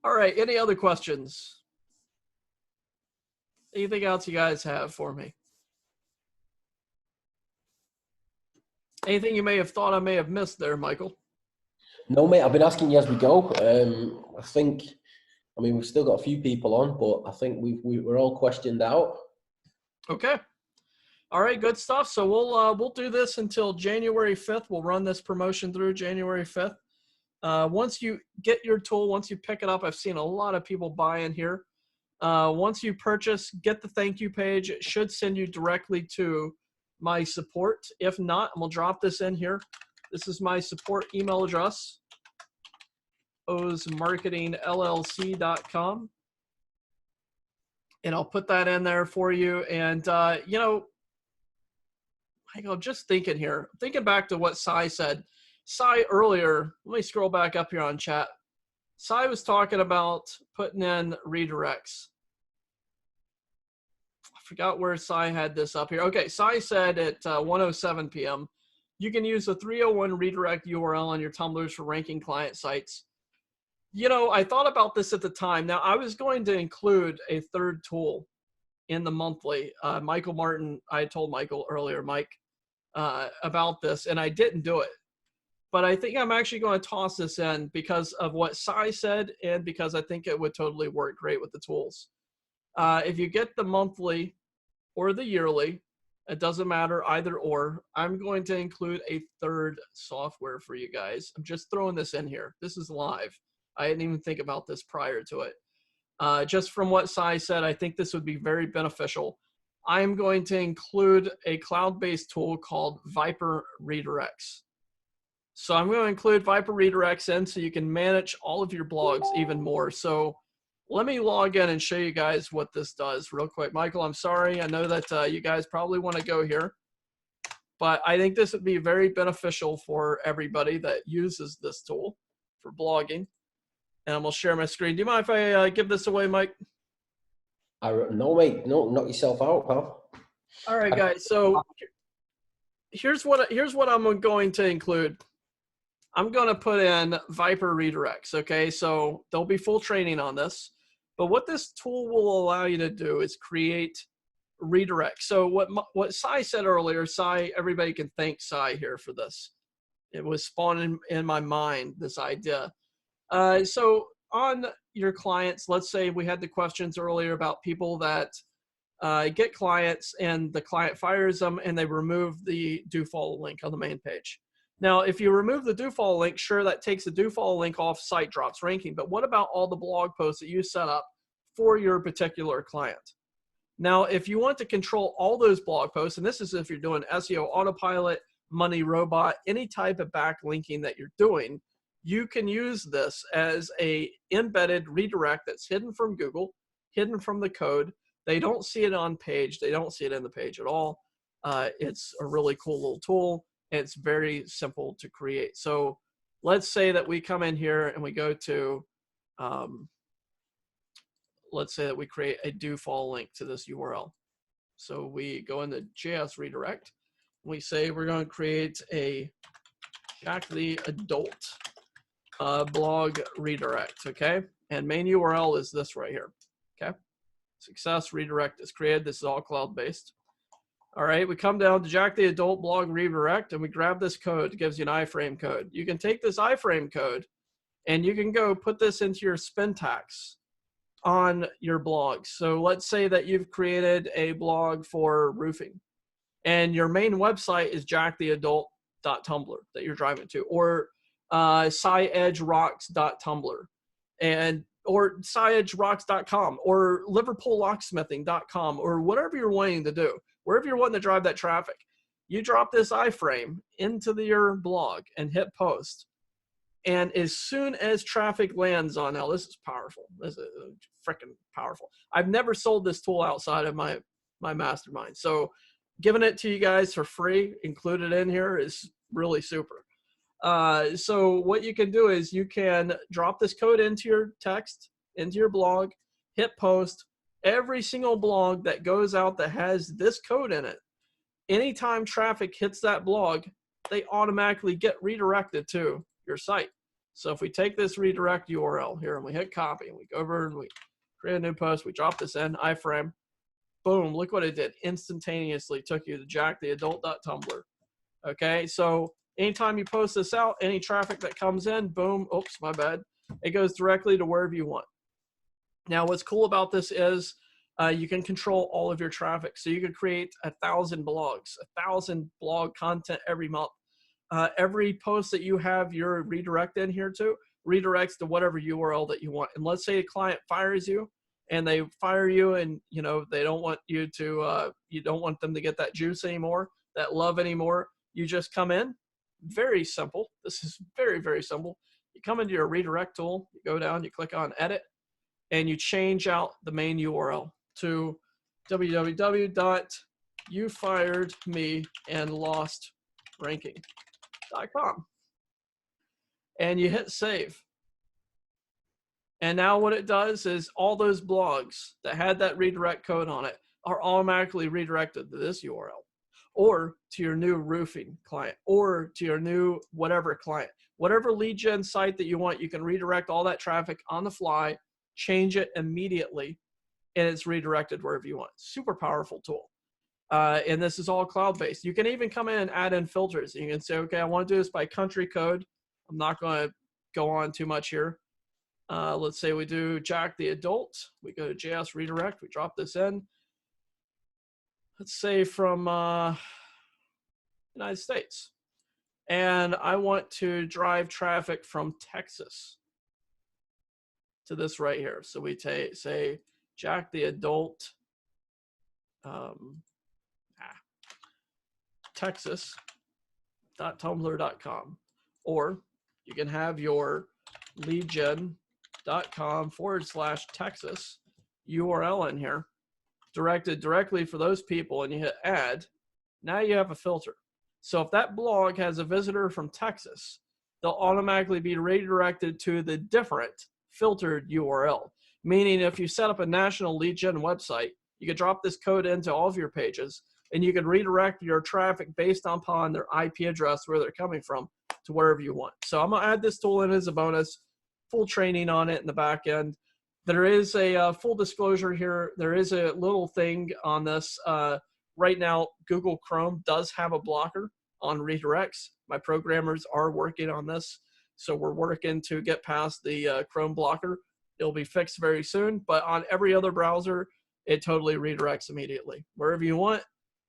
All right, any other questions? Anything else you guys have for me? Anything you may have thought I may have missed there, Michael? No, mate, I've been asking you as we go. I mean, we've still got a few people on, but I think we're all questioned out. Okay. All right, good stuff. So we'll do this until January 5th. We'll run this promotion through January 5th. Once you get your tool, once you pick it up, I've seen a lot of people buy in here. Once you purchase, get the thank you page. It should send you directly to my support. If not, we'll drop this in here. This is my support email address, osemarketingllc.com. And I'll put that in there for you. And, you know, Michael, just thinking here, thinking back to what Sai said. Sai earlier, let me scroll back up here on chat. Sai was talking about putting in redirects. I forgot where Sai had this up here. Okay, Sai said at 1:07 p.m., you can use the 301 redirect URL on your Tumblers for ranking client sites. You know, I thought about this at the time. Now, I was going to include a third tool in the monthly. Michael Martin, I told Michael earlier, Mike, about this, and I didn't do it. But I think I'm actually going to toss this in because of what Sai said and because I think it would totally work great with the tools. If you get the monthly or the yearly, it doesn't matter either or, I'm going to include a third software for you guys. I'm just throwing this in here. This is live. I didn't even think about this prior to it. Just from what Sai said, I think this would be very beneficial. I'm going to include a cloud-based tool called VIPRE Redirects. So I'm going to include VIPRE Redirects in so you can manage all of your blogs even more. So let me log in and show you guys what this does real quick. Michael, I'm sorry. I know that you guys probably want to go here, but I think this would be very beneficial for everybody that uses this tool for blogging. And I'm going to share my screen. Do you mind if I give this away, Mike? No, mate. No, knock yourself out, pal. All right, guys. So here's what I'm going to include. I'm going to put in VIPRE redirects. Okay, so there'll be full training on this. But what this tool will allow you to do is create redirects. So what Sai said earlier, Sai, everybody can thank Sai here for this. It was spawning in my mind, this idea. So on your clients, let's say we had the questions earlier about people that get clients and the client fires them and they remove the do follow link on the main page. Now, if you remove the do follow link, sure, that takes the do follow link off, site drops ranking. But what about all the blog posts that you set up for your particular client? Now, if you want to control all those blog posts, and this is if you're doing SEO autopilot, money robot, any type of backlinking that you're doing, you can use this as a embedded redirect that's hidden from Google, hidden from the code. They don't see it on page. They don't see it in the page at all. It's a really cool little tool. And it's very simple to create. So let's say that we come in here and we go to, let's say that we create a do follow link to this URL. So we go into JS redirect. We say we're going to create a Jack the Adult blog redirect, okay? And main URL is this right here, okay? Success redirect is created. This is all cloud-based. All right, we come down to Jack the Adult blog redirect and we grab this code. It gives you an iframe code. You can take this iframe code and you can go put this into your spin tags on your blog. So let's say that you've created a blog for roofing and your main website is jacktheadult.tumblr that you're driving to, or sciedgerocks.tumblr, and or sciedgerocks.com, or liverpoollocksmithing.com, or whatever you're wanting to do, wherever you're wanting to drive that traffic. You drop this iframe into your blog and hit post. And as soon as traffic lands on, now this is powerful. This is freaking powerful. I've never sold this tool outside of my mastermind. So giving it to you guys for free, included in here, is really super. So what you can do is you can drop this code into your text, into your blog, hit post. Every single blog that goes out that has this code in it, anytime traffic hits that blog, they automatically get redirected to your site. So if we take this redirect URL here and we hit copy and we go over and we create a new post, we drop this in, iframe, boom, look what it did. Instantaneously took you to jacktheadult.tumblr. Okay, so anytime you post this out, any traffic that comes in, boom, oops, my bad, it goes directly to wherever you want. Now, what's cool about this is you can control all of your traffic. So you can create 1,000 blogs, 1,000 blog content every month. Every post that you have your redirect in here to redirects to whatever URL that you want. And let's say a client fires you and they fire you and, you know, they don't want you to, you don't want them to get that juice anymore, that love anymore. You just come in. Very simple. This is very, very simple. You come into your redirect tool, you go down, you click on edit, and you change out the main URL to www.youfiredmeandlostranking.com. And you hit save. And now what it does is all those blogs that had that redirect code on it are automatically redirected to this URL, or to your new roofing client, or to your new whatever client. Whatever lead gen site that you want, you can redirect all that traffic on the fly, change it immediately, and it's redirected wherever you want. Super powerful tool. And this is all cloud-based. You can even come in and add in filters. You can say, okay, I want to do this by country code. I'm not going to go on too much here. Let's say we do Jack the Adult. We go to JS redirect. We drop this in. Let's say from United States. And I want to drive traffic from Texas to this right here. So we say Jack the Adult Texas.tumblr.com. Or you can have your leadgen.com/Texas URL in here, directed directly for those people, and you hit add. Now you have a filter. So if that blog has a visitor from Texas, they'll automatically be redirected to the different filtered URL. Meaning if you set up a national lead gen website, you could drop this code into all of your pages, and you can redirect your traffic based upon their IP address, where they're coming from, to wherever you want. So I'm gonna add this tool in as a bonus, full training on it in the back end. There is a full disclosure here. There is a little thing on this. Right now, Google Chrome does have a blocker on redirects. My programmers are working on this. So we're working to get past the Chrome blocker. It'll be fixed very soon, but on every other browser, it totally redirects immediately. Wherever you want,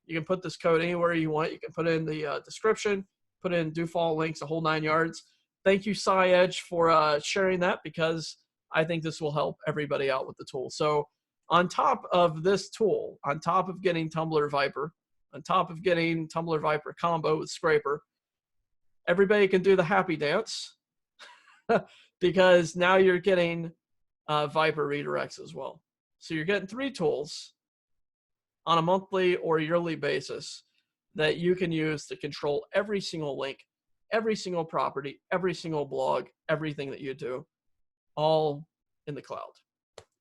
you can put this code anywhere you want. You can put it in the description, put in do follow links, a whole 9 yards. Thank you, SciEdge, for sharing that, because I think this will help everybody out with the tool. So on top of this tool, on top of getting Tumbler VIPRE, on top of getting Tumbler VIPRE combo with Scraper, everybody can do the happy dance because now you're getting VIPRE redirects as well. So you're getting 3 tools on a monthly or yearly basis that you can use to control every single link, every single property, every single blog, everything that you do, all in the cloud.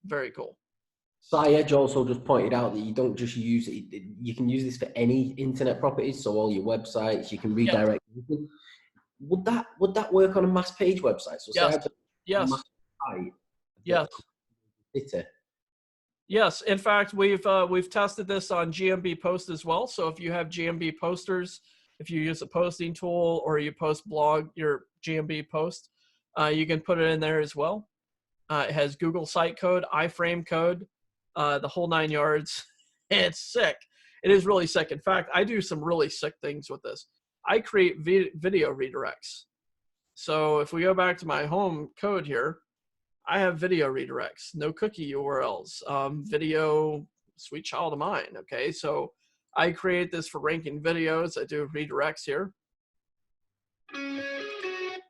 Very cool. SciEdge also just pointed out that you don't just use it, you can use this for any internet properties, so all your websites, you can redirect. Yeah. Would that work on a mass page website? So yes. say Yes. Mass site, yes. City. Yes. In fact, we've tested this on GMB Post as well. So if you have GMB posters, if you use a posting tool or you post blog your GMB post, you can put it in there as well. It has Google site code, iframe code, the whole 9 yards. It's sick. It is really sick. In fact, I do some really sick things with this. I create video redirects. So if we go back to my home code here, I have video redirects, no cookie URLs, video, sweet child of mine. Okay, so I create this for ranking videos. I do redirects here.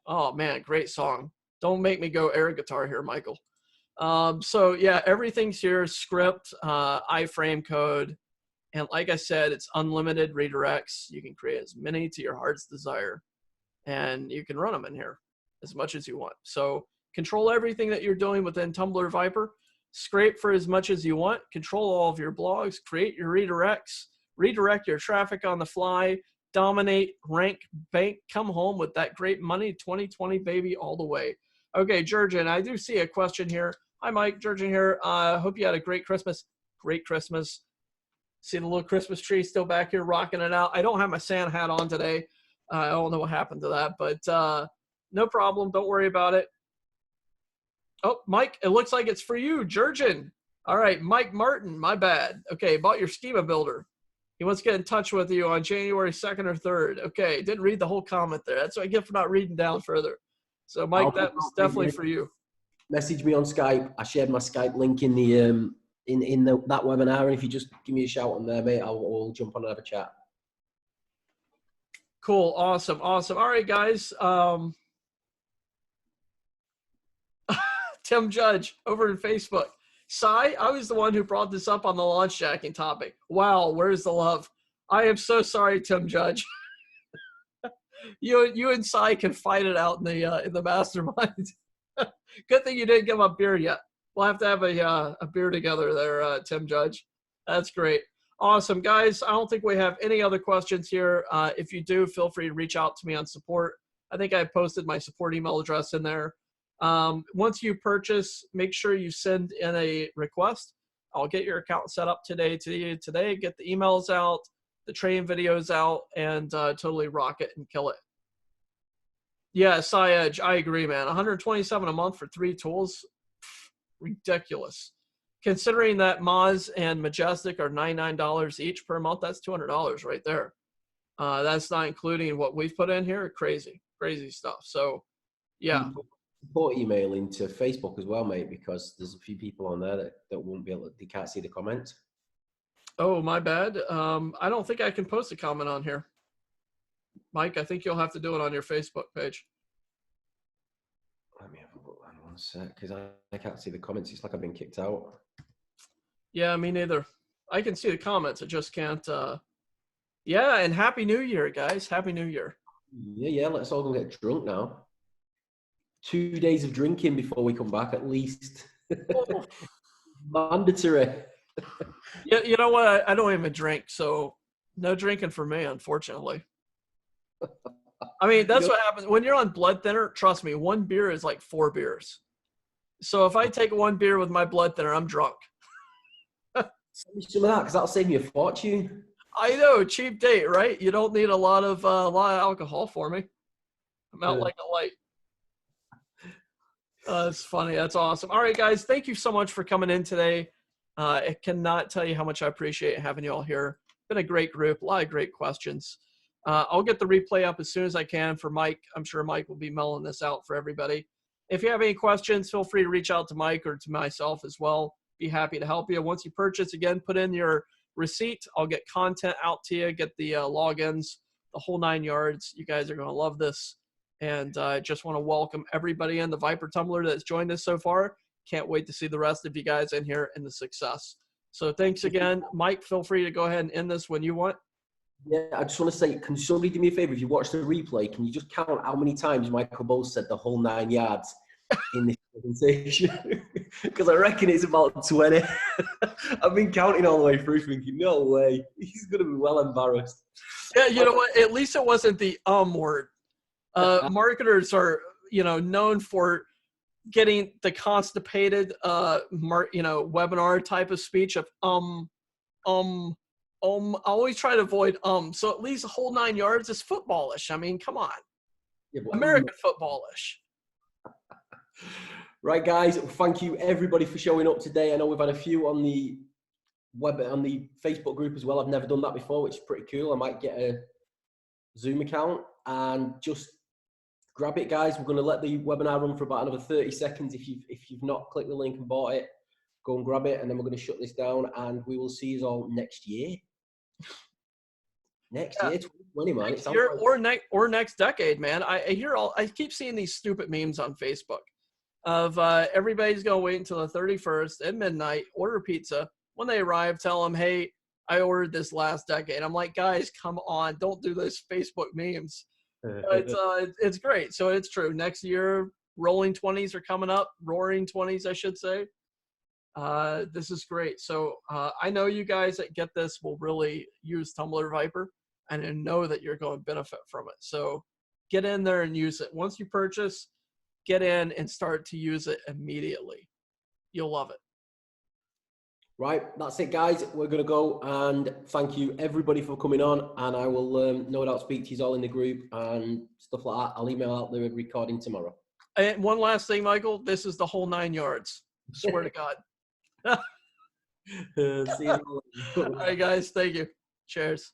Oh man, great song. Don't make me go air guitar here, Michael. So yeah, everything's here, script, iframe code. And like I said, it's unlimited redirects. You can create as many to your heart's desire, and you can run them in here as much as you want. So control everything that you're doing within Tumbler VIPRE, scrape for as much as you want, control all of your blogs, create your redirects, redirect your traffic on the fly, dominate, rank, bank, come home with that great money, 2020 baby, all the way. Okay, Jurgen, I do see a question here. Hi, Mike, Jurgen here. Hope you had a great Christmas. Great Christmas. See the little Christmas tree still back here rocking it out. I don't have my Santa hat on today. I don't know what happened to that, but no problem. Don't worry about it. Oh, Mike, it looks like it's for you, Jurgen. All right, Mike Martin, my bad. Okay, about your schema builder. He wants to get in touch with you on January 2nd or 3rd. Okay, didn't read the whole comment there. That's what I get for not reading down further. So, Mike, that was definitely for you. Message me on Skype. I shared my Skype link in the that webinar, and if you just give me a shout on there, mate, I'll jump on and have a chat. Cool, awesome, awesome. All right, guys. Tim Judge over in Facebook. Cy, I was the one who brought this up on the launch jacking topic. Wow, where's the love? I am so sorry, Tim Judge. You and Cy can fight it out in the mastermind. Good thing you didn't give up beer yet. We'll have to have a beer together there, Tim Judge. That's great. Awesome, guys. I don't think we have any other questions here. If you do, feel free to reach out to me on support. I think I posted my support email address in there. Once you purchase, make sure you send in a request. I'll get your account set up today, get the emails out, the training videos out, and totally rock it and kill it. Yeah, SciEdge, I agree, man. $127 a month for 3 tools, ridiculous. Considering that Moz and Majestic are $99 each per month, that's $200 right there. That's not including what we've put in here. Crazy, crazy stuff. So, yeah. Support email into Facebook as well, mate, because there's a few people on there that won't be able to, they can't see the comments. Oh, my bad. I don't think I can post a comment on here. Mike, I think you'll have to do it on your Facebook page. Let me have a look on one sec, because I can't see the comments. It's like I've been kicked out. Yeah, me neither. I can see the comments. I just can't. Yeah, and Happy New Year, guys. Happy New Year. Yeah, let's all go get drunk now. 2 days of drinking before we come back, at least. Mandatory. Yeah, you know what? I don't even drink, so No drinking for me, unfortunately. I mean, that's You know, what happens when you're on blood thinner. Trust me, one beer is like 4 beers. So if I take one beer with my blood thinner, I'm drunk. send me some of that because that'll save me a fortune. I know, cheap date, right? You don't need a lot of alcohol for me. I'm out like a light. That's funny. That's awesome. All right, guys, thank you so much for coming in today. I cannot tell you how much I appreciate having you all here. Been a great group, a lot of great questions. I'll get the replay up as soon as I can for Mike. I'm sure Mike will be mailing this out for everybody. If you have any questions, feel free to reach out to Mike or to myself as well. Be happy to help you. Once you purchase, again, put in your receipt. I'll get content out to you, get the logins, the whole 9 yards. You guys are going to love this. And I just want to welcome everybody in the VIPRE Tumblr that's joined us so far. Can't wait to see the rest of you guys in here and the success. So thanks again. Mike, feel free to go ahead and end this when you want. Yeah, I just want to say, can somebody do me a favor? If you watch the replay, can you just count how many times Michael Bowles said the whole 9 yards in this presentation? Because I reckon it's about 20. I've been counting all the way through thinking, no way. He's going to be well embarrassed. Yeah, you know what? At least it wasn't the word. Marketers are, known for getting the constipated, webinar type of speech of I always try to avoid so at least a whole 9 yards is footballish. I mean, come on. Yeah, American footballish. Right, guys, thank you everybody for showing up today. I know we've had a few on the Facebook group as well. I've never done that before, which is pretty cool. I might get a Zoom account and just grab it, guys. We're going to let the webinar run for about another 30 seconds. If you've not clicked the link and bought it, go and grab it, and then we're going to shut this down, and we will see you all next year. Next year, 2020, man. Next year or next decade, man. I keep seeing these stupid memes on Facebook of everybody's going to wait until the 31st at midnight, order pizza. When they arrive, tell them, hey, I ordered this last decade. I'm like, guys, come on. Don't do those Facebook memes. It's great. So it's true. Next year, rolling 20s are coming up. Roaring 20s, I should say. This is great. So I know you guys that get this will really use Tumbler VIPRE, and I know that you're going to benefit from it. So get in there and use it. Once you purchase, get in and start to use it immediately. You'll love it. Right, that's it, guys. We're going to go, and thank you everybody for coming on, and I will no doubt speak to you all in the group and stuff like that. I'll email out the recording tomorrow. And one last thing, Michael, this is the whole 9 yards. Swear to God. See you. All right, guys. Thank you. Cheers.